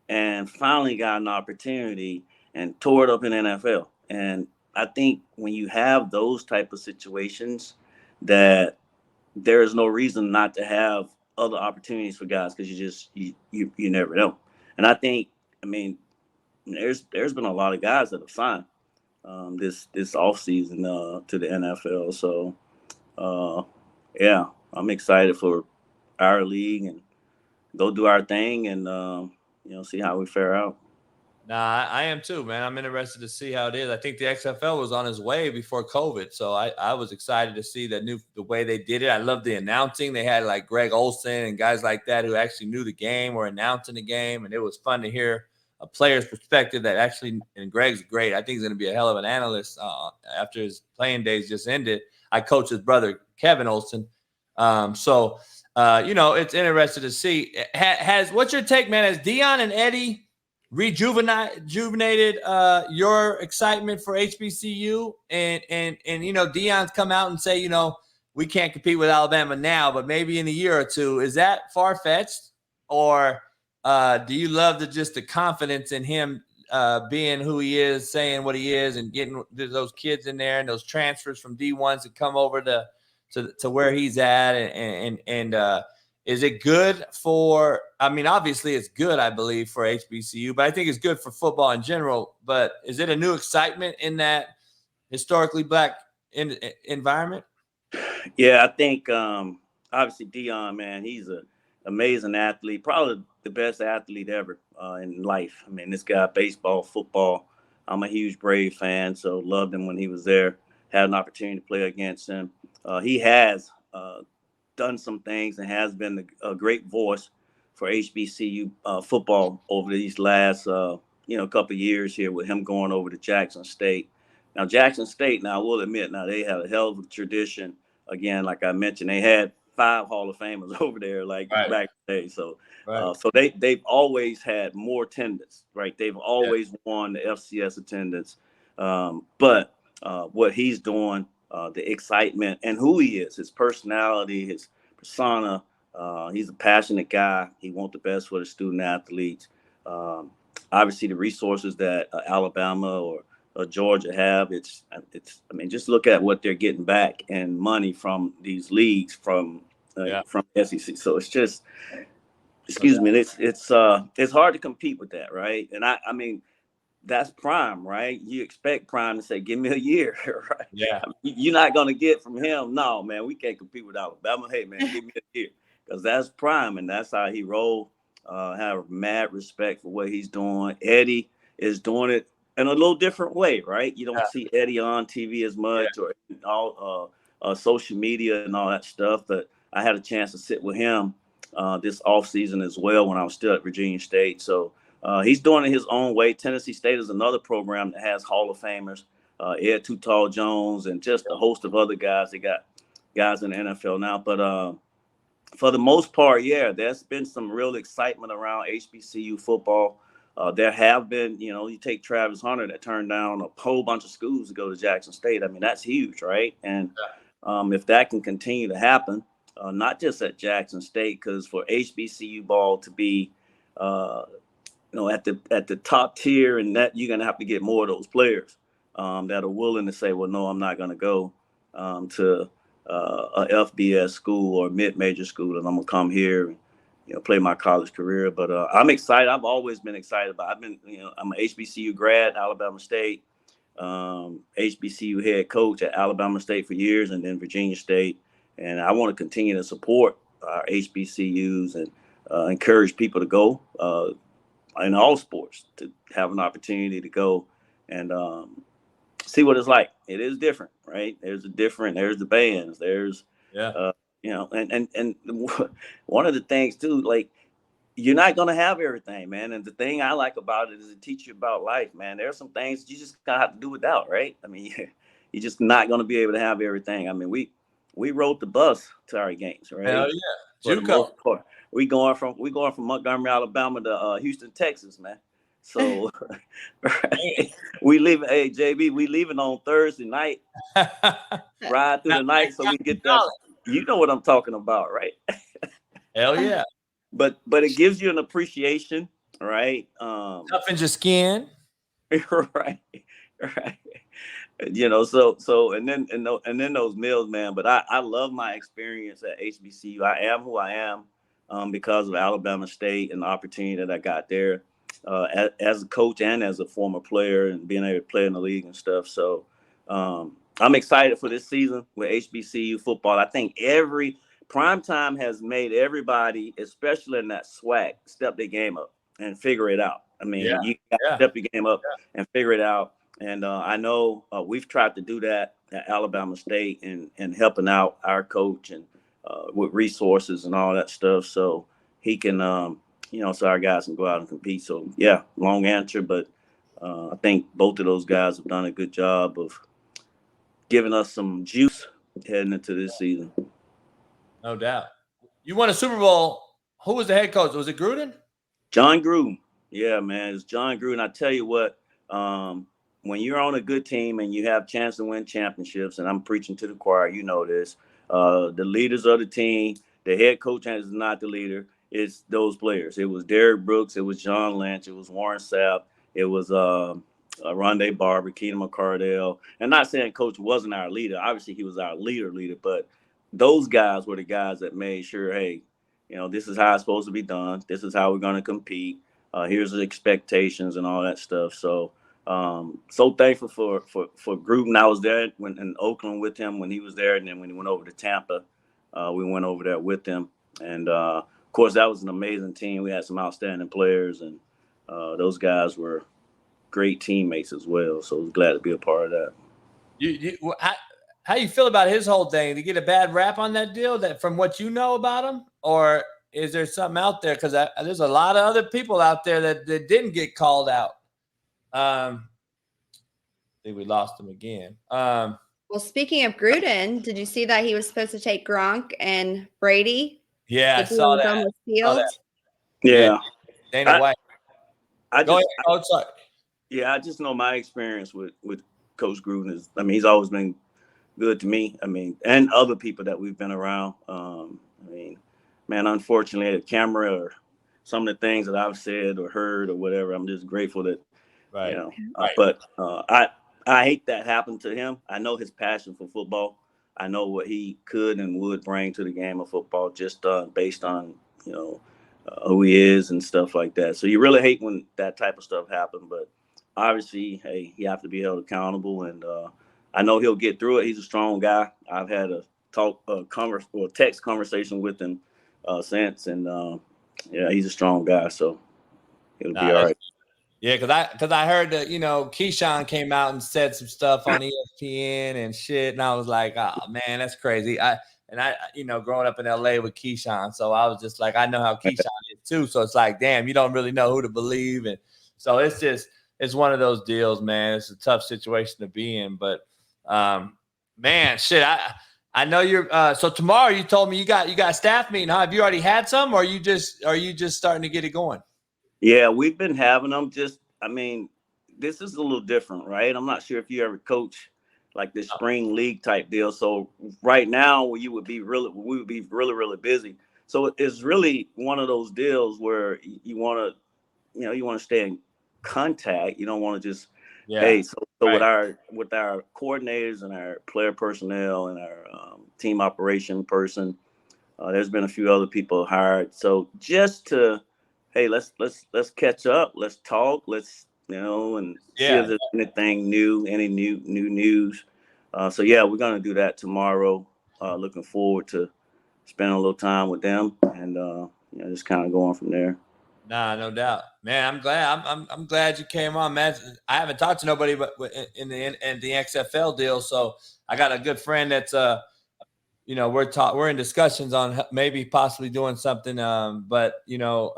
and finally got an opportunity and tore it up in NFL. And I think when you have those type of situations, that there is no reason not to have other opportunities for guys, because you never know. And I think, I mean, there's been a lot of guys that have signed this offseason to the NFL. So I'm excited for our league and go do our thing and see how we fare out. Nah, I am too, man. I'm interested to see how it is. I think the XFL was on its way before COVID, so I was excited to see the way they did it. I love the announcing. They had like Greg Olson and guys like that who actually knew the game or announcing the game, and it was fun to hear a player's perspective that actually. And Greg's great. I think he's going to be a hell of an analyst after his playing days just ended. I coach his brother Kevin Olson, so it's interesting to see. What's your take, man? Has Deion and Eddie rejuvenated your excitement for HBCU, and Deion's come out and say, we can't compete with Alabama now, but maybe in a year or two? Is that far-fetched, or do you love the confidence in him being who he is, saying what he is, and getting those kids in there and those transfers from D1s to come over to where he's at, and is it good for, obviously it's good, I believe, for HBCU, but I think it's good for football in general. But is it a new excitement in that historically black environment? Yeah, I think obviously Deion, man, he's an amazing athlete, probably the best athlete ever in life. I mean, this guy, baseball, football, I'm a huge Brave fan, so loved him when he was there, had an opportunity to play against him. He has done some things and has been a great voice for HBCU football over these last couple of years here with him going over to Jackson State. Now Jackson State, now I will admit, now they have a hell of a tradition. Again, like I mentioned, they had 5 Hall of Famers over there, like Right. back in the day. So, Right. so they've always had more attendance, right? They've always won the FCS attendance. But what he's doing, the excitement and who he is, his personality, his persona, he's a passionate guy. He wants the best for the student athletes. Obviously, the resources that Alabama or Georgia have, it's. I mean, just look at what they're getting back and money from these leagues from SEC. So it's just, excuse me, it's hard to compete with that, right? And I mean, that's Prime, right? You expect Prime to say, "Give me a year," right? Yeah. I mean, you're not gonna get from him. No, man, we can't compete with Alabama. Hey, man, give me a year, because that's Prime, and that's how he rolled. Have mad respect for what he's doing. Eddie is doing it in a little different way, right? You don't see Eddie on TV as much or all social media and all that stuff. But I had a chance to sit with him this offseason as well when I was still at Virginia State. So he's doing it his own way. Tennessee State is another program that has Hall of Famers, Ed Too Tall Jones, and just a host of other guys. They got guys in the NFL now. But for the most part, there's been some real excitement around HBCU football. There have been, you take Travis Hunter that turned down a whole bunch of schools to go to Jackson State. I mean, that's huge, right? And if that can continue to happen, not just at Jackson State, because for HBCU ball to be, at the top tier, and that you're going to have to get more of those players that are willing to say, well, no, I'm not going to go to a FBS school or mid-major school, and I'm gonna come here and play my college career. But I'm excited. I've always been excited about. I'm an HBCU grad, Alabama State, HBCU head coach at Alabama State for years, and then Virginia State. And I want to continue to support our HBCUs and encourage people to go in all sports to have an opportunity to go and see what it's like. It is different, right? There's the bands, there's, and one of the things too, like, you're not going to have everything, man. And the thing I like about it is it teaches you about life, man. There are some things you just gotta have to do without, right? I mean, you're just not going to be able to have everything. I mean, we rode the bus to our games, right? Hell yeah. For the most part. We going from Montgomery, Alabama to Houston, Texas, man. So right. We leaving, hey JB, we leaving on Thursday night, ride through the night so we get that. You know what I'm talking about, right? Hell yeah. But it gives you an appreciation, right? Toughens your skin. Right. So and then those meals, man. But I love my experience at HBCU. I am who I am because of Alabama State and the opportunity that I got there. As a coach and as a former player, and being able to play in the league and stuff. So I'm excited for this season with HBCU football. I think every primetime has made everybody, especially in that SWAC, step their game up and figure it out. I mean, you got to step your game up and figure it out. And I know we've tried to do that at Alabama State and helping out our coach and with resources and all that stuff. So he can, so our guys can go out and compete. So, long answer, but I think both of those guys have done a good job of giving us some juice heading into this season. No doubt. You won a Super Bowl. Who was the head coach? Was it Gruden? John Gruden. Yeah, man, it's John Gruden. I tell you what, when you're on a good team and you have a chance to win championships, and I'm preaching to the choir, you know this, the leaders of the team, the head coach is not the leader. It's those players. It was Derek Brooks. It was John Lynch. It was Warren Sapp. It was Rondé Barber, Keenan McCardell. And not saying Coach wasn't our leader. Obviously, he was our leader. But those guys were the guys that made sure, hey, this is how it's supposed to be done. This is how we're going to compete. Here's the expectations and all that stuff. So, so thankful for Gruden. I was there in Oakland with him when he was there, and then when he went over to Tampa, we went over there with him. And of course, that was an amazing team. We had some outstanding players, and those guys were great teammates as well. So I was glad to be a part of that. How you feel about his whole thing? Did he get a bad rap on that deal? That from what you know about him, or is there something out there? Because there's a lot of other people out there that didn't get called out. I think we lost him again. Well, speaking of Gruden, did you see that he was supposed to take Gronk and Brady? Yeah, I The deal saw was that. almost sealed. Yeah. Dana White. Go ahead, Coach. Sorry. Yeah, I just know my experience with Coach Gruden is, I mean, he's always been good to me. I mean, and other people that we've been around. I mean, man, unfortunately, the camera or some of the things that I've said or heard or whatever, I'm just grateful that, Right. you know, but I hate that happened to him. I know his passion for football. I know what he could and would bring to the game of football just based on, you know, who he is and stuff like that. So you really hate when that type of stuff happens, but obviously, hey, he have to be held accountable, and I know he'll get through it. He's a strong guy. I've had a text conversation with him since, and yeah, he's a strong guy, so it'll be all right. Yeah, because I heard that, you know, Keyshawn came out and said some stuff on ESPN and shit, and I was like, oh man, that's crazy. I you know, growing up in LA with Keyshawn, so I was just like, I know how Keyshawn is too. So it's like, damn, you don't really know who to believe, and so it's one of those deals, man. It's a tough situation to be in, but man, shit, I know you're. So tomorrow, you told me you got a staff meeting. Huh? Have you already had some, or are you just starting to get it going? Yeah, we've been having them. I mean, this is a little different, right? I'm not sure if you ever coach like this spring league type deal. So right now, we would be really, really busy. So it's really one of those deals where you want to stay in contact. You don't want to just, hey. So right. with our coordinators and our player personnel and our team operation person, there's been a few other people hired. So just to, hey, let's catch up. Let's talk. Let's, and see if there's anything new, any new news. So yeah, we're gonna do that tomorrow. Looking forward to spending a little time with them and just kind of going from there. Nah, no doubt, man. I'm glad. I'm glad you came on, man. I haven't talked to nobody but in the XFL deal. So I got a good friend that's we're in discussions on maybe possibly doing something. But Noel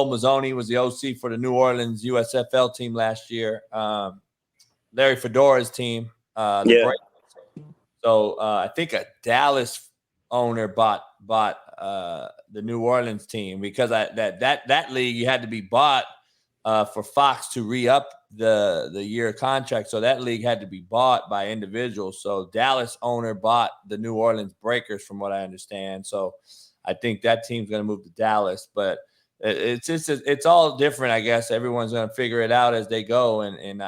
Mazzoni was the OC for the New Orleans USFL team last year. Larry Fedora's team. So I think a Dallas owner bought the New Orleans team because that league you had to be bought for Fox to re-up the year contract. So that league had to be bought by individuals. So Dallas owner bought the New Orleans Breakers, from what I understand. So I think that team's going to move to Dallas, but it's all different, I guess. Everyone's going to figure it out as they go. And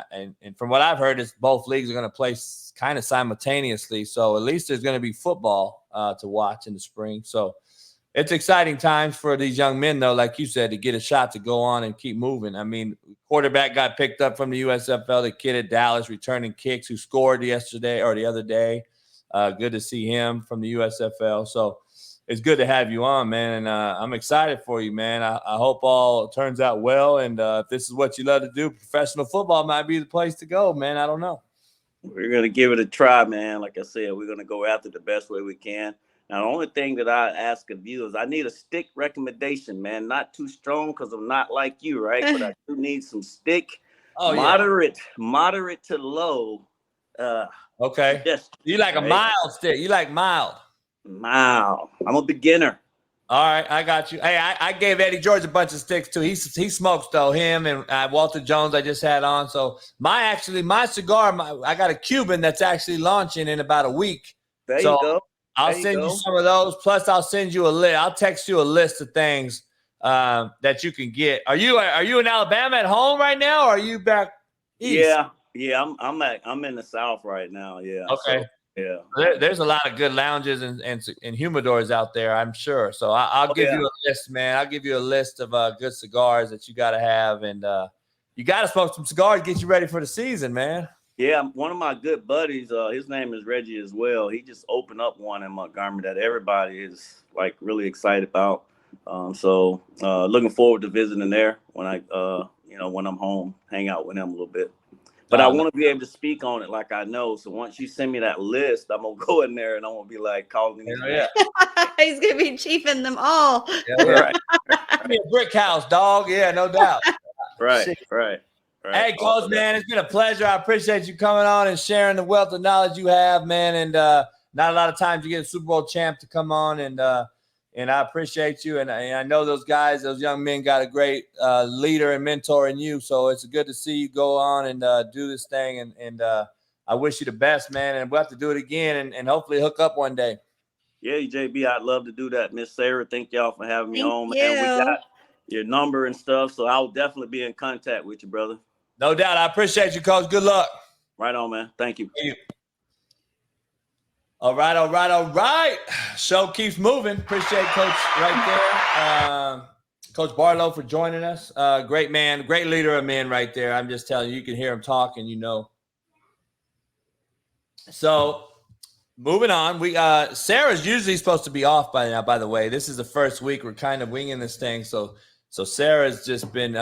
from what I've heard, is both leagues are going to play kind of simultaneously. So at least there's going to be football to watch in the spring. So it's exciting times for these young men, though, like you said, to get a shot to go on and keep moving. I mean, quarterback got picked up from the USFL, the kid at Dallas returning kicks who scored yesterday or the other day. Good to see him from the USFL. So it's good to have you on, man. And I'm excited for you, man. I hope all turns out well. And if this is what you love to do, professional football might be the place to go, man. I don't know. We're going to give it a try, man. Like I said, we're going to go after the best way we can. Now, the only thing that I ask of you is I need a stick recommendation, man. Not too strong because I'm not like you, right? But I do need some stick. Moderate to low. Okay. You like a mild stick. You like mild. Mild. I'm a beginner. All right, I got you. Hey, I gave Eddie George a bunch of sticks too. He smokes though. Him and Walter Jones I just had on. So my cigar, I got a Cuban that's actually launching in about a week. There you go. I'll send you some of those. Plus, I'll send you a list. I'll text you a list of things that you can get. Are you in Alabama at home right now, or are you back east? Yeah. I'm in the South right now. Yeah. Okay. So, yeah. There's a lot of good lounges and humidors out there, I'm sure. So I'll give you a list, man. I'll give you a list of good cigars that you got to have, and you got to smoke some cigars to get you ready for the season, man. Yeah, one of my good buddies, his name is Reggie as well. He just opened up one in Montgomery that everybody is like really excited about. So looking forward to visiting there when when I'm home, hang out with him a little bit. but I want to be able to speak on it like I know. So once you send me that list, I'm gonna go in there and I'm gonna be like calling these names. He's gonna be chiefing them all. Right. Give me a brick house, dog. Yeah, no doubt. Right. Shit. Right. Hey, Coach, man, it's been a pleasure. I appreciate you coming on and sharing the wealth of knowledge you have, man. And not a lot of times you get a Super Bowl champ to come on, and I appreciate you. And I know those guys, those young men, got a great leader and mentor in you. So it's good to see you go on and do this thing. And I wish you the best, man. And we'll have to do it again and hopefully hook up one day. Yeah, JB, I'd love to do that. Miss Sarah, thank y'all for having me on. Thank you. And we got your number and stuff, so I'll definitely be in contact with you, brother. No doubt. I appreciate you, Coach. Good luck. Right on, man. Thank you. All right. Show keeps moving. Appreciate Coach right there. Coach Barlow for joining us. Great man, great leader of men right there. I'm just telling you, you can hear him talk and you know. So moving on, Sarah's usually supposed to be off by now, by the way. This is the first week. We're kind of winging this thing. So Sarah's just been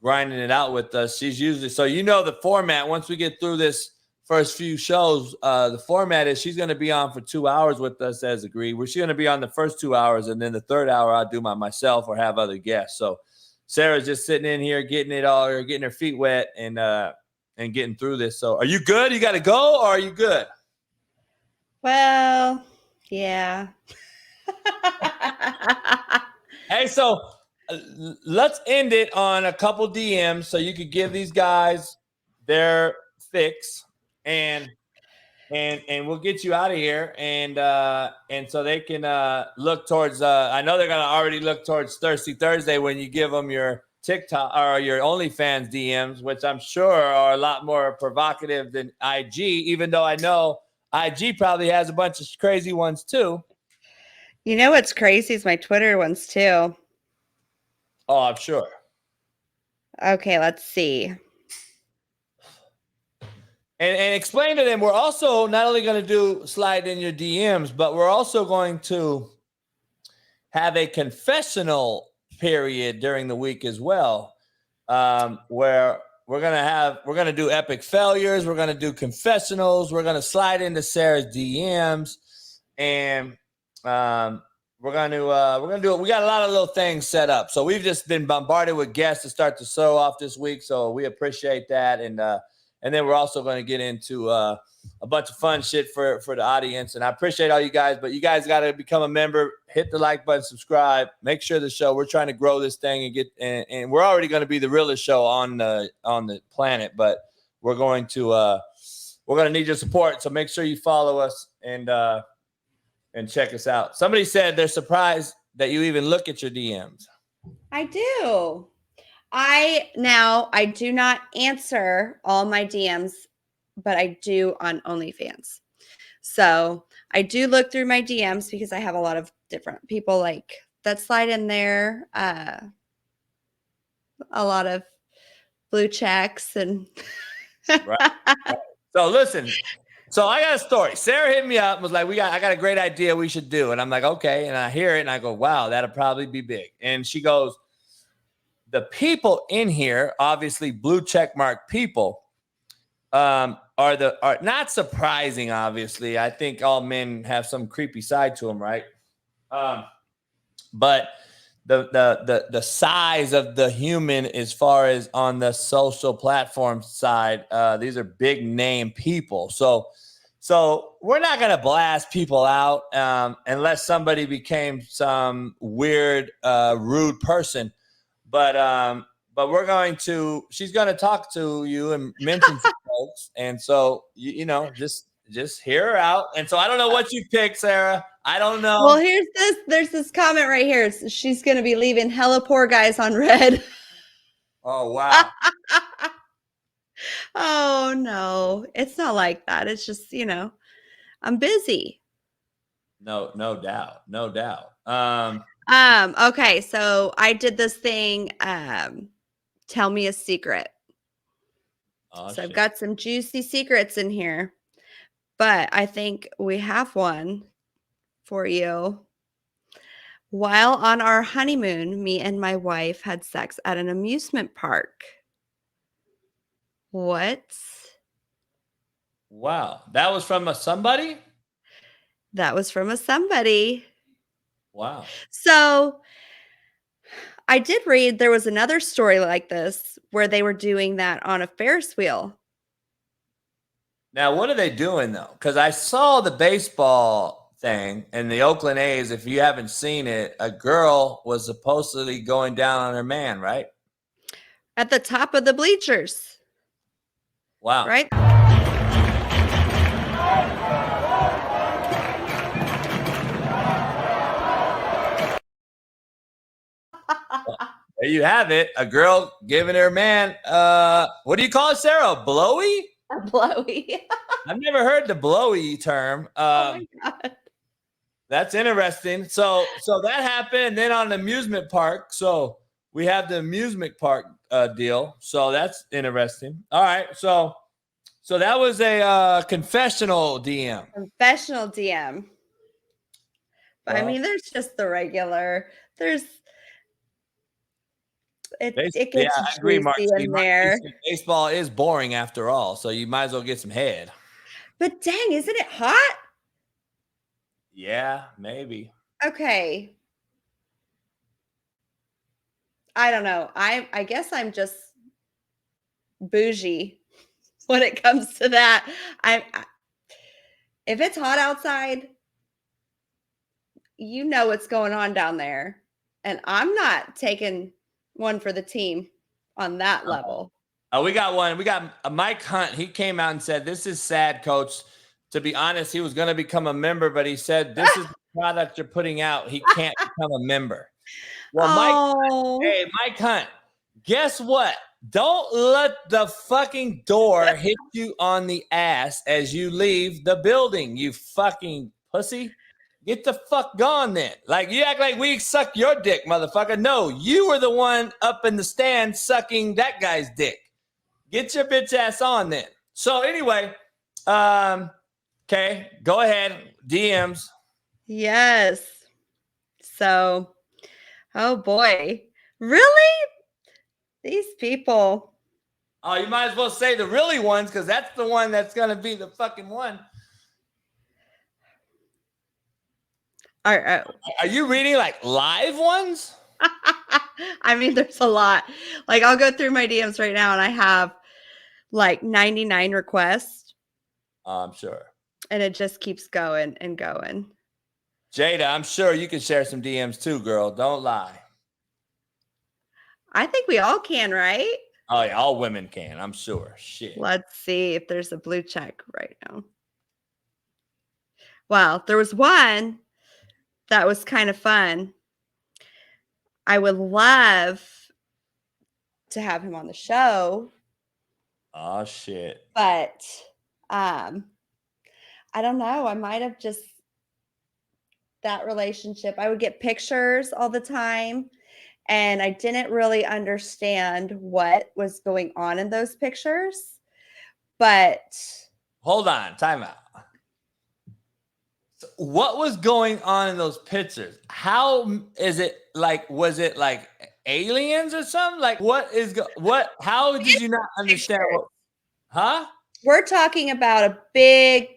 grinding it out with us. She's usually, so you know the format, once we get through this first few shows, the format is she's going to be on for 2 hours with us as agreed. She's going to be on the first 2 hours, and then the third hour I'll do myself or have other guests. So Sarah's just sitting in here getting it all, or getting her feet wet and getting through this. So are you good? You got to go, or are you good? Well, yeah. Hey, so let's end it on a couple DMs so you could give these guys their fix and we'll get you out of here and so they can look towards I know they're gonna already look towards Thirsty Thursday when you give them your TikTok or your OnlyFans DMs, which I'm sure are a lot more provocative than IG, even though I know IG probably has a bunch of crazy ones too. You know what's crazy is my Twitter ones too. Oh, I'm sure. Okay, let's see. And explain to them, we're also not only going to do slide in your DMs, but we're also going to have a confessional period during the week as well, where we're going to do epic failures. We're going to do confessionals. We're going to slide into Sarah's DMs, and we're going to do it. We got a lot of little things set up. So we've just been bombarded with guests to start the show off this week. So we appreciate that. And then we're also going to get into a bunch of fun shit for the audience. And I appreciate all you guys, but you guys got to become a member, hit the like button, subscribe, make sure the show, we're trying to grow this thing and we're already going to be the realest show on the planet, but we're going to need your support. So make sure you follow us and check us out. Somebody said they're surprised that you even look at your DMs. I do. I do not answer all my DMs, but I do on OnlyFans. So I do look through my DMs because I have a lot of different people like that slide in there. A lot of blue checks and right. So listen. So I got a story. Sarah hit me up and was like, I got a great idea we should do. And I'm like, okay. And I hear it and I go, wow, that'll probably be big. And she goes, the people in here, obviously blue check mark people, are not surprising, obviously. I think all men have some creepy side to them, right? But the size of the human as far as on the social platform side, these are big name people. So we're not going to blast people out unless somebody became some weird, rude person. But we're going to, she's going to talk to you and mention some folks. And so, you know, just hear her out. And so I don't know what you picked, Sarah. I don't know. Well, there's this comment right here. She's going to be leaving hella poor guys on red. Oh, wow. Oh, no, it's not like that. It's just, you know, I'm busy. No doubt. No doubt. Okay, so I did this thing, tell me a secret. Oh, so shit. I've got some juicy secrets in here, but I think we have one for you. While on our honeymoon, me and my wife had sex at an amusement park. What? Wow. That was from a somebody? That was from a somebody. Wow. So I did read there was another story like this where they were doing that on a Ferris wheel. Now, what are they doing, though? Because I saw the baseball thing in the Oakland A's. If you haven't seen it, a girl was supposedly going down on her man, right? At the top of the bleachers, Wow. right? There you have it. A girl giving her man, what do you call it, Sarah? A blowy? A blowy. I've never heard the blowy term. Oh my God. That's interesting. So that happened, and then on the amusement park. So we have the amusement park deal. So that's interesting. All right. So that was a confessional DM. Confessional DM. But I Well, mean, there's just the regular. There's it yeah, gets I agree, juicy Marcy. in there. Baseball is boring after all, so you might as well get some head. But dang, isn't it hot? Yeah, maybe. Okay. I don't know. I guess I'm just bougie when it comes to that. If it's hot outside, you know what's going on down there. And I'm not taking one for the team on that level. Oh, we got one. We got a Mike Hunt. He came out and said, "This is sad, coach. To be honest, he was going to become a member, but he said, this is the product you're putting out. He can't become a member." Well, Mike Hunt, guess what? Don't let the fucking door hit you on the ass as you leave the building, you fucking pussy. Get the fuck gone then. Like, you act like we suck your dick, motherfucker. No, you were the one up in the stand sucking that guy's dick. Get your bitch ass on then. So anyway, okay, go ahead. DMs. Yes. So, oh boy. Really? These people. Oh, you might as well say the really ones, because that's the one that's going to be the fucking one. Are you reading like live ones? I mean, there's a lot. Like, I'll go through my DMs right now and I have like 99 requests. I'm sure. And it just keeps going and going. Jada, I'm sure you can share some DMs too, girl. Don't lie. I think we all can, right? Oh, yeah, all women can, I'm sure. Shit. Let's see if there's a blue check right now. Well, there was one that was kind of fun. I would love to have him on the show. Oh, shit. But I don't know. I might have just that relationship. I would get pictures all the time. And I didn't really understand what was going on in those pictures. But hold on, time out. So what was going on in those pictures? How is it like? Was it like aliens or something? Like, how did you not understand what? Huh? We're talking about a big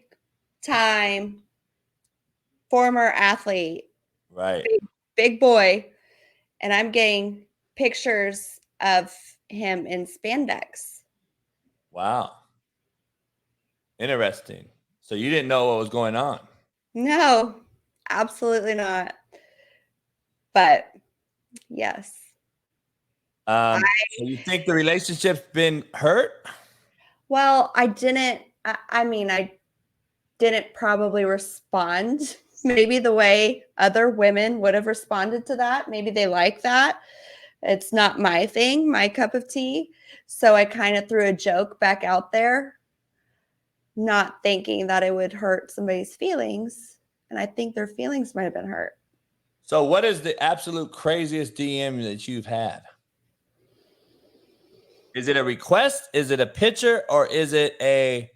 time former athlete. Right. Big boy. And I'm getting pictures of him in spandex. Wow. Interesting. So you didn't know what was going on? No, absolutely not. But yes. So you think the relationship's been hurt? Well, I didn't probably respond maybe the way other women would have responded to that. Maybe they like that. It's not my thing, my cup of tea. So I kind of threw a joke back out there, not thinking that it would hurt somebody's feelings. And I think their feelings might have been hurt. So what is the absolute craziest DM that you've had? Is it a request? Is it a picture? Or is it a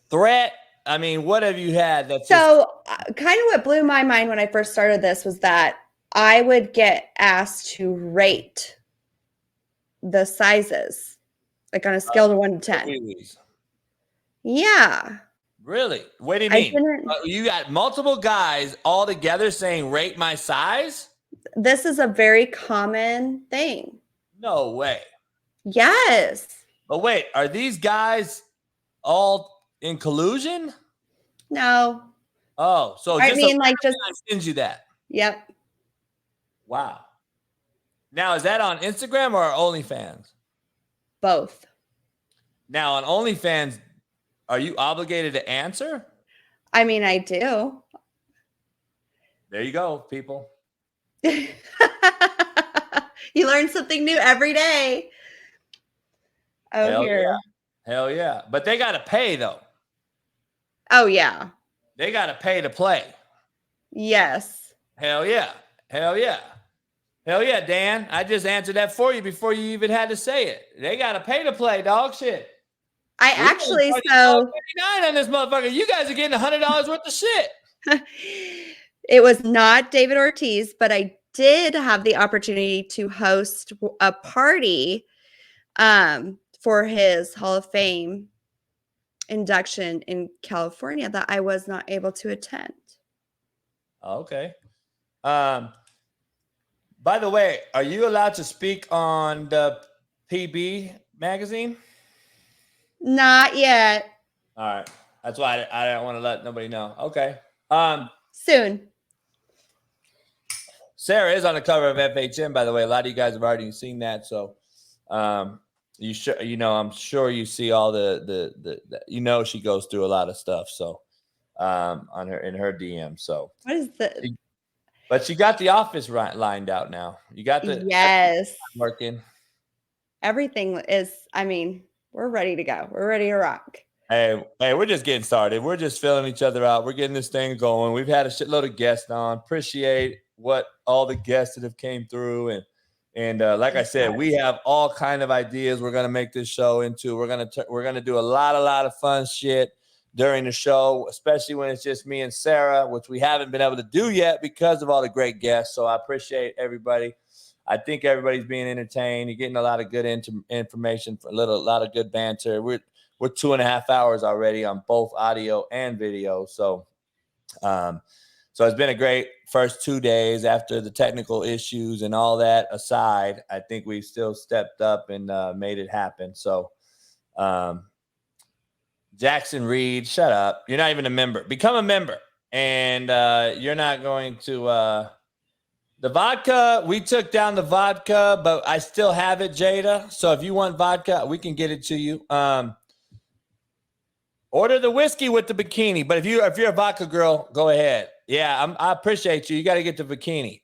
threat? I mean, what have you had? That's kind of what blew my mind when I first started this was that I would get asked to rate the sizes, like on a scale of 1 to 10. Wee-wees. Yeah. Really? What do you I mean? didn't. You got multiple guys all together saying rate my size? This is a very common thing. No way. Yes. But wait, are these guys all in collusion? No. Oh, so I just mean, like, just sends you that. yep. Wow. Now, is that on Instagram or OnlyFans? Both. Now, on OnlyFans, are you obligated to answer? I mean, I do. There you go, people. You learn something new every day. Oh, Hell here. yeah. Hell yeah. But they got to pay, though. Oh, yeah. They got to pay to play. Yes. Hell yeah. Hell yeah. Hell yeah, Dan. I just answered that for you before you even had to say it. They got to pay to play, dog shit. I actually, so $39 on this motherfucker. You guys are getting $100 worth of shit. it was not David Ortiz, but I did have the opportunity to host a party for his Hall of Fame induction in California that I was not able to attend. Okay. By the way, are you allowed to speak on the PB magazine? Not yet. All right. That's why I don't want to let nobody know. Okay. Soon. Sara is on the cover of FHM, by the way. A lot of you guys have already seen that. So I'm sure you see all the she goes through a lot of stuff. So in her DM. So what is the but she got the office lined out now. You got the yes working. Everything is, I mean, we're ready to go. We're ready to rock. Hey, we're just getting started. We're just filling each other out. We're getting this thing going. We've had a shitload of guests on. Appreciate what all the guests that have came through. And like I said, we have all kind of ideas we're going to make this show into. We're going to do a lot of fun shit during the show, especially when it's just me and Sara, which we haven't been able to do yet because of all the great guests. So I appreciate everybody. I think everybody's being entertained. You're getting a lot of good information, a lot of good banter. We're 2.5 hours already on both audio and video. So it's been a great first 2 days after the technical issues and all that aside. I think we've still stepped up and made it happen. So Jackson Reed, shut up. You're not even a member. Become a member. And you're not going to the vodka, we took down the vodka, but I still have it, Jada. So if you want vodka, we can get it to you. Order the whiskey with the bikini. But if you're a vodka girl, go ahead. Yeah, I appreciate you. You got to get the bikini.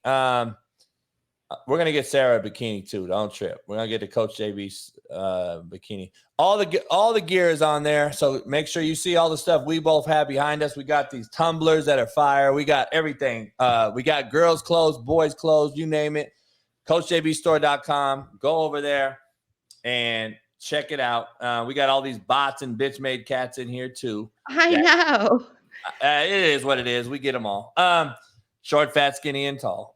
We're gonna get Sara a bikini too. Don't trip. We're gonna get the Coach JB's bikini. All the gear is on there. So make sure you see all the stuff we both have behind us. We got these tumblers that are fire. We got everything. We got girls' clothes, boys' clothes, you name it. CoachJBStore.com. Go over there and check it out. We got all these bots and bitch-made cats in here too. I know. It is what it is. We get them all. Short, fat, skinny, and tall.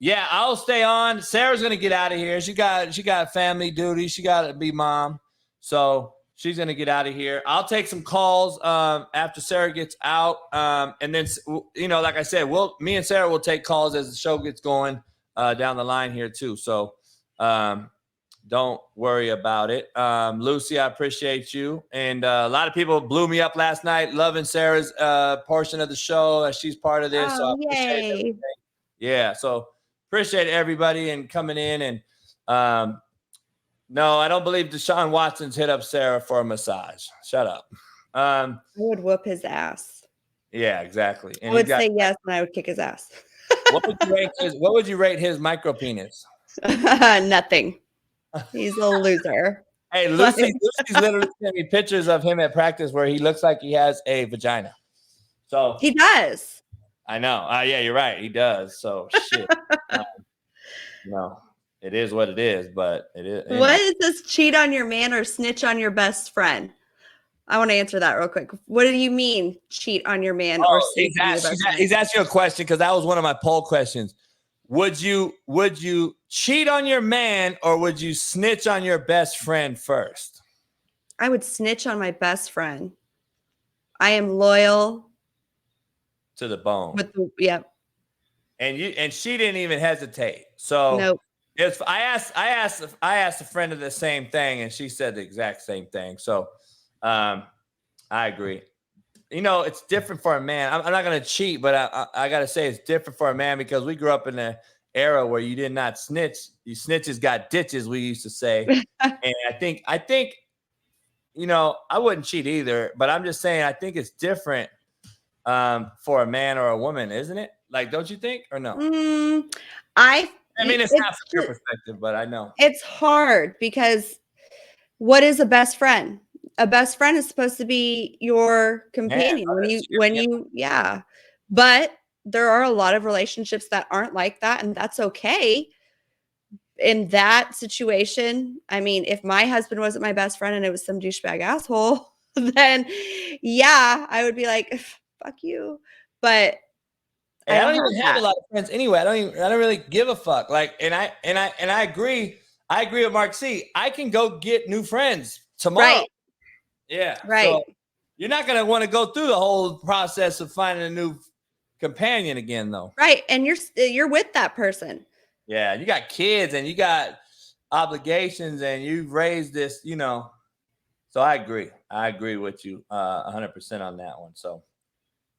Yeah, I'll stay on. Sarah's gonna get out of here. She got family duty. She got to be mom, so she's gonna get out of here. I'll take some calls after Sara gets out, and then like I said, me and Sara will take calls as the show gets going down the line here too. So don't worry about it. Lucy, I appreciate you, and a lot of people blew me up last night, loving Sarah's portion of the show as she's part of this. So I appreciate everything. Yeah, so appreciate everybody and coming in. And no, I don't believe Deshaun Watson's hit up Sara for a massage. Shut up. I would whoop his ass. Yeah, exactly. And I would say yes, and I would kick his ass. What would you rate his micro penis? Nothing. He's a loser. Hey, Lucy's literally sent me pictures of him at practice where he looks like he has a vagina. So he does. I know. Yeah, you're right. He does. So shit. No, it is what it is, but it is. What is this? Cheat on your man or snitch on your best friend? I want to answer that real quick. What do you mean, cheat on your man or snitch on your best friend? He's asking you a question because that was one of my poll questions. Would you cheat on your man or would you snitch on your best friend first? I would snitch on my best friend. I am loyal To the bone. Yep. And she didn't even hesitate. So Nope. I asked a friend of the same thing, and she said the exact same thing. So I agree. You know, it's different for a man. I'm not gonna cheat, but I gotta say it's different for a man because we grew up in an era where you did not snitch. You snitches got ditches, we used to say. And I think, you know, I wouldn't cheat either, but I'm just saying I think it's different for a man or a woman, isn't it? Like, don't you think, or no? I mean, it's not from your perspective, but I know it's hard because what is a best friend? A best friend is supposed to be your companion yeah. But there are a lot of relationships that aren't like that, and that's okay. In that situation, I mean, if my husband wasn't my best friend and it was some douchebag asshole, then yeah, I would be like, fuck you. But I don't even have a lot of friends anyway. I don't really give a fuck. Like, and I agree. I agree with Mark C. I can go get new friends tomorrow. Right. Yeah. Right. So you're not gonna want to go through the whole process of finding a new companion again, though. Right. And you're with that person. Yeah. You got kids and you got obligations and you've raised this, you know. So I agree. I agree with you 100% on that one. So,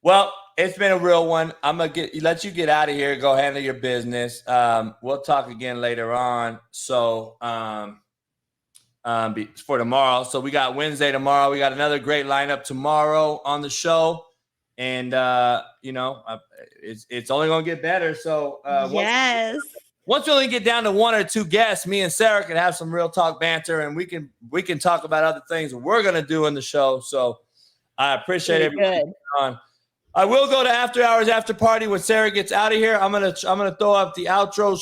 well, it's been a real one. I'm gonna let you get out of here. Go handle your business. We'll talk again later on. So, for tomorrow. So we got Wednesday tomorrow. We got another great lineup tomorrow on the show, and you know, it's only gonna get better. So yes. Once we only get down to one or two guests, me and Sarah can have some real talk banter, and we can talk about other things we're gonna do in the show. So I appreciate everybody on. I will go to after hours after party when Sarah gets out of here. I'm gonna throw up the outro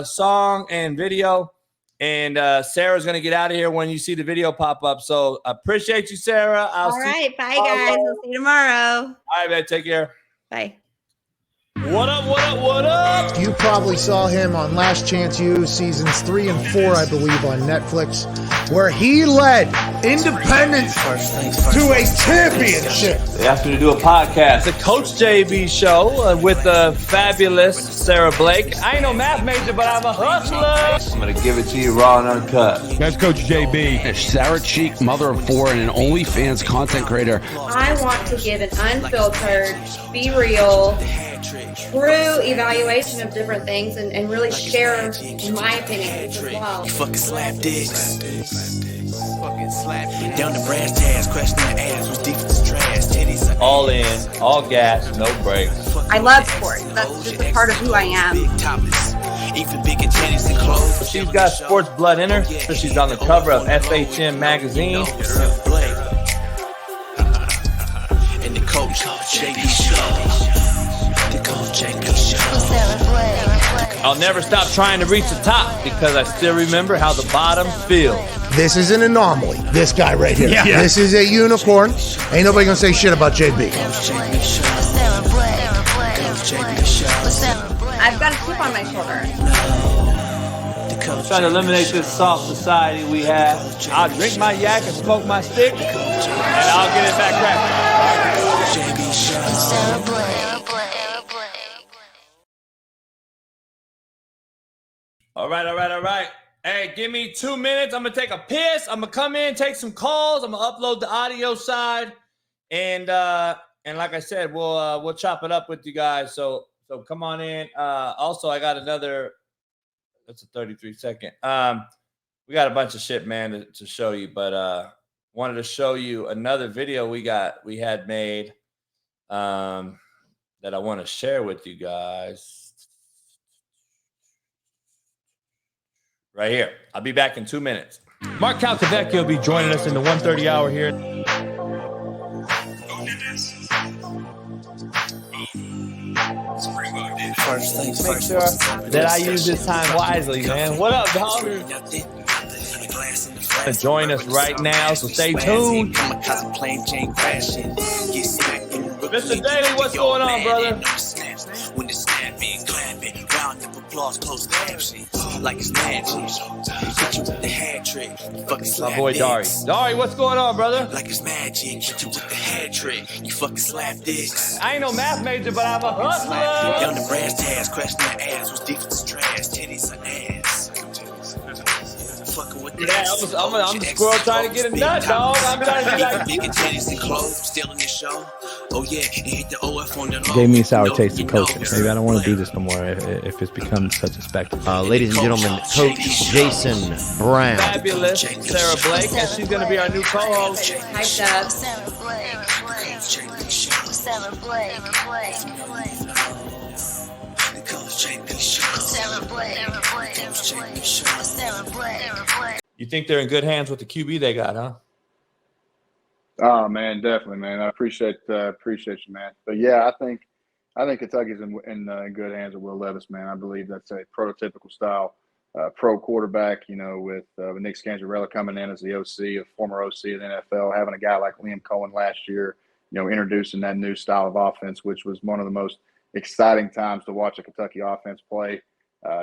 song and video, and Sarah's gonna get out of here when you see the video pop up. So I appreciate you, Sarah. All right, bye guys. We'll see you tomorrow. All right, man. Take care. Bye. What up? What up? What up? You probably saw him on Last Chance U seasons 3 and 4, I believe, on Netflix, where he led Independence to a championship. They asked me to do a podcast, the Coach JB show with the fabulous Sara Blake. I ain't no math major, but I'm a hustler. I'm going to give it to you raw and uncut. That's Coach JB. Sarah Cheek, mother of 4 and an OnlyFans content creator. I want to give an unfiltered, be real, true evaluation of different things and really share my opinions as well. You fucking slap dicks. Fucking slap down the brass tag, crashing the ass with deep as trash. Titties. All in, all gas, no brakes. I love sports. That's just a part of who I am. Big topless. Even bigger titties and clothes. She's got sports blood in her, so she's on the cover of FHM magazine. And the Coach JB show. I'll never stop trying to reach the top because I still remember how the bottom feels. This is an anomaly. This guy right here. Yeah. This is a unicorn. Ain't nobody gonna say shit about JB. I've got a chip on my shoulder. I'm trying to eliminate this soft society we have. I'll drink my yak and smoke my stick, and I'll get it back cracking. All right. Hey, give me 2 minutes. I'm gonna take a piss. I'm gonna come in, take some calls. I'm gonna upload the audio side, and like I said, we'll chop it up with you guys. So come on in. Also, I got another. That's a 33-second. We got a bunch of shit, man, to show you, but wanted to show you another video we had made that I want to share with you guys. Right here. I'll be back in 2 minutes. Mark Calcavecchio will be joining us in the 1:30 hour here. Make sure that I use this time wisely, man. What up, dog? Join us right now, so stay tuned. Mr. Daly, what's going on, brother? applause, close caption, like it's magic. Hit you with the hat trick, you fucking slap My boy Dari. dicks. Dari, what's going on, brother? Like it's magic, hit you with the hat trick, you fucking slap dicks. I ain't no math major, but I'm a hustler. Down the brass tags, crashing the ass, was defense trash, titties and ass. Fucking with the ass. I'm the squirrel trying to get a nut, dog. I'm trying to get like big titties and clothes, stealing the show. Oh yeah, and hit the OF on the low. Gave me a sour taste of coaching. Maybe I don't want to do this no more if it's become such a spectacle. Ladies and gentlemen, Coach Jason Brown. fabulous Sara Blake, and she's going to be our new co-host. Hi, Dub. Sara Blake. You think they're in good hands with the QB they got, huh? Oh man, definitely, man. I appreciate you, man. But yeah, I think Kentucky's in good hands with Will Levis, man. I believe that's a prototypical style pro quarterback. You know, with Nick Scangarella coming in as the OC, a former OC of the NFL, having a guy like Liam Cohen last year, you know, introducing that new style of offense, which was one of the most exciting times to watch a Kentucky offense play.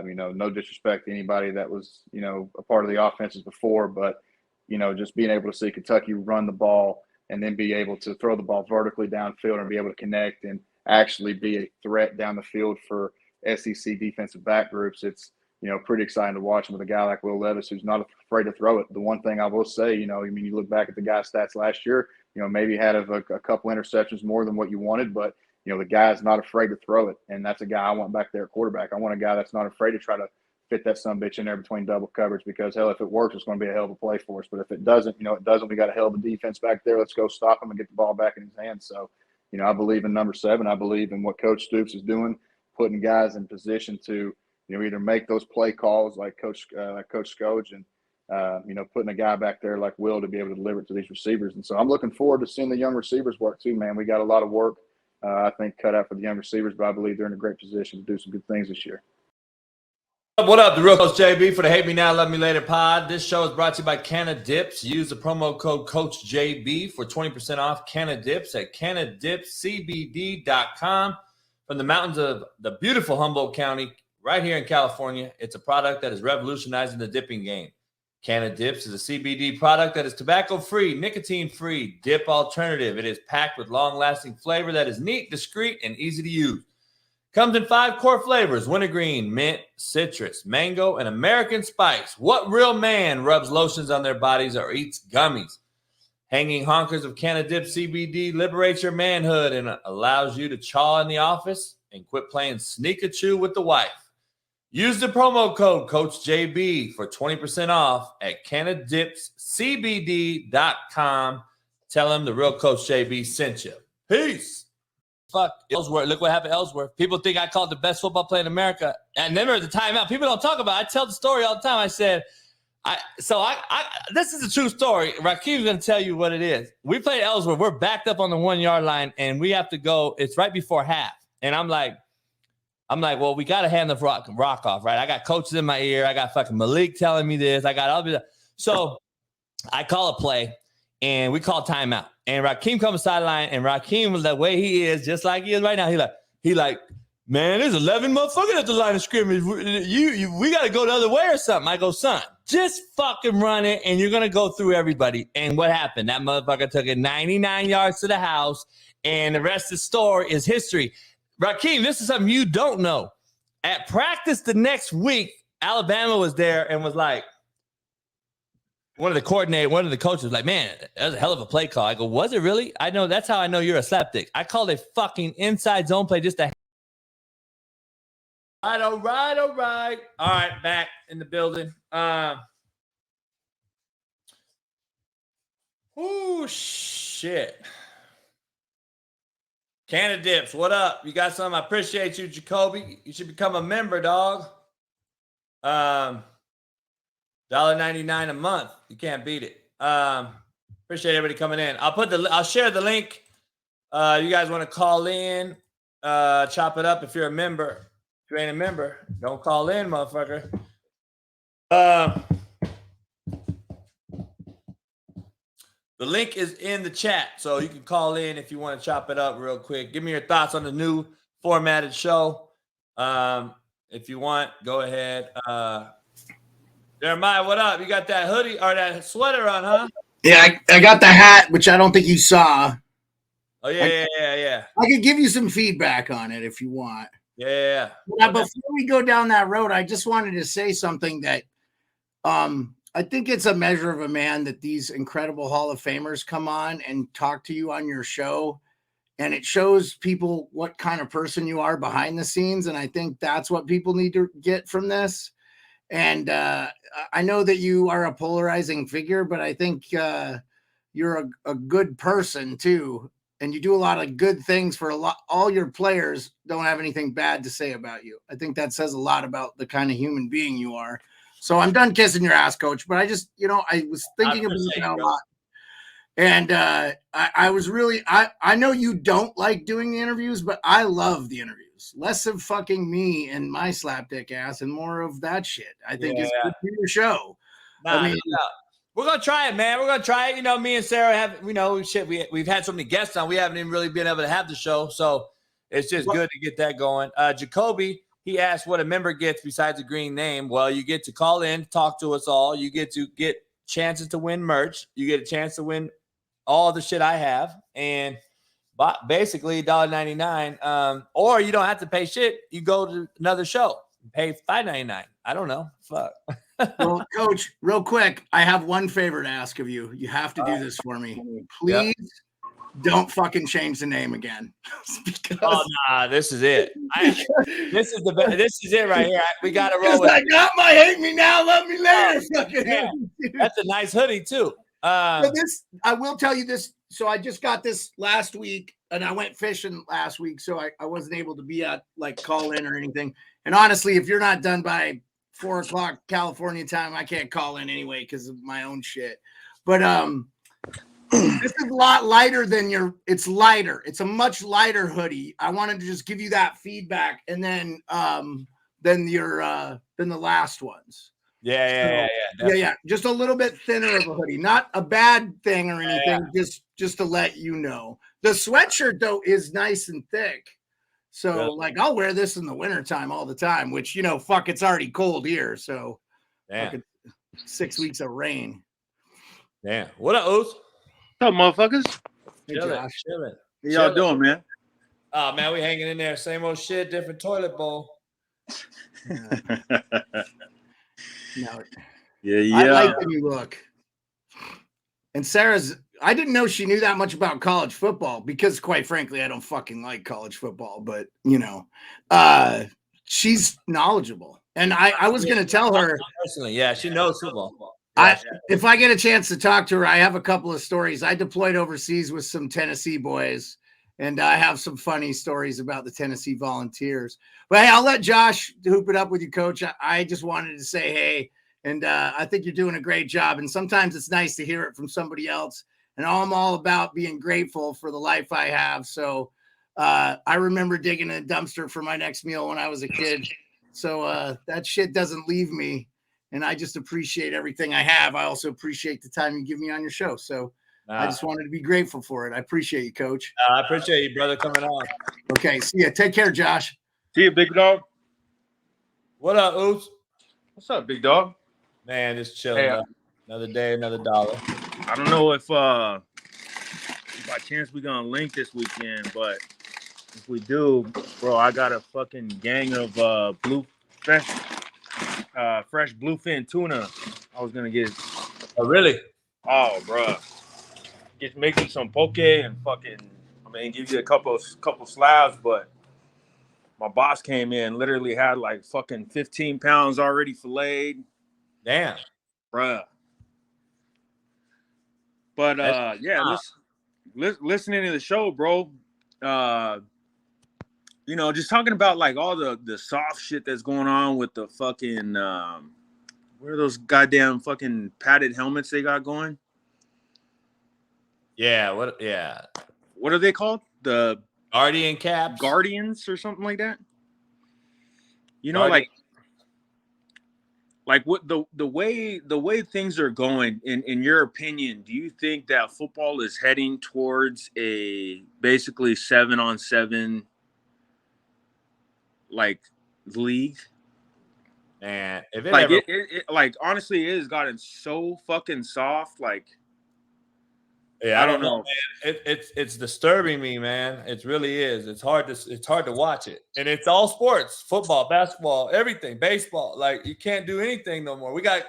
You know, no disrespect to anybody that was, you know, a part of the offenses before, but, you know, just being able to see Kentucky run the ball and then be able to throw the ball vertically downfield and be able to connect and actually be a threat down the field for SEC defensive back groups. It's, you know, pretty exciting to watch him with a guy like Will Levis, who's not afraid to throw it. The one thing I will say, you know, I mean, you look back at the guy's stats last year, you know, maybe had a couple interceptions more than what you wanted, but, you know, the guy's not afraid to throw it. And that's a guy I want back there at quarterback. I want a guy that's not afraid to try to fit that sumbitch in there between double coverage, because hell, if it works, it's going to be a hell of a play for us. But if it doesn't, you know, it doesn't, we got a hell of a defense back there. Let's go stop him and get the ball back in his hands. So, you know, I believe in number 7. I believe in what Coach Stoops is doing, putting guys in position to, you know, either make those play calls like Coach Skoge and, you know, putting a guy back there like Will to be able to deliver it to these receivers. And so I'm looking forward to seeing the young receivers work too, man. We got a lot of work, I think, cut out for the young receivers, but I believe they're in a great position to do some good things this year. What up, the real Coach JB for the Hate Me Now, Love Me Later pod. This show is brought to you by Canna Dips. Use the promo code Coach JB for 20% off Canna Dips at CannaDipsCBD.com. From the mountains of the beautiful Humboldt County, right here in California, it's a product that is revolutionizing the dipping game. Canna Dips is a CBD product that is tobacco-free, nicotine-free dip alternative. It is packed with long-lasting flavor that is neat, discreet, and easy to use. Comes in 5 core flavors: wintergreen, mint, citrus, mango, and American spice. What real man rubs lotions on their bodies or eats gummies? Hanging honkers of Canna Dip CBD liberates your manhood and allows you to chaw in the office and quit playing sneak-a-chew with the wife. Use the promo code Coach JB for 20% off at CannaDipsCBD.com. Tell them the real Coach JB sent you. Peace. Fuck Ellsworth. Look what happened to Ellsworth. People think I called the best football player in America. And then there's the timeout. People don't talk about it. I tell the story all the time. I said, this is a true story. Rakeem's going to tell you what it is. We played Ellsworth. We're backed up on the 1-yard line, and we have to go. It's right before half. And I'm like, well, we got to hand the rock off, right? I got coaches in my ear. I got fucking Malik telling me this. I got all this. So I call a play, and we call timeout. And Rakeem comes sideline, and Rakeem was the way he is, just like he is right now. He like, man, there's 11 motherfuckers at the line of scrimmage. We got to go the other way or something. I go, son, just fucking run it, and you're going to go through everybody. And what happened? That motherfucker took it 99 yards to the house, and the rest of the story is history. Rakeem, this is something you don't know. At practice the next week, Alabama was there and was like, one of the coaches was like, man, that was a hell of a play call. I go, was it really? I know, that's how I know you're a slapdick. I called a fucking inside zone play just to. All right. All right, back in the building. Oh, shit. Canna Dips, what up? You got some? I appreciate you, Jacoby. You should become a member, dog. $1.99 a month. You can't beat it. Appreciate everybody coming in. I'll share the link. You guys want to call in, chop it up if you're a member. If you ain't a member, don't call in, motherfucker. The link is in the chat, so you can call in if you want to chop it up real quick. Give me your thoughts on the new formatted show. if you want, go ahead. Jeremiah, what up? You got that hoodie or that sweater on, huh? Yeah, I got the hat, which I don't think you saw. Oh, yeah. I could give you some feedback on it if you want. Yeah. Now, before we go down that road, I just wanted to say something that I think it's a measure of a man that these incredible Hall of Famers come on and talk to you on your show. And it shows people what kind of person you are behind the scenes. And I think that's what people need to get from this. And I know that you are a polarizing figure, but I think you're a good person too. And you do a lot of good things for all your players don't have anything bad to say about you. I think that says a lot about the kind of human being you are. So I'm done kissing your ass, Coach, but I just, I was thinking about it a lot. And I was really, I know you don't like doing the interviews, but I love the interviews. Less of fucking me and my slapdick ass and more of that shit. I think it's good for your show. We're going to try it, man. We're going to try it. Me and Sarah have, we've had so many guests on. We haven't even really been able to have the show. So it's just good to get that going. Jacoby, he asked what a member gets besides a green name. Well, you get to call in, talk to us all. You get to get chances to win merch. You get a chance to win all the shit I have. And basically $1.99. Or you don't have to pay shit. You go to another show and pay $5.99. I don't know. Fuck. Well, Coach, real quick, I have one favor to ask of you. You have to do this for me. Please don't fucking change the name again. This is it. This is it right here. We got to roll. I got my hate me now, love me later. That's a nice hoodie too. I will tell you this. So I just got this last week, and I went fishing last week, so I wasn't able to be at call in or anything. And honestly, if you're not done by 4:00 California time, I can't call in anyway because of my own shit. But this is a lot lighter than it's lighter. It's a much lighter hoodie. I wanted to just give you that feedback, and then the last ones. Yeah. Just a little bit thinner of a hoodie, not a bad thing or anything. Just to let you know, the sweatshirt though is nice and thick. So I'll wear this in the wintertime all the time, which, it's already cold here. So 6 weeks of rain. Yeah. What up, Oath? What's up, motherfuckers? Hey, Josh. Chilling. How y'all doing, man? Oh, man, we hanging in there. Same old shit, different toilet bowl. Yeah. I like the new look. And I didn't know she knew that much about college football because, quite frankly, I don't fucking like college football. But, she's knowledgeable. And I was going to tell her. Personally, yeah, she knows football. If I get a chance to talk to her, I have a couple of stories. I deployed overseas with some Tennessee boys, and I have some funny stories about the Tennessee Volunteers. But, hey, I'll let Josh hoop it up with you, Coach. I just wanted to say, hey, and I think you're doing a great job. And sometimes it's nice to hear it from somebody else. And I'm all about being grateful for the life I have. So I remember digging a dumpster for my next meal when I was a kid. So that shit doesn't leave me. And I just appreciate everything I have. I also appreciate the time you give me on your show. So I just wanted to be grateful for it. I appreciate you, Coach. I appreciate you, brother, coming on. Okay. See ya. Take care, Josh. See you, big dog. What up, Oops? What's up, big dog? Man, just chilling. Hey, another day, another dollar. I don't know if by chance we're going to link this weekend, but if we do, bro, I got a fucking gang of fresh bluefin tuna I was going to get. Oh, really? Oh, bro. Just make you some poke and give you a couple slabs, but my boss came in, literally had like fucking 15 pounds already filleted. Damn. Bruh. But listening to the show, bro, just talking about like all the soft shit that's going on with the fucking what are those goddamn fucking padded helmets they got going? Yeah, what are they called? The Guardian caps? Guardians or something like that? Guardian. Like what the way things are going, in your opinion, do you think that football is heading towards a basically 7-on-7 like league? Man, if it Like ever, like honestly, it has gotten so fucking soft. Like, I don't know, man. It's disturbing me, man. It really is. It's hard to watch it, and it's all sports: football, basketball, everything, baseball. Like you can't do anything no more. We got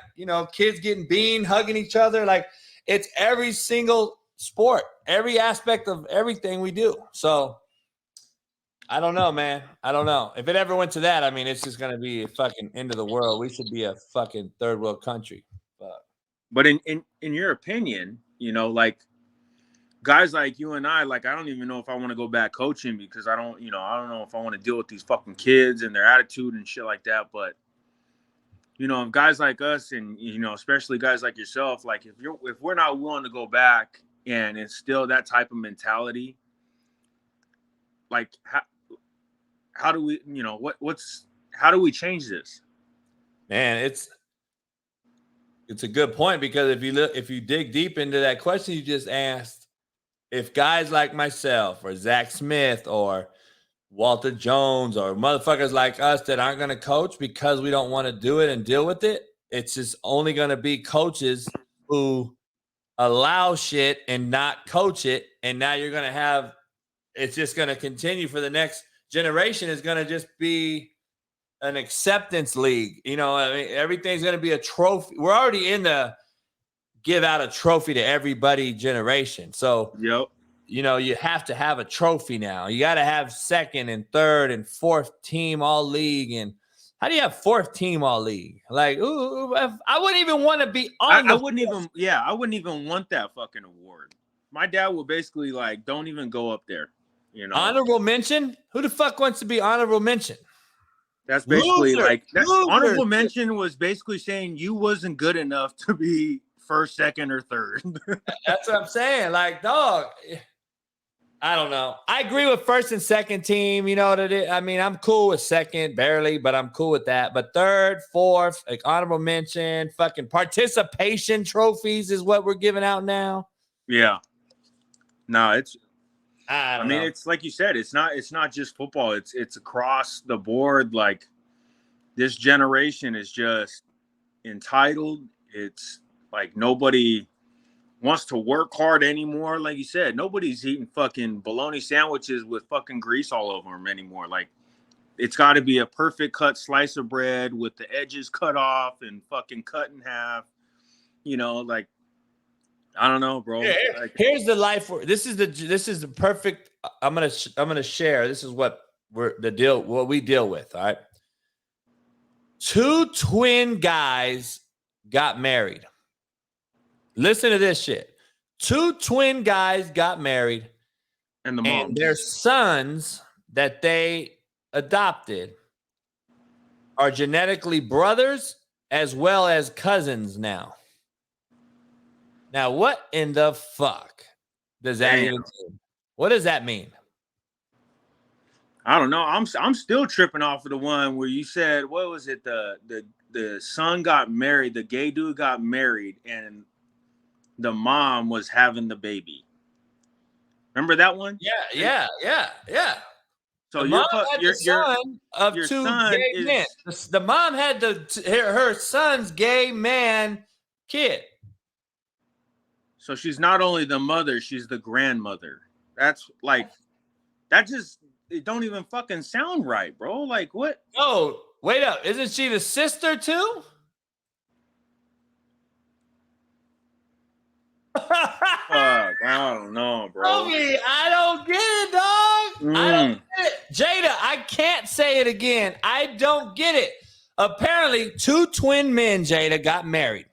kids getting beamed, hugging each other. Like it's every single sport, every aspect of everything we do. So. I don't know, man. I don't know. If it ever went to that, I mean, it's just going to be a fucking end of the world. We should be a fucking third world country. But in your opinion, like guys like you and I, like I don't even know if I want to go back coaching because I don't know if I want to deal with these fucking kids and their attitude and shit like that. But if guys like us and especially guys like yourself, like if we're not willing to go back and instill that type of mentality, like how do we, how do we change this? Man, it's a good point because if you dig deep into that question you just asked, if guys like myself or Zach Smith or Walter Jones or motherfuckers like us that aren't going to coach because we don't want to do it and deal with it, it's just only going to be coaches who allow shit and not coach it. And now you're going to have, it's just going to continue for the next generation is going to just be an acceptance league. I mean, everything's going to be a trophy. We're already in the give out a trophy to everybody generation. So, yep. You have to have a trophy now. You got to have second and third and fourth team all league. And how do you have fourth team all league? Like, I wouldn't even want to be on. I wouldn't even want that fucking award. My dad would basically like, don't even go up there. Honorable mention? Who the fuck wants to be honorable mention? That's basically honorable mention was basically saying you wasn't good enough to be first, second, or third. That's what I'm saying. Like, dog, I don't know. I agree with first and second team. You know what it is? I mean, I'm cool with second, barely, but I'm cool with that. But third, fourth, like honorable mention, fucking participation trophies is what we're giving out now. Yeah. No, it's. I mean, it's like you said. It's not just football. It's across the board. Like this generation is just entitled. It's like nobody wants to work hard anymore. Like you said, nobody's eating fucking bologna sandwiches with fucking grease all over them anymore. Like it's got to be a perfect cut slice of bread with the edges cut off and fucking cut in half. Like. I don't know, bro. Yeah, here's the life. This is the perfect. I'm gonna share. This is what what we deal with. All right. 2 twin guys got married. Listen to this shit. 2 twin guys got married, and the mom, and their sons that they adopted are genetically brothers as well as cousins now. Now, what in the fuck does that even mean? What does that mean? I don't know. I'm still tripping off of the one where you said, what was it? The son got married, the gay dude got married, and the mom was having the baby. Remember that one? Yeah. So your son of your 2 son gay men. The mom had her son's gay man kid. So she's not only the mother, she's the grandmother. That's like, it don't even fucking sound right, bro. Like what? No, wait up. Isn't she the sister too? Fuck, I don't know, bro. I don't get it, dog. I don't get it. Jada, I can't say it again. I don't get it. Apparently, 2 twin men, Jada, got married.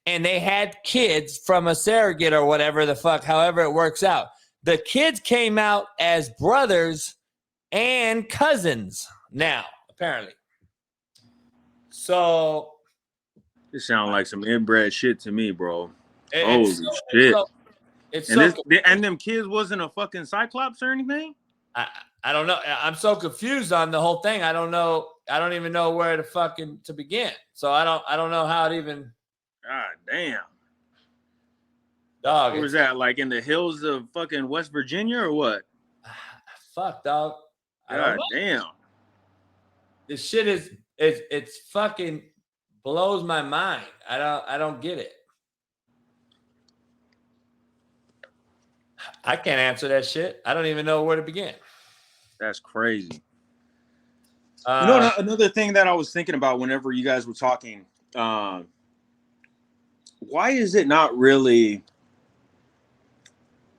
And they had kids from a surrogate or whatever the fuck, however it works out. The kids came out as brothers and cousins now, apparently. So. It sounds like some inbred shit to me, bro. Holy shit. And them kids wasn't a fucking Cyclops or anything? I don't know. I'm so confused on the whole thing. I don't know. I don't even know where to begin. So I don't know how it even. God damn. Dog. Where was that? Like in the hills of fucking West Virginia or what? Fuck, dog. God damn. This shit is It's fucking blows my mind. I don't get it. I can't answer that shit. I don't even know where to begin. That's crazy. Another thing that I was thinking about whenever you guys were talking, why is it not really,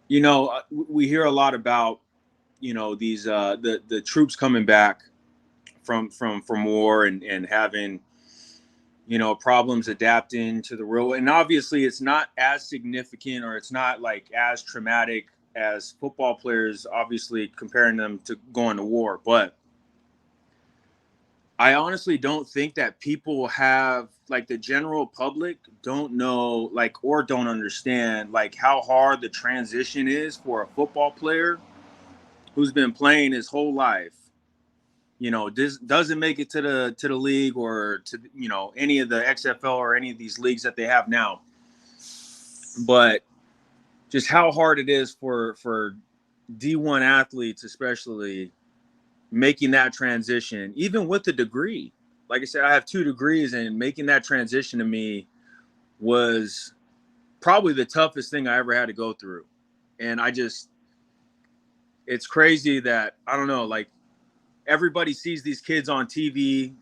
we hear a lot about, these the troops coming back from war and having, problems adapting to the real, and obviously it's not as significant or it's not like as traumatic as football players, obviously comparing them to going to war. But I honestly don't think that people have, like, the general public don't know, like, or don't understand, like, how hard the transition is for a football player who's been playing his whole life. This doesn't make it to the league or to, any of the XFL or any of these leagues that they have now. But just how hard it is for D1 athletes, especially, making that transition, even with a degree. Like I said, I have 2 degrees, and making that transition to me was probably the toughest thing I ever had to go through. And it's crazy that, I don't know, like, everybody sees these kids on TV,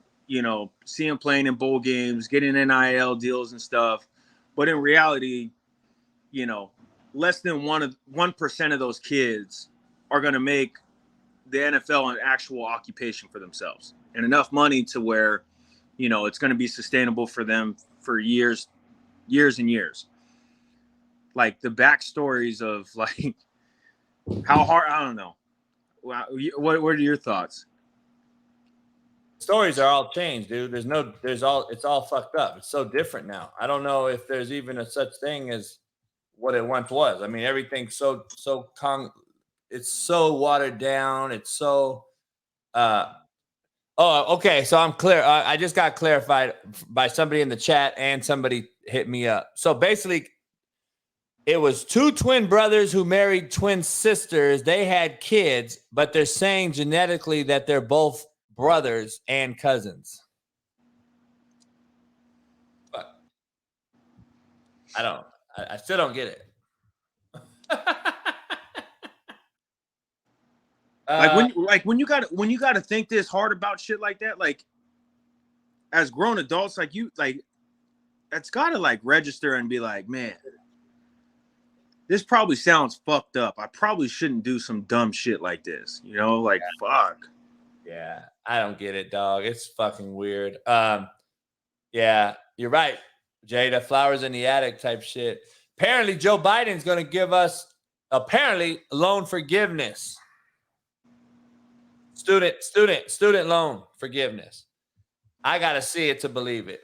see them playing in bowl games, getting NIL deals and stuff. But in reality, less than 1% of those kids are going to make the NFL an actual occupation for themselves, and enough money to where, it's going to be sustainable for them for years and years. Like, the backstories of, like, how hard, I don't know. What are your thoughts? Stories are all changed, dude. It's all fucked up. It's so different now. I don't know if there's even a such thing as what it once was. I mean, everything's it's so watered down. It's so, okay. So I'm clear. I just got clarified by somebody in the chat, and somebody hit me up. So basically, it was 2 twin brothers who married twin sisters. They had kids, but they're saying genetically that they're both brothers and cousins. But I still don't get it. when you gotta think this hard about shit like that, like, as grown adults, like, that's gotta, like, register and be like, man, this probably sounds fucked up. I probably shouldn't do some dumb shit like this, like, yeah. Fuck. Yeah, I don't get it, dog. It's fucking weird. Yeah, you're right, Jay. The flowers in the attic type shit. Apparently, Joe Biden's going to give us loan forgiveness. Student loan forgiveness. I got to see it to believe it.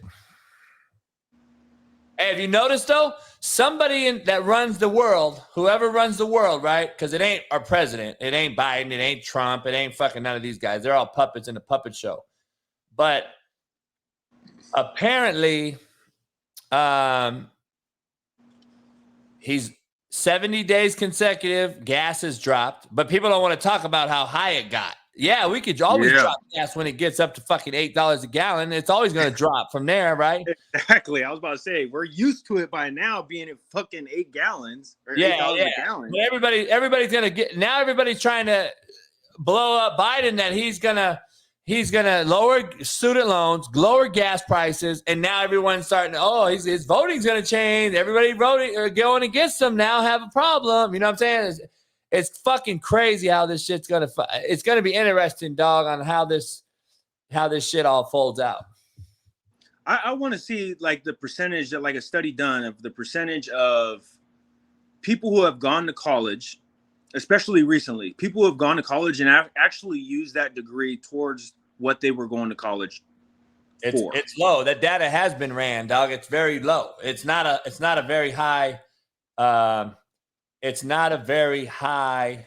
Hey, have you noticed, though? Somebody that runs the world, whoever runs the world, right? Because it ain't our president. It ain't Biden. It ain't Trump. It ain't fucking none of these guys. They're all puppets in the puppet show. But apparently, he's 70 days consecutive. Gas has dropped. But people don't want to talk about how high it got. Yeah, we could always drop gas when it gets up to fucking $8 a gallon. It's always going to drop from there, right? Exactly. I was about to say, we're used to it by now being at fucking 8 gallons or $8 a gallon. But everybody's going to get, now everybody's trying to blow up Biden that he's going to lower student loans, lower gas prices, and now everyone's starting to, his voting's going to change. Everybody voting or going against him now have a problem. You know what I'm saying? It's fucking crazy how this shit's it's gonna be interesting, dog, on how this shit all folds out. I want to see, like, the percentage that, like, a study done of the percentage of people who have gone to college, especially recently, people who have gone to college and actually used that degree towards what they were going to college for. It's low. That data has been ran, dog. It's very low. It's not a very high. It's not a very high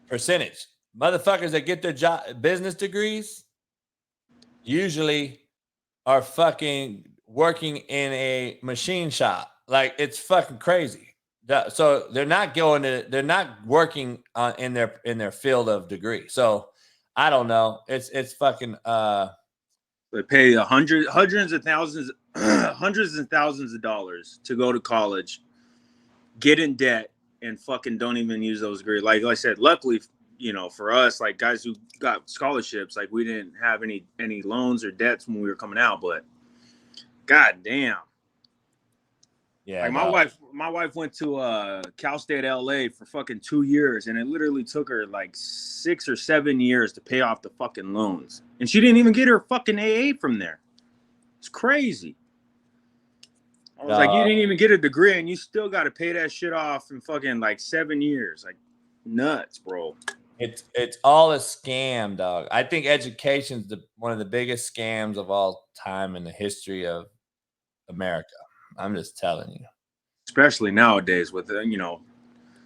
percentage. Motherfuckers that get their business degrees usually are fucking working in a machine shop. Like, it's fucking crazy. So they're not working in their field of degree. So I don't know. It's fucking They pay hundreds of thousands, hundreds and thousands of dollars to go to college, get in debt, and fucking don't even use those degrees. Like I said, luckily, for us, like guys who got scholarships, like we didn't have any loans or debts when we were coming out. But god damn. Yeah, like my wife went to Cal State LA for fucking 2 years, and it literally took her like 6 or 7 years to pay off the fucking loans, and she didn't even get her fucking AA from there. It's crazy. I was like, you didn't even get a degree, and you still got to pay that shit off in fucking like 7 years. Like, nuts, bro. It's all a scam, dog. I think education's one of the biggest scams of all time in the history of America. I'm just telling you. Especially nowadays with,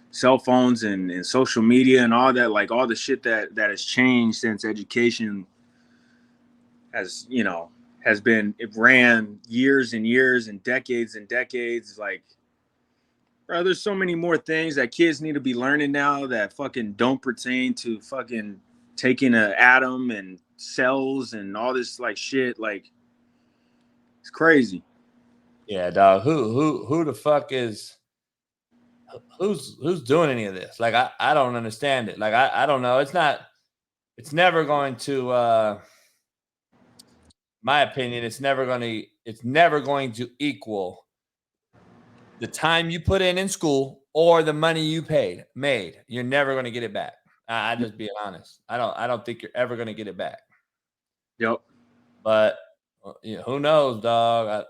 cell phones and social media and all that, like all the shit that has changed since education has been, it ran years and years and decades. Like, bro, there's so many more things that kids need to be learning now that fucking don't pertain to fucking taking an atom and cells and all this like shit. Like, it's crazy. Yeah, dog. Who the fuck is who's doing any of this? Like, I don't understand it. Like, I don't know. It's never going to my opinion, it's never going to equal the time you put in school or the money you made. You're never going to get it back. I just being honest. I don't think you're ever going to get it back. Yep. But who knows, dog?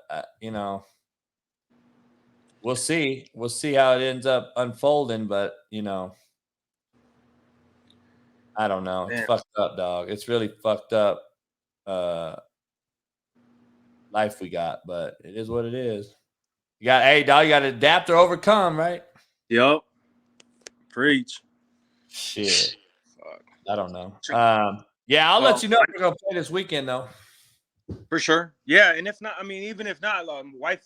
We'll see. We'll see how it ends up unfolding. But I don't know. It's fucked up, dog. It's really fucked up. Life we got, but it is what it is. You got to adapt or overcome, right? Yep. Preach. Shit. Fuck. I don't know. Yeah, I'll let you know if we're gonna play this weekend though. For sure. Yeah, and if not, I mean, even if not, my wife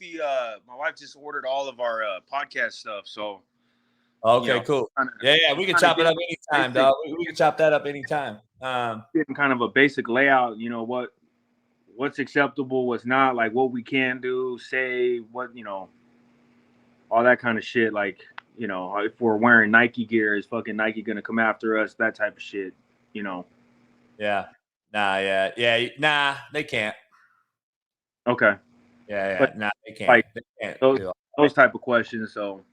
just ordered all of our podcast stuff. So okay, cool. Yeah, we can chop it up anytime, dog. We can chop that up anytime. Getting kind of a basic layout, what's acceptable, what's not, like what we can do, say, what, all that kind of shit. Like, if we're wearing Nike gear, is fucking Nike gonna come after us? That type of shit, Yeah. Nah, they can't. Okay. Yeah. But, they can't. Like, they can't those type of questions. So.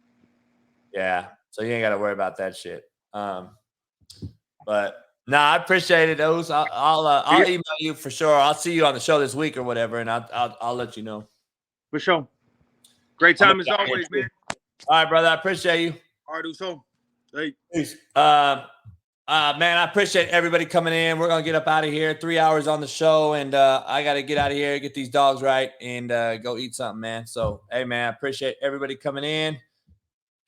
Yeah. So you ain't got to worry about that shit. But I appreciate it, Oz. I'll email you for sure. I'll see you on the show this week or whatever, and I'll let you know. For sure. Great time as always, man. All right, brother. I appreciate you. All right, so. Hey. Peace. Man, I appreciate everybody coming in. We're gonna get up out of here. 3 hours on the show, and I gotta get out of here, get these dogs right, and go eat something, man. So, hey, man, I appreciate everybody coming in.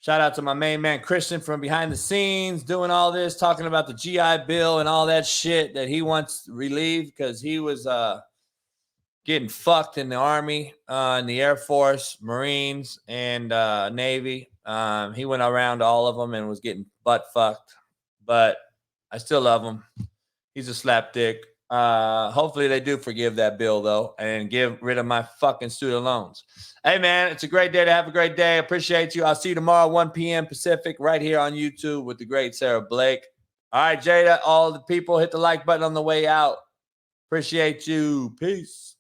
Shout out to my main man Christian from behind the scenes, doing all this, talking about the GI Bill and all that shit that he wants relieved because he was getting fucked in the Army, in the Air Force, Marines, and Navy. He went around to all of them and was getting butt fucked, but I still love him. He's a slapdick. Hopefully they do forgive that bill, though, and get rid of my fucking student loans. Hey, man, it's a great day to have a great day. Appreciate you. I'll see you tomorrow, 1 p.m. Pacific, right here on YouTube with the great Sara Blake. All right, Jada, all the people, hit the like button on the way out. Appreciate you. Peace.